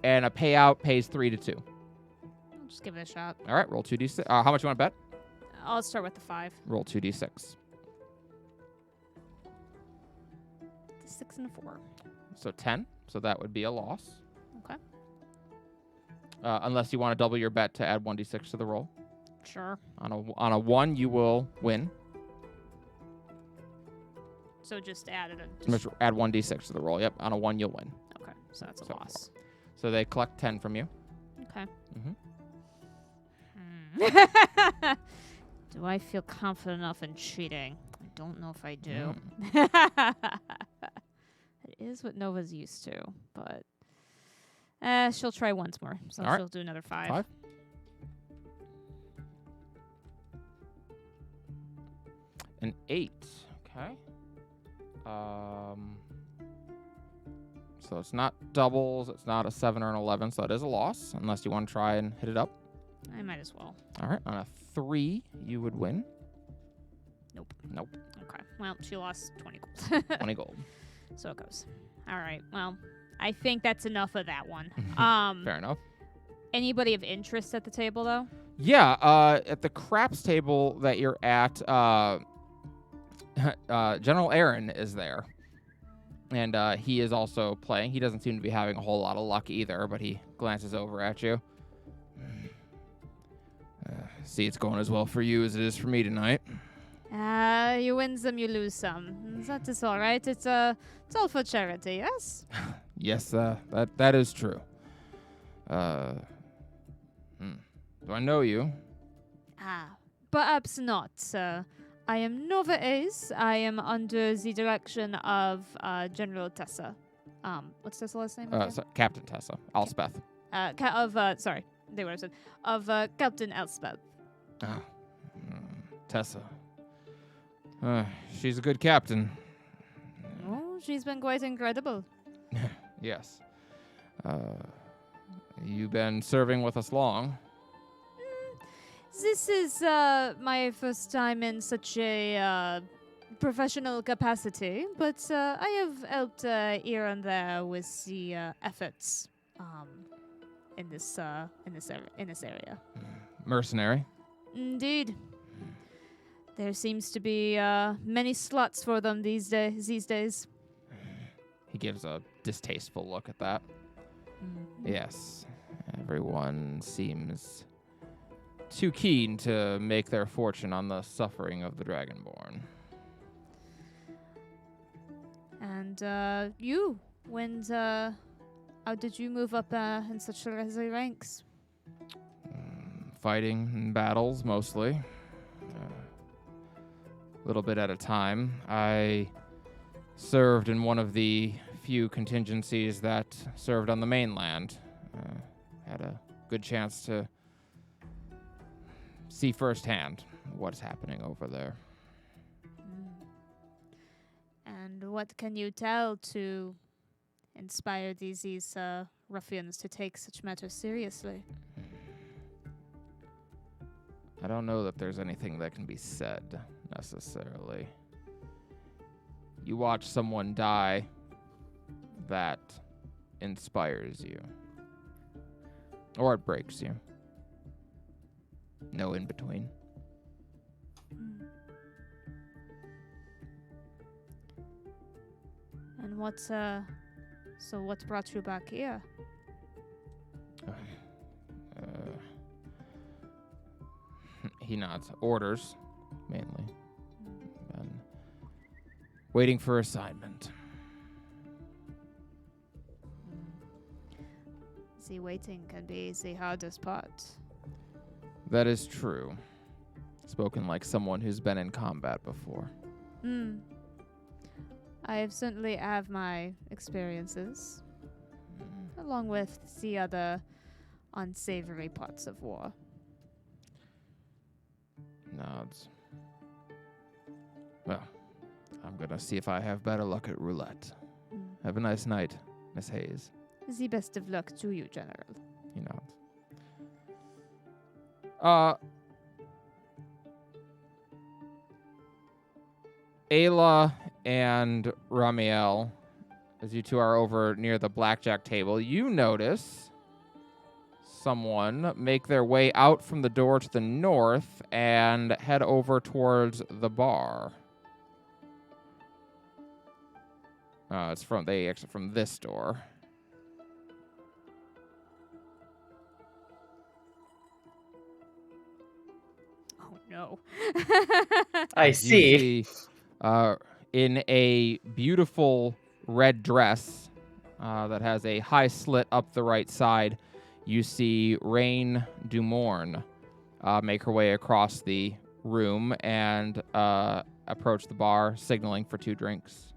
A: And a payout pays 3 to 2.
C: I'll just give it a shot.
A: All right, roll 2d6. How much you want to bet?
C: I'll start with the 5.
A: Roll 2d6.
C: 6 and a 4.
A: So 10. So that would be a loss.
C: Okay.
A: Unless you want to double your bet to add 1d6 to the roll.
C: Sure.
A: On a 1, you will win.
C: So just add it.
A: Just add 1d6 to the roll. Yep. On a 1, you'll win.
C: Okay. So that's a
A: So
C: loss.
A: So they collect 10 from you.
C: Okay.
A: Mm-hmm.
C: Do I feel confident enough in cheating? I don't know if I do. It is what Nova's used to, but she'll try once more. So
A: All right.
C: she'll do another 5.
A: 5. An 8. Okay. So it's not doubles. It's not a 7 or an 11. So it is a loss, unless you want to try and hit it up.
C: I might as well.
A: All right. On a 3, you would win.
C: Nope.
A: Nope.
C: Okay. Well, she lost 20 gold.
A: 20 gold.
C: So it goes. All right. Well, I think that's enough of that one.
A: Fair enough.
C: Anybody of interest at the table, though?
A: Yeah. At the craps table that you're at, General Aaron is there. And he is also playing. He doesn't seem to be having a whole lot of luck either, but he glances over at you. See, it's going as well for you as it is for me tonight.
C: You win some, you lose some. That is all right. It's all for charity, yes?
A: Yes, that is true. Do I know you?
C: Perhaps not. I am Nova Ace. I am under the direction of General Tessa. What's Tessa's last name? again?
A: Captain Tessa. Elspeth.
C: Sorry, they were said of Captain Elspeth.
A: Tessa. She's a good captain.
C: Oh, she's been quite incredible.
A: Yes. You been serving with us long?
C: This is my first time in such a professional capacity, but I have helped here and there with the efforts in this area.
A: Mercenary?
C: Indeed. There seems to be many slots for them these days.
A: He gives a distasteful look at that. Yes. Everyone seems too keen to make their fortune on the suffering of the Dragonborn.
C: And you, how did you move up in such high ranks?
A: Fighting in battles, mostly. A little bit at a time. I served in one of the few contingencies that served on the mainland. Had a good chance to see firsthand what's happening over there.
C: And what can you tell to inspire these ruffians to take such matters seriously?
A: I don't know that there's anything that can be said, necessarily. You watch someone die, that inspires you. Or it breaks you. No in between.
C: And what brought you back here?
A: He nods. Orders, mainly. And waiting for assignment.
C: The waiting can be the hardest part.
A: That is true. Spoken like someone who's been in combat before.
C: I certainly have my experiences, along with the other unsavory parts of war.
A: Nods. Well, I'm gonna see if I have better luck at roulette. Have a nice night, Miss Hayes.
C: The best of luck to you, General.
A: He nods. Ayla and Ramiel, as you two are over near the blackjack table, you notice someone make their way out from the door to the north and head over towards the bar. They exit from this door.
C: Oh no.
E: I
A: You
E: see.
A: In a beautiful red dress that has a high slit up the right side, you see Rain Dumorn make her way across the room and approach the bar, signaling for 2 drinks.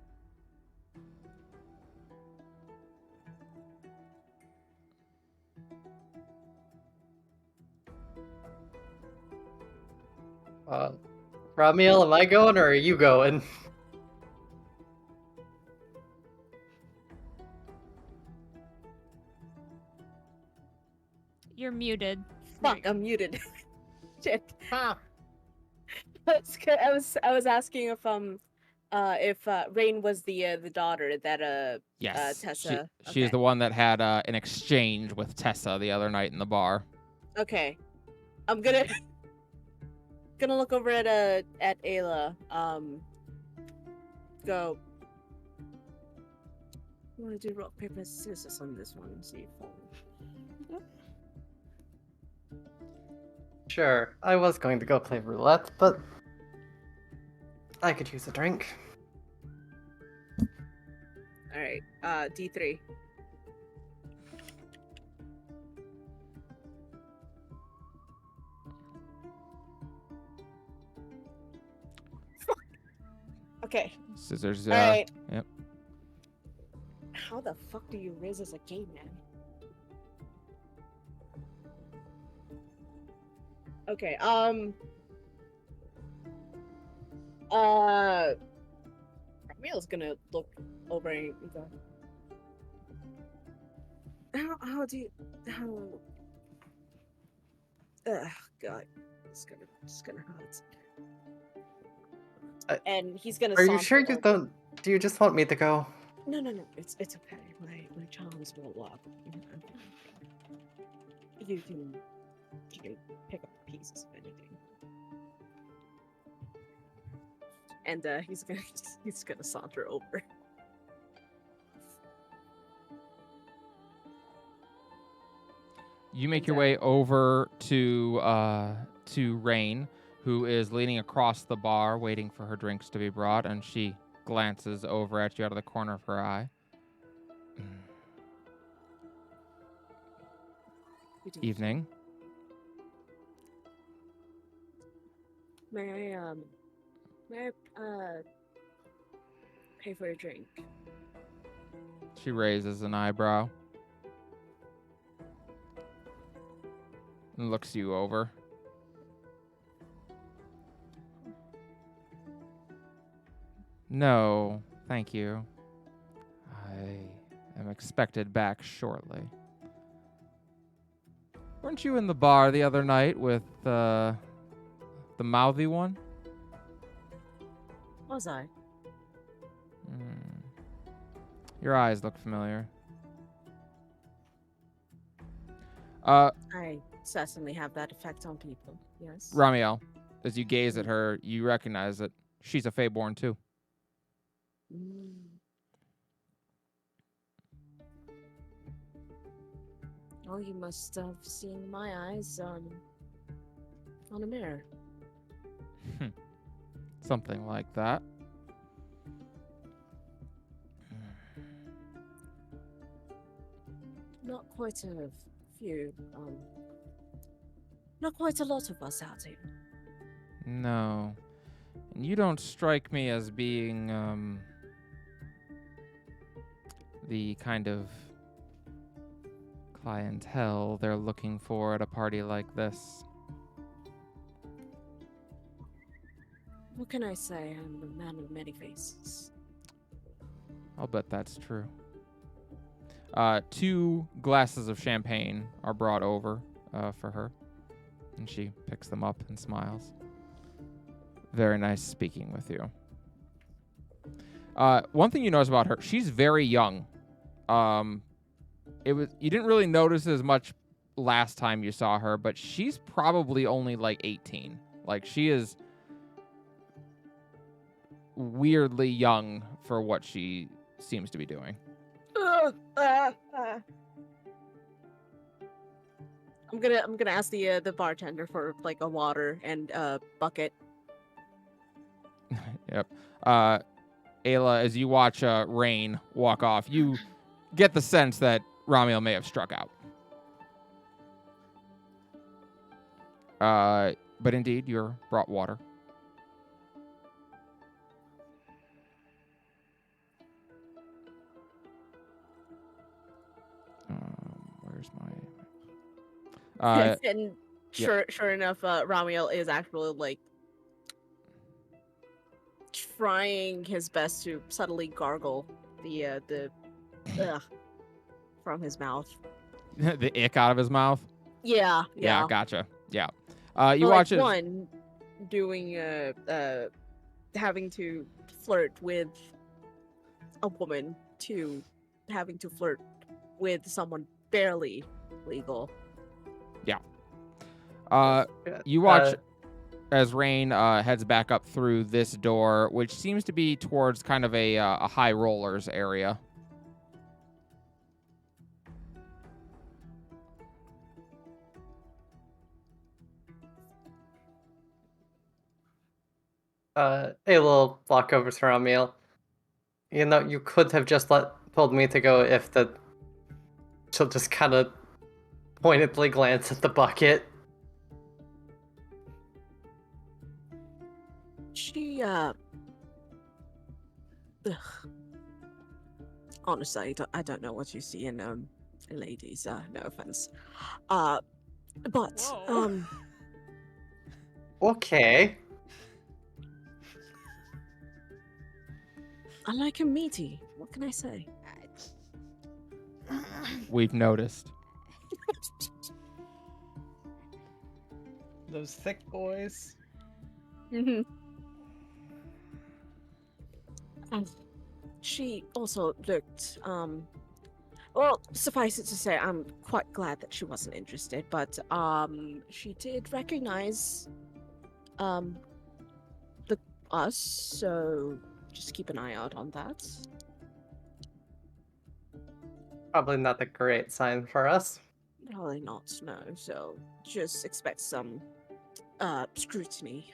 E: Ramiel, am I going or are you going?
C: You're muted.
F: Fuck, I'm muted. Shit.
E: Ah.
F: I was asking if Rain was the daughter that
A: Yes,
F: Tessa.
A: she is
F: Okay.
A: the one that had an exchange with Tessa the other night in the bar.
F: Okay. I'm gonna look over at Ayla. Go. I want to do rock paper scissors on this one and see if
E: Sure, I was going to go play roulette, but I could use a drink.
F: All right. D3. Okay.
A: Scissors.
F: All right.
A: Yep.
F: How the fuck do you raise as a game man? Okay. Ramiel's gonna look over and go. How do you how? Ugh, God, it's gonna hurt. And he's gonna.
E: Are you sure
F: saunter
E: you
F: over.
E: don't? Do you just want me to go?
F: No, it's okay. My charms will work. You can pick up pieces of anything. And he's gonna saunter over.
A: You make your way over to Rain, who is leaning across the bar, waiting for her drinks to be brought, and she glances over at you out of the corner of her eye. Evening.
F: May I pay for a drink?
A: She raises an eyebrow and looks you over. No, thank you. I am expected back shortly. Weren't you in the bar the other night with the mouthy one?
F: Was I?
A: Your eyes look familiar.
F: I certainly have that effect on people. Yes.
A: Ramiel, as you gaze at her, you recognize that she's a Feyborn too.
F: Mm. Oh, you must have seen my eyes on a mirror.
A: Something like that.
F: Not quite a few. Not quite a lot of us out here.
A: No. And you don't strike me as being the kind of clientele they're looking for at a party like this.
F: What can I say? I'm a man of many faces.
A: I'll bet that's true. 2 glasses of champagne are brought over for her, and she picks them up and smiles. Very nice speaking with you. One thing you notice about her, she's very young. You didn't really notice as much last time you saw her, but she's probably only like 18. Like, she is weirdly young for what she seems to be doing.
F: I'm gonna ask the bartender for like a water and a bucket.
A: Yep. Ayla, as you watch Rain walk off, you get the sense that Ramiel may have struck out. But indeed, you're brought water. Where's my...
F: And sure enough, Ramiel is actually like trying his best to subtly gargle the ugh from his mouth.
A: The ick out of his mouth.
F: Yeah,
A: Yeah,
F: yeah.
A: gotcha. Yeah. You
F: But,
A: watch
F: like,
A: as
F: one doing having to flirt with a woman, two having to flirt with someone barely legal.
A: you watch as Rain heads back up through this door, which seems to be towards kind of a high rollers area.
E: Ayla will walk over to Ramiel. You know, you could have just told me to go if the. She'll just kind of pointedly glance at the bucket.
F: She, ugh. Honestly, I don't know what you see in, ladies, no offense. But,
C: Whoa.
E: Okay.
F: I like him meaty. What can I say?
A: We've noticed.
B: Those thick boys.
F: Mm-hmm. And she also looked, well, suffice it to say, I'm quite glad that she wasn't interested, but, she did recognize, us, so just keep an eye out on that.
E: Probably not a great sign for us.
F: Probably not, no, so just expect some, scrutiny,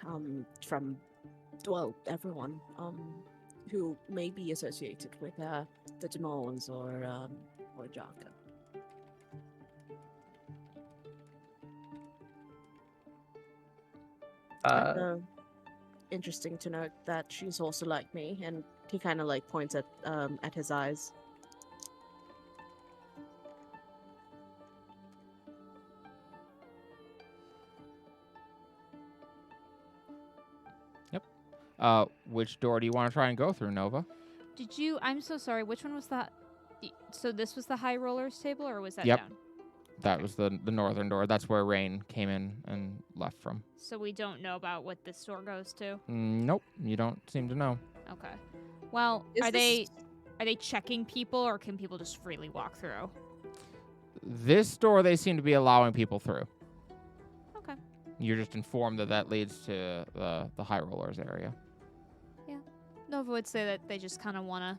F: from, well, everyone, who may be associated with, the Demons or Jaka. Interesting to note that she's also like me, and he kind of like points at his eyes.
A: Which door do you want to try and go through, Nova?
C: Did you? I'm so sorry. Which one was that? So this was the high rollers table, or was that
A: Yep.
C: down?
A: That was the northern door. That's where Rain came in and left from.
C: So we don't know about what this door goes to.
A: Nope, you don't seem to know.
C: Okay. Well,
F: Is
C: are
F: this-
C: they checking people, or can people just freely walk through?
A: This door, they seem to be allowing people through.
C: Okay.
A: You're just informed that leads to the high rollers area.
C: Nova would say that they just kind of want to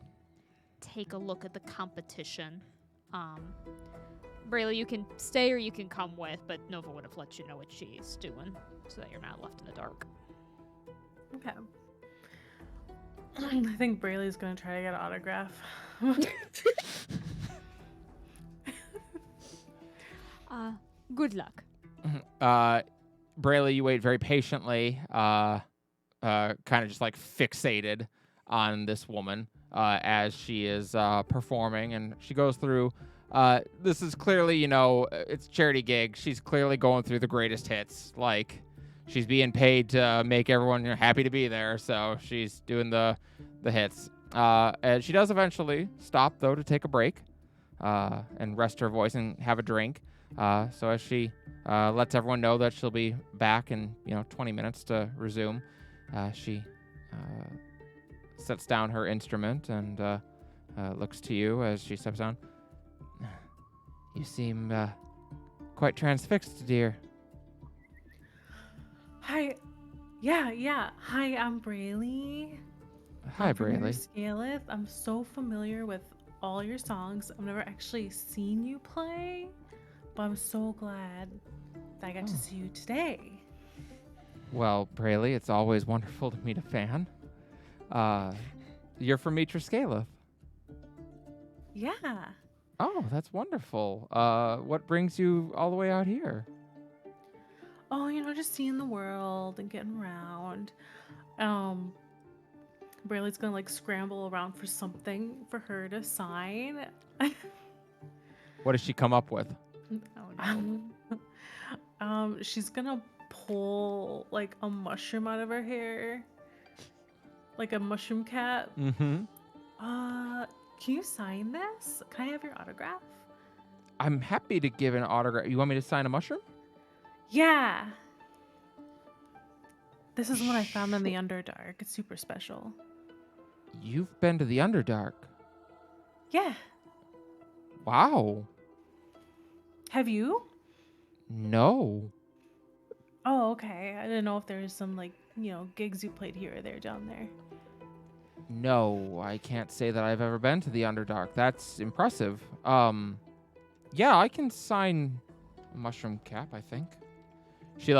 C: take a look at the competition. Brayley, you can stay or you can come with, but Nova would have let you know what she's doing so that you're not left in the dark.
D: Okay. I think Brayley's gonna try to get an autograph.
C: Good luck.
A: Brayley, you wait very patiently, kind of just like fixated on this woman as she is performing, and she goes through. This is clearly, it's a charity gig. She's clearly going through the greatest hits. Like, she's being paid to make everyone happy to be there, so she's doing the hits. And she does eventually stop, though, to take a break and rest her voice and have a drink. So as she lets everyone know that she'll be back in 20 minutes to resume, she sets down her instrument and looks to you as she steps down. You seem quite transfixed, dear.
D: Hi. Yeah. Hi, I'm Brayley.
A: Hi,
D: I'm from
A: Brayley.
D: Scaleth. I'm so familiar with all your songs. I've never actually seen you play, but I'm so glad that I got to see you today.
A: Well, Brayley, it's always wonderful to meet a fan. You're from Mitra Scaleth.
D: Yeah.
A: Oh, that's wonderful. What brings you all the way out here?
D: Oh, just seeing the world and getting around. Brayley's gonna scramble around for something for her to sign.
A: What does she come up with?
C: Oh no.
D: She's gonna pull a mushroom out of her hair like a mushroom cat.
A: Mm-hmm.
D: Can you sign this? Can I have your autograph?
A: I'm happy to give an autograph. You want me to sign a mushroom?
D: Yeah. This is one I found in the Underdark. It's super special.
A: You've been to the Underdark.
D: Yeah.
A: Wow.
D: Have you?
A: No.
D: Oh, okay. I didn't know if there was some gigs you played here or there down there.
A: No, I can't say that I've ever been to the Underdark. That's impressive. Yeah, I can sign a mushroom cap, I think. She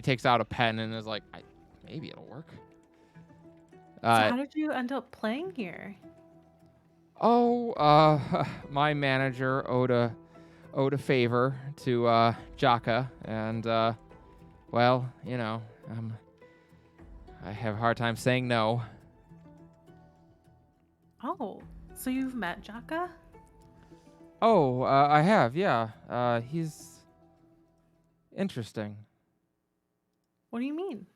A: takes out a pen and is like, maybe it'll work.
D: So how did you end up playing here?
A: My manager owed a favor to Jaka, and well, I have a hard time saying no.
D: Oh, so you've met Jaka?
A: Oh, I have, yeah. He's interesting.
D: What do you mean?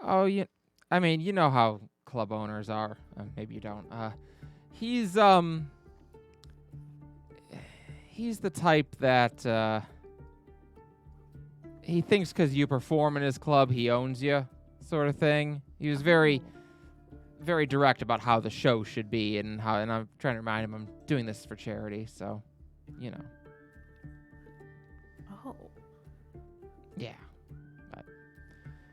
A: Oh, you know how club owners are. Maybe you don't. He's the type that he thinks because you perform in his club, he owns you, sort of thing. He was very direct about how the show should be and I'm trying to remind him I'm doing this for charity, so,
D: Oh.
A: Yeah.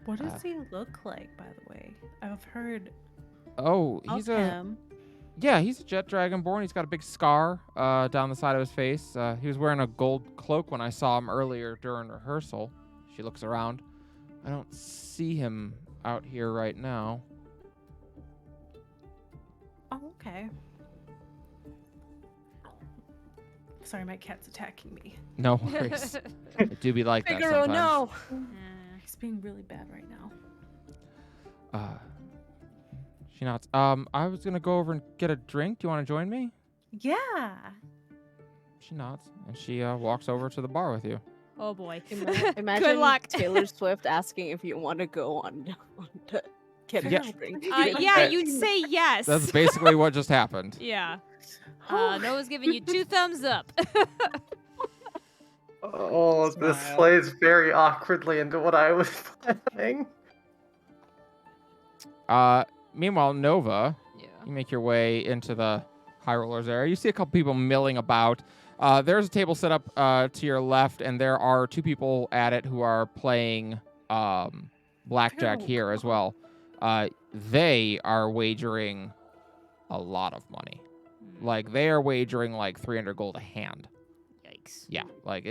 D: What does he look like, by the way? I've heard
A: Oh,
D: of
A: he's
D: him.
A: he's a jet dragonborn. He's got a big scar down the side of his face. He was wearing a gold cloak when I saw him earlier during rehearsal. She looks around. I don't see him out here right now.
D: Oh, okay. Sorry, my cat's attacking me.
A: No worries. I do be like that
F: Figaro,
A: sometimes.
F: no.
D: He's being really bad right now.
A: She nods. I was gonna go over and get a drink. Do you want to join me?
D: Yeah.
A: She nods, and she walks over to the bar with you.
C: Oh boy.
F: Imagine
C: Good luck.
F: Taylor Swift asking if you want to go on to get
A: Yeah.
F: a drink.
C: Yeah, you'd say yes.
A: That's basically what just happened.
C: Yeah. Noah's giving you 2 thumbs up.
E: Oh, this
B: Smile.
E: plays very awkwardly into what I was planning.
A: Meanwhile, Nova,
C: Yeah.
A: you make your way into the High Rollers area. You see a couple people milling about. There's a table set up to your left, and there are 2 people at it who are playing blackjack
D: Oh,
A: here as well. They are wagering a lot of money. Like, they are wagering like 300 gold a hand.
C: Yikes.
A: Yeah, like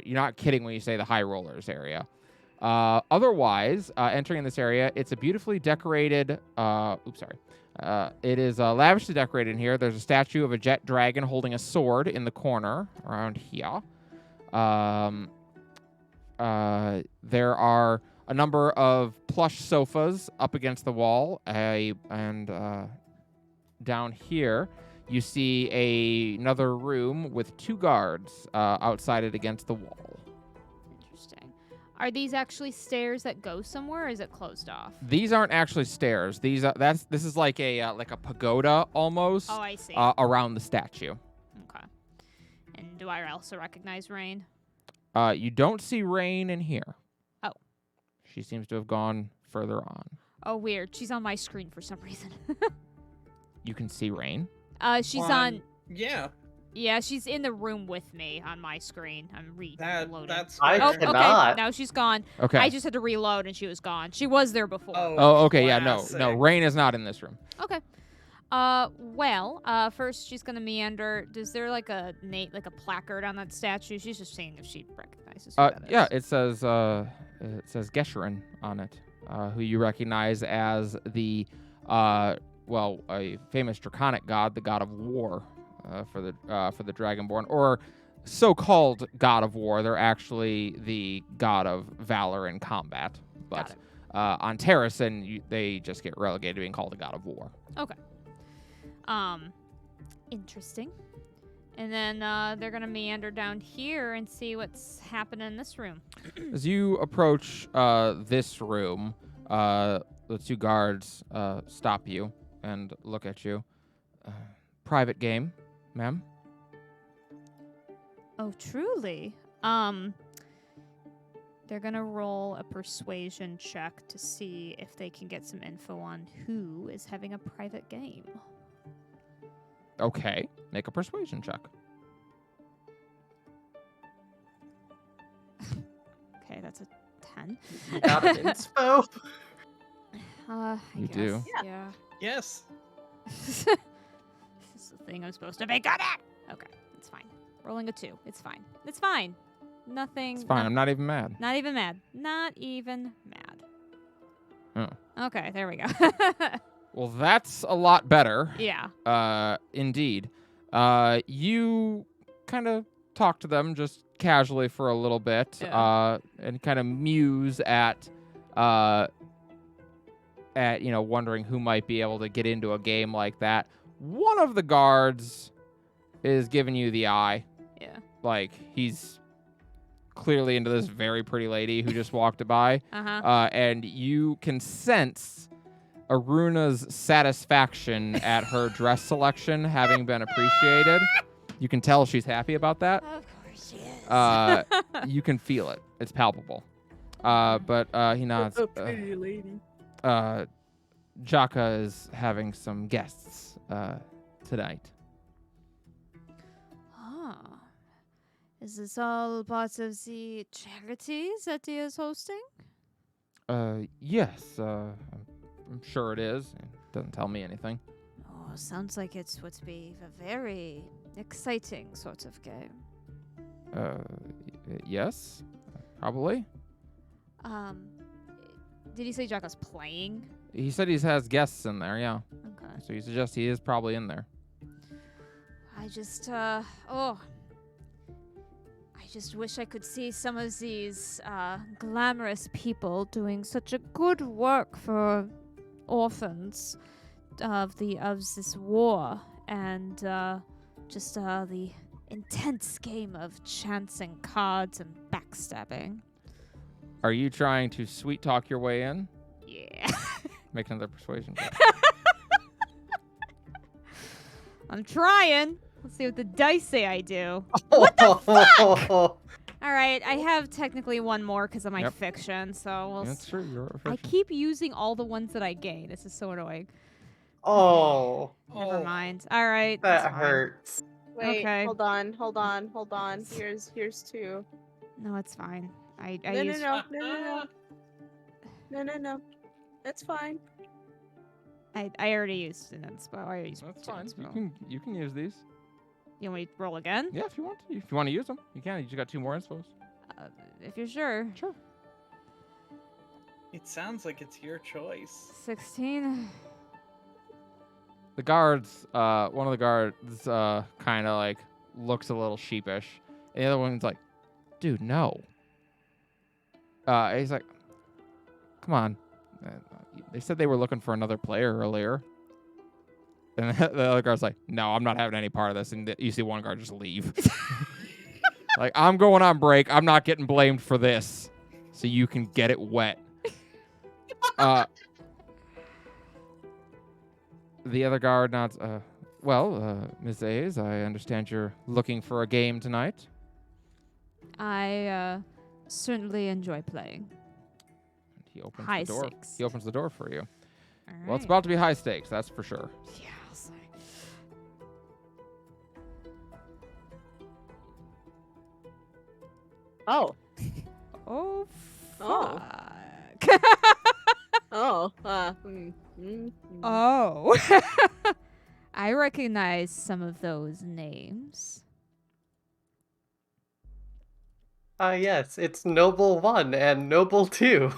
A: you're not kidding when you say the High Rollers area. Otherwise, entering in this area, it's a beautifully decorated. It is lavishly decorated in here. There's a statue of a jet dragon holding a sword in the corner around here. There are a number of plush sofas up against the wall, and down here you see another room with 2 guards outside it against the wall.
C: Interesting. Are these actually stairs that go somewhere, or is it closed off?
A: These aren't actually stairs. This is like a pagoda almost.
C: Oh, I see.
A: Around the statue.
C: Okay. And do I also recognize Rain?
A: You don't see Rain in here.
C: Oh.
A: She seems to have gone further on.
C: Oh, weird. She's on my screen for some reason.
A: You can see Rain.
C: She's on.
B: Yeah,
C: Yeah, she's in the room with me on my screen. I'm reloading.
B: that's
E: I
C: Oh,
B: fair.
E: cannot.
C: okay. Now she's gone.
A: Okay.
C: I just had to reload and she was gone. She was there before.
A: Oh, okay. Yeah, no.
B: classic.
A: Rain is not in this room.
C: Okay. First she's gonna meander. Is there like a placard on that statue? She's just saying if she recognizes who that
A: Yeah,
C: is.
A: it says Gesherin on it, who you recognize as the a famous draconic god, the god of war, for the Dragonborn, or so-called god of war. They're actually the god of valor in combat,
C: Got
A: but
C: it.
A: on Terrasen, they just get relegated to being called the god of war.
C: Okay. Interesting. And then they're gonna meander down here and see what's happening in this room.
A: As you approach this room, the two guards stop you and look at you. Private game, ma'am.
C: Oh, truly? They're gonna roll a persuasion check to see if they can get some info on who is having a private game.
A: Okay, make a persuasion check.
C: Okay, that's a 10.
E: You got an inspo?
C: I
A: You
C: guess,
A: do.
C: Yeah.
B: Yes.
C: This is the thing I'm supposed to be good at. Okay, it's fine. Rolling a 2. It's fine. It's fine. Nothing.
A: It's fine. I'm not even mad.
C: Not even mad. Not even mad.
A: Oh.
C: Okay, there we go.
A: Well, that's a lot better.
C: Yeah.
A: Indeed. You kind of talk to them just casually for a little bit,
C: Yeah.
A: and kind of muse at wondering who might be able to get into a game like that. One of the guards is giving you the eye.
C: Yeah.
A: Like, he's clearly into this very pretty lady who just walked by.
C: Uh-huh.
A: And you can sense Aruna's satisfaction at her dress selection having been appreciated. You can tell she's happy about that.
C: Of course she is.
A: You can feel it. It's palpable. But he nods.
F: A pretty lady.
A: Jaka is having some guests tonight.
C: Ah. Is this all part of the charities that he is hosting?
A: Yes. I'm sure it is. It doesn't tell me anything.
C: Oh, sounds like it would be a very exciting sort of game.
A: Yes. Probably.
C: Did he say Jaka's playing?
A: He said he has guests in there, yeah.
C: Okay.
A: So you suggest he is probably in there.
C: I just, I just wish I could see some of these glamorous people doing such a good work for orphans of this war, and just the intense game of chancing cards and backstabbing.
A: Are you trying to sweet talk your way in?
C: Yeah.
A: Make another persuasion check.
C: I'm trying. Let's see what the dice say I do.
E: What the fuck?
C: All right, I have technically one more because of my
A: Yep.
C: fiction, so we'll
A: That's true. You're
C: I keep using all the ones that I gain. This is so annoying.
E: Oh,
C: Never
B: Oh.
C: mind. All right. that's
E: that
C: fine.
E: hurts.
F: Wait,
C: Okay.
F: hold on. Here's 2.
C: No, it's fine. I
F: No,
C: used
F: no. That's fine.
C: I already used an inspo. I already used
A: That's
C: two
A: fine.
C: inspo.
A: You can use these.
C: You want me to roll again?
A: Yeah, if you want to. If you want to use them, you can. You just got 2 more inspos.
C: If you're sure.
A: Sure.
B: It sounds like it's your choice.
C: 16.
A: The guards, one of the guards, kind of like looks a little sheepish. And the other one's like, dude, no. He's like, come on. They said they were looking for another player earlier. And the other guard's like, no, I'm not having any part of this. And you see one guard just leave. Like, I'm going on break. I'm not getting blamed for this. So you can get it wet. The other guard nods. Ms. A's, I understand you're looking for a game tonight.
C: I certainly enjoy playing.
A: He opens
C: High
A: the door.
C: stakes.
A: He opens the door for you.
C: All
A: Well, it's
C: right.
A: about to be high stakes, that's for sure.
C: Yeah, I'll say.
F: Oh.
C: Oh,
F: Oh.
C: fuck.
F: Oh.
C: Oh. I recognize some of those names.
E: Yes, it's Noble 1 and Noble 2.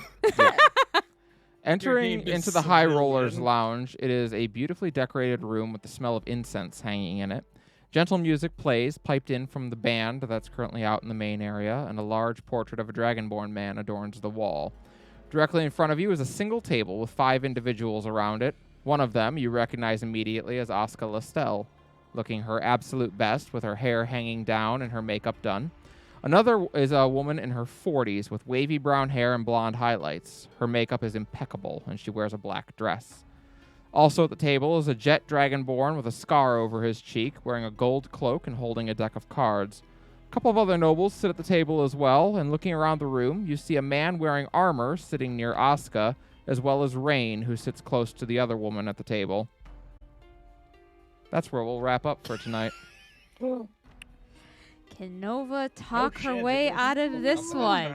A: Entering
B: name is
A: into the High Rollers
B: Civilian.
A: Lounge, it is a beautifully decorated room with the smell of incense hanging in it. Gentle music plays, piped in from the band that's currently out in the main area, and a large portrait of a dragonborn man adorns the wall. Directly in front of you is a single table with 5 individuals around it. One of them you recognize immediately as Oscar Lastel, looking her absolute best with her hair hanging down and her makeup done. Another is a woman in her 40s with wavy brown hair and blonde highlights. Her makeup is impeccable, and she wears a black dress. Also at the table is a jet dragonborn with a scar over his cheek, wearing a gold cloak and holding a deck of cards. A couple of other nobles sit at the table as well, and looking around the room, you see a man wearing armor sitting near Asuka, as well as Rain, who sits close to the other woman at the table. That's where we'll wrap up for tonight.
C: Can Nova talk her
B: shit,
C: way
B: it was-
C: out of this one?